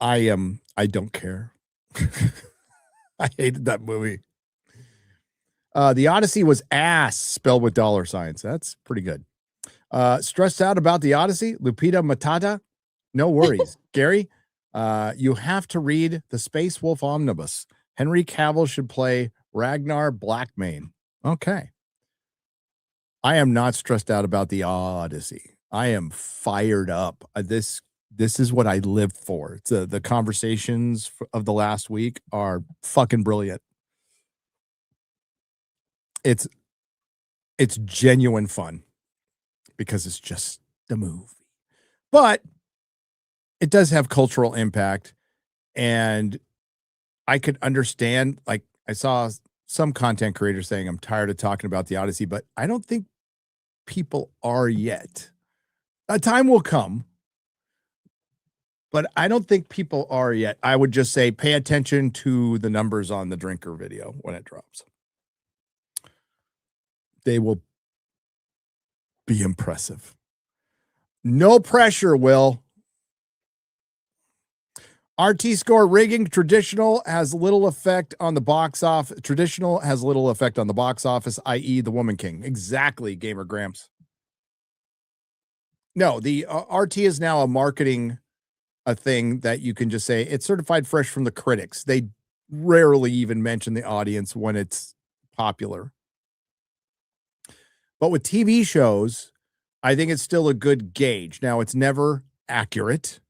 I don't care. I hated that movie. The Odyssey was ass, spelled with $signs. That's pretty good. Stressed out about the Odyssey, Lupita Matata. No worries. Gary, you have to read the Space Wolf Omnibus. Henry Cavill should play Ragnar Blackmane. Okay. I am not stressed out about the Odyssey. I am fired up. This is what I live for. It's the conversations of the last week are fucking brilliant. It's genuine fun because it's just the movie, but it does have cultural impact, and I could understand. Like, I saw some content creators saying, I'm tired of talking about the Odyssey, but I don't think people are yet. A time will come, but I don't think people are yet. I would just say pay attention to the numbers on the Drinker video when it drops. They will be impressive. No pressure, Will. RT score rigging. Traditional has little effect on the box office. Traditional has little effect on the box office, i.e. The Woman King. Exactly, Gamer Gramps. No, the RT is now a thing that you can just say it's certified fresh from the critics. They rarely even mention the audience when it's popular. But with TV shows, I think it's still a good gauge. Now, it's never accurate.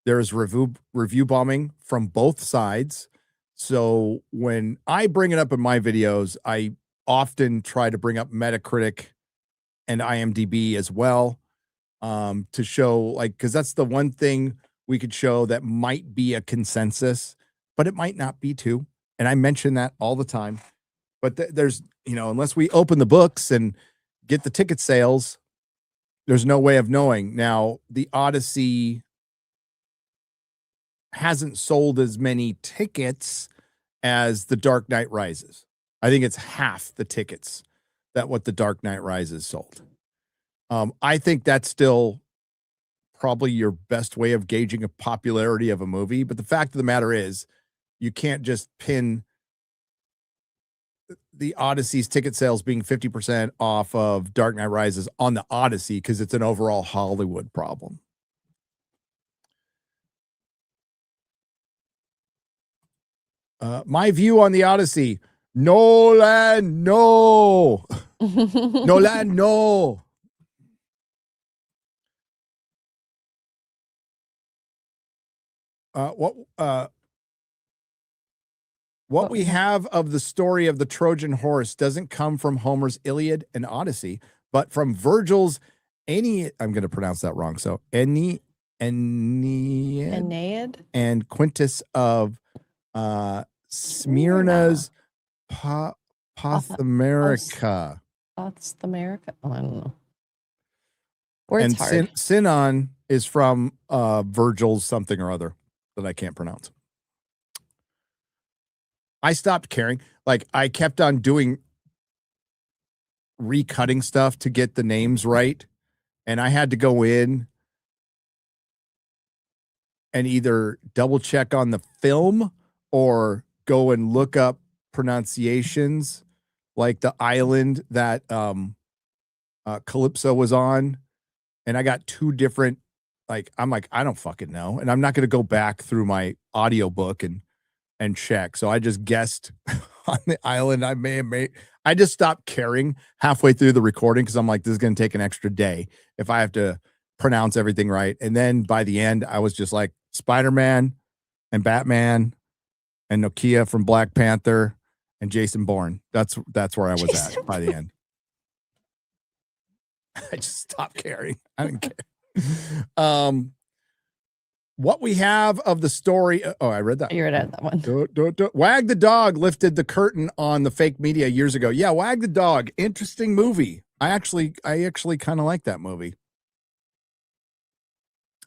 There's review bombing from both sides. So when I bring it up in my videos, I often try to bring up Metacritic and IMDb as well, to show, like, because that's the one thing we could show that might be a consensus, but it might not be too. And I mention that all the time. But there's, unless we open the books and get the ticket sales, there's no way of knowing. Now, the Odyssey hasn't sold as many tickets as the Dark Knight Rises. I think it's half the tickets that what the Dark Knight Rises sold. I think that's still probably your best way of gauging a popularity of a movie. But the fact of the matter is, you can't just pin the Odyssey's ticket sales being 50% off of Dark Knight Rises on the Odyssey, because it's an overall Hollywood problem. My view on the Odyssey, Nolan, no. Nolan, no. What we have of the story of the Trojan horse doesn't come from Homer's Iliad and Odyssey, but from Virgil's I'm going to pronounce that wrong. So Aeneid and Quintus of Smyrna's Pothomerica. That's America. Oh, I don't know. Words And hard. Sinon is from Virgil's something or other that I can't pronounce. I stopped caring. Like, I kept on recutting stuff to get the names right. And I had to go in and either double check on the film or go and look up pronunciations, like the island that Calypso was on. And I got two different, I'm like, I don't fucking know. And I'm not going to go back through my audiobook and check. So I just guessed on the island. I just stopped caring halfway through the recording because I'm like, this is going to take an extra day if I have to pronounce everything right. And then by the end, I was just like Spiderman and Batman and Nokia from Black Panther and Jason Bourne. That's where I was at by the end. I just stopped caring. I didn't care. What we have of the story. Oh, I read that. You read that one. Wag the Dog lifted the curtain on the fake media years ago. Yeah, Wag the Dog. Interesting movie. I actually kind of like that movie.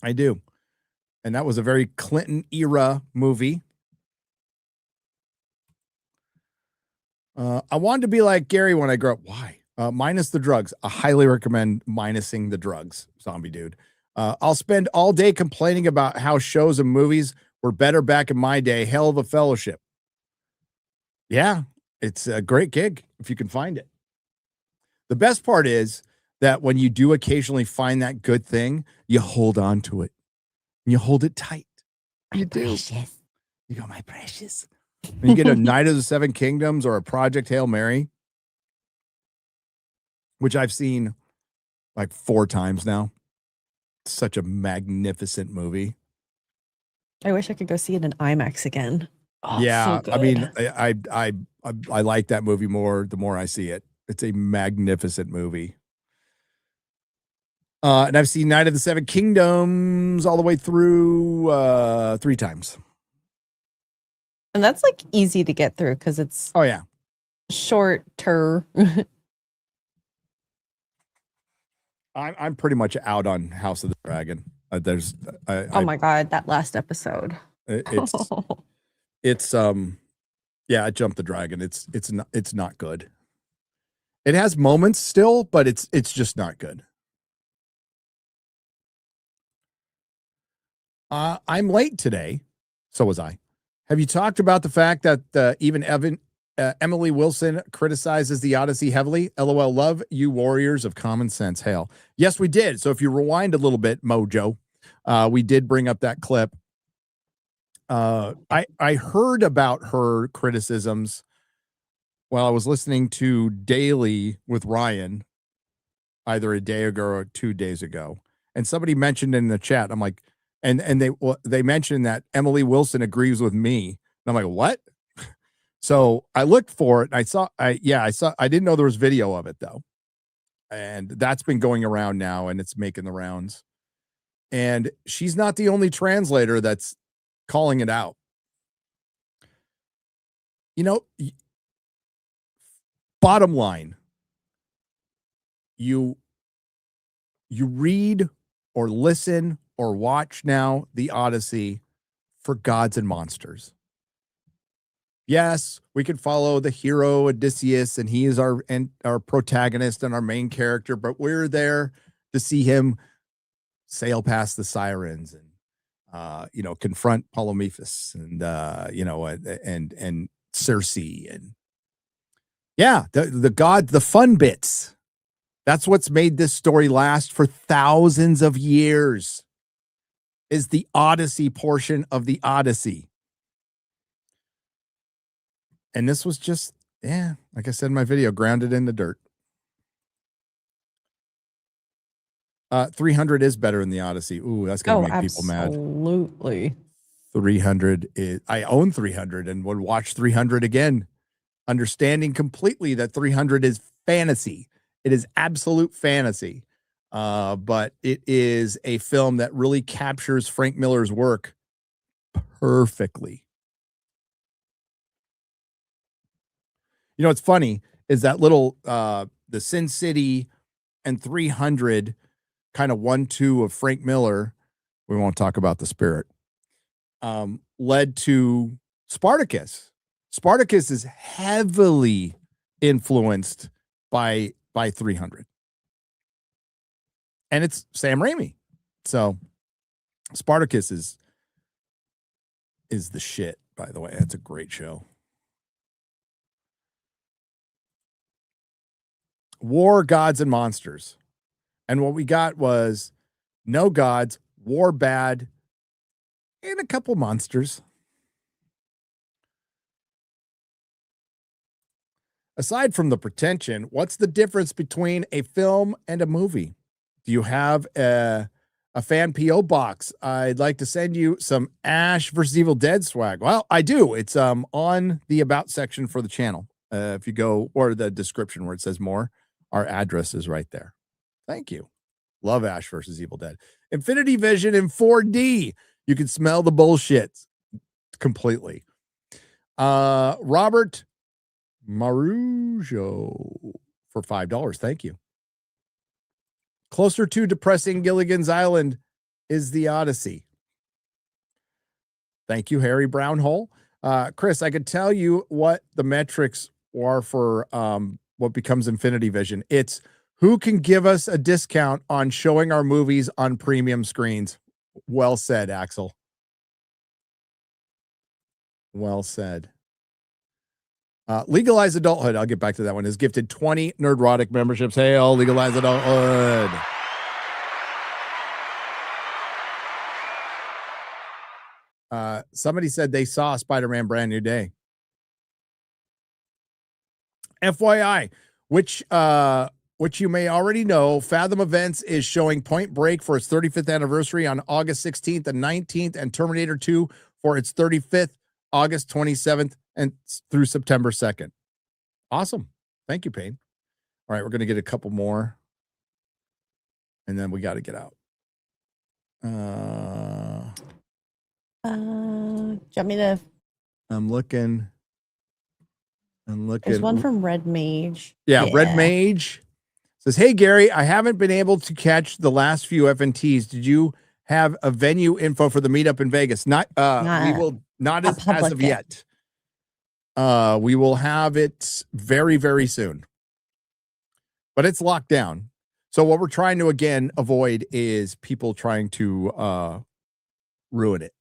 I do. And that was a very Clinton era movie. I wanted to be like Gary when I grew up. Why? Minus the drugs. I highly recommend minusing the drugs, zombie dude. I'll spend all day complaining about how shows and movies were better back in my day. Hell of a fellowship. Yeah, it's a great gig if you can find it. The best part is that when you do occasionally find that good thing, you hold on to it. You hold it tight. You do. Precious. You go, my precious. And you get a Night of the Seven Kingdoms or a Project Hail Mary, which I've seen like 4 times now. Such a magnificent movie. I wish I could go see it in IMAX again. Oh, yeah, so I mean, I like that movie more the more I see it. It's a magnificent movie. And I've seen Night of the Seven Kingdoms all the way through 3 times. And that's like easy to get through because it's shorter. I'm pretty much out on House of the Dragon. Oh my god, that last episode. It's I jumped the dragon. It's not good. It has moments still, but it's just not good. I'm late today. So was I. Have you talked about the fact that even Emily Wilson criticizes the Odyssey heavily? LOL, love you warriors of common sense. Hail. Yes, we did. So if you rewind a little bit, Mojo, we did bring up that clip. I heard about her criticisms while I was listening to Daily with Ryan, either a day ago or 2 days ago. And somebody mentioned in the chat, I'm like, and they mentioned that Emily Wilson agrees with me. And I'm like, what? So I looked for it. And I saw. I didn't know there was video of it though, and that's been going around now, and it's making the rounds. And she's not the only translator that's calling it out. You know, bottom line, you read or listen or watch now the Odyssey for gods and monsters. Yes, we can follow the hero Odysseus, and he is our protagonist and our main character, but we're there to see him sail past the sirens and confront Polyphemus and and Circe and the fun bits. That's what's made this story last for thousands of years. Is the Odyssey portion of the Odyssey. And this was just, like I said in my video, grounded in the dirt. 300 is better than the Odyssey. Ooh, that's going to make people mad. Absolutely. 300 is, I own 300 and would watch 300 again, understanding completely that 300 is fantasy. It is absolute fantasy. but it is a film that really captures Frank Miller's work perfectly. You know, what's funny is that little the Sin City and 300 kind of 1-2 of Frank Miller. We won't talk about The Spirit. Led to Spartacus. Spartacus is heavily influenced by 300. And it's Sam Raimi. So Spartacus is the shit, by the way. That's a great show. War, Gods, and Monsters. And what we got was no gods, war bad, and a couple monsters. Aside from the pretension, what's the difference between a film and a movie? Do you have a fan P.O. box? I'd like to send you some Ash vs. Evil Dead swag. Well, I do. It's on the About section for the channel. If you go, or the description where it says more, our address is right there. Thank you. Love Ash vs. Evil Dead. Infinity Vision in 4D. You can smell the bullshit completely. Robert Marujo for $5. Thank you. Closer to depressing Gilligan's Island is the Odyssey. Thank you, Harry Brownhole. Chris, I could tell you what the metrics are for what becomes Infinity Vision. It's who can give us a discount on showing our movies on premium screens. Well said, Axel. Well said. Legalize Adulthood, I'll get back to that one, is gifted 20 Nerdrotic memberships. Hey, all Legalize Adulthood. Somebody said they saw Spider-Man Brand New Day. FYI, which you may already know, Fathom Events is showing Point Break for its 35th anniversary on August 16th and 19th, and Terminator 2 for its 35th, August 27th and through September 2nd. Awesome. Thank you, Payne. All right, we're going to get a couple more, and then we got to get out. Do you want me to? I'm looking. There's one from Red Mage. Yeah, Red Mage says, "Hey Gary, I haven't been able to catch the last few FNTs. Did you have a venue info for the meetup in Vegas? Not we will not as of yet. We will have it very, very soon. But it's locked down. So what we're trying to again avoid is people trying to ruin it,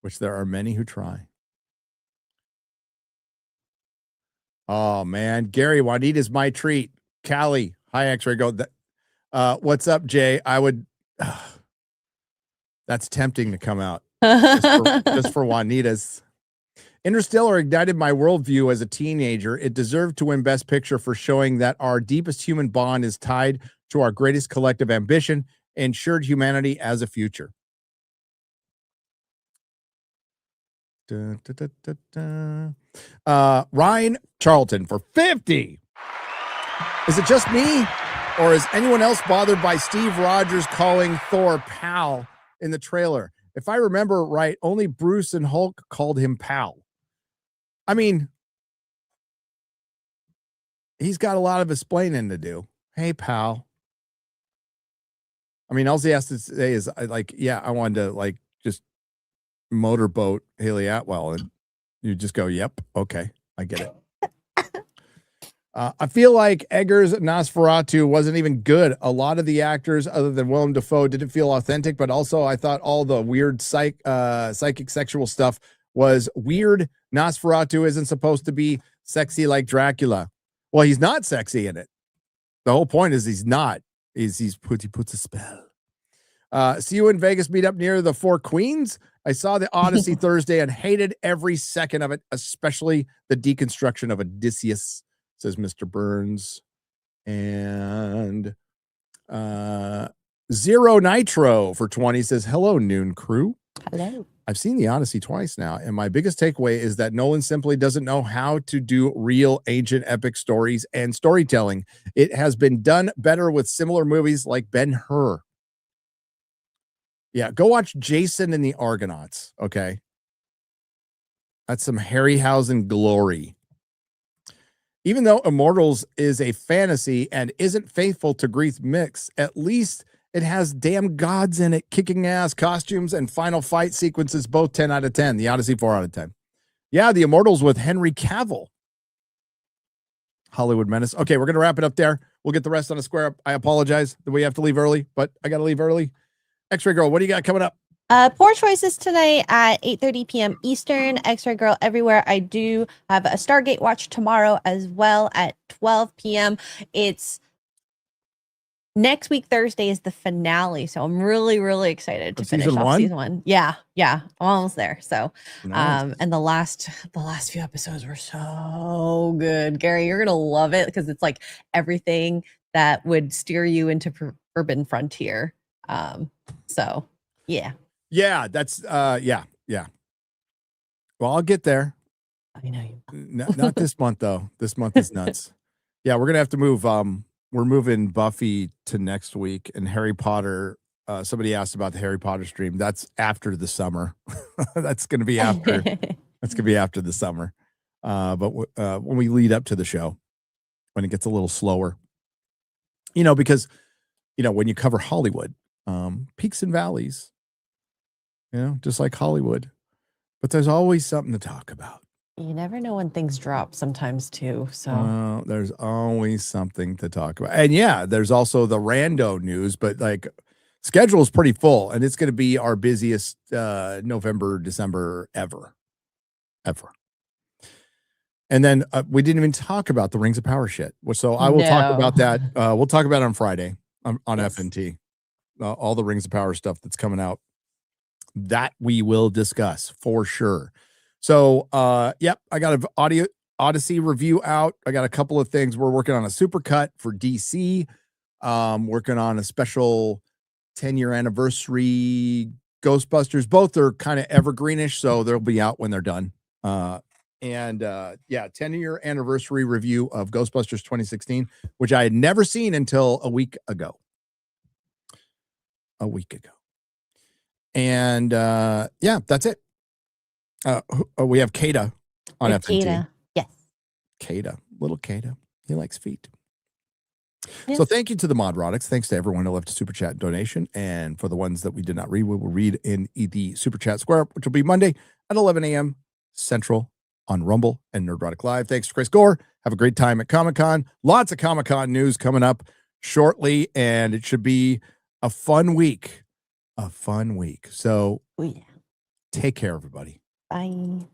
which there are many who try. Oh man, Gary, Juanita's my treat. Callie, hi X-Ray Go. What's up, Jay? I would that's tempting to come out just for Juanita's. Interstellar ignited my worldview as a teenager. It deserved to win Best Picture for showing that our deepest human bond is tied to our greatest collective ambition, ensured humanity as a future. Ryan Charlton for 50. Is it just me, or is anyone else bothered by Steve Rogers calling Thor pal in the trailer? If I remember right, only Bruce and Hulk called him pal. I mean, he's got a lot of explaining to do. Hey, pal. I mean, all he has to say is like, yeah, I wanted to like just motorboat Haley Atwell, and you just go, yep, okay, I get it. I feel like Eggers' Nosferatu wasn't even good. A lot of the actors, other than Willem Dafoe, didn't feel authentic, but also I thought all the weird psychic sexual stuff was weird. Nosferatu isn't supposed to be sexy like Dracula. Well, he's not sexy in it. The whole point is he's not. He puts a spell. See you in Vegas meetup near the Four Queens. I saw the Odyssey Thursday and hated every second of it, especially the deconstruction of Odysseus, says Mr. Burns. And Zero Nitro for 20 says, hello, Noon Crew. Hello. I've seen the Odyssey twice now, and my biggest takeaway is that Nolan simply doesn't know how to do real ancient epic stories and storytelling. It has been done better with similar movies like Ben-Hur. Yeah, go watch Jason and the Argonauts, okay? That's some Harryhausen glory. Even though Immortals is a fantasy and isn't faithful to Greek myths, at least it has damn gods in it, kicking ass costumes and final fight sequences, both 10 out of 10. The Odyssey, 4 out of 10. Yeah, The Immortals with Henry Cavill. Hollywood Menace. Okay, we're going to wrap it up there. We'll get the rest on a square up. I apologize that we have to leave early, but I got to leave early. X-Ray Girl, what do you got coming up? Poor choices tonight at 8:30 p.m. Eastern. X-Ray Girl everywhere. I do have a Stargate watch tomorrow as well at 12 p.m. It's next week, Thursday is the finale. So I'm really, really excited to finish off season 1. Yeah. I'm almost there. So, Nice. and the last few episodes were so good. Gary, you're going to love it because it's like everything that would steer you into Forbidden Frontier. So yeah. Yeah, that's yeah. Well, I'll get there. I know you. Not this month though. This month is nuts. Yeah, we're gonna have to move. We're moving Buffy to next week, and Harry Potter. Somebody asked about the Harry Potter stream. That's after the summer. That's gonna be after. That's gonna be after the summer. But when we lead up to the show, when it gets a little slower, because when you cover Hollywood, peaks and valleys. Just like Hollywood. But there's always something to talk about. You never know when things drop sometimes too. So there's always something to talk about. And yeah, there's also the rando news, but like schedule is pretty full, and it's going to be our busiest November, December ever. And then we didn't even talk about the Rings of Power shit. So I will talk about that. We'll talk about it on Friday on FNT. All the Rings of Power stuff that's coming out. That we will discuss for sure. So, yep, I got an Odyssey review out. I got a couple of things. We're working on a supercut for DC. Working on a special 10-year anniversary Ghostbusters. Both are kind of evergreenish, so they'll be out when they're done. 10-year anniversary review of Ghostbusters 2016, which I had never seen until a week ago. And that's it. We have Kada on FNT. Kada. Yes. Kada. Little Kada. He likes feet. Yes. So thank you to the Nerdrotics. Thanks to everyone who left a super chat donation. And for the ones that we did not read, we will read in the super chat square up, which will be Monday at 11 a.m. Central on Rumble and Nerdrotic Live. Thanks to Chris Gore. Have a great time at Comic-Con. Lots of Comic-Con news coming up shortly, and it should be a fun week. So take care, everybody. Bye.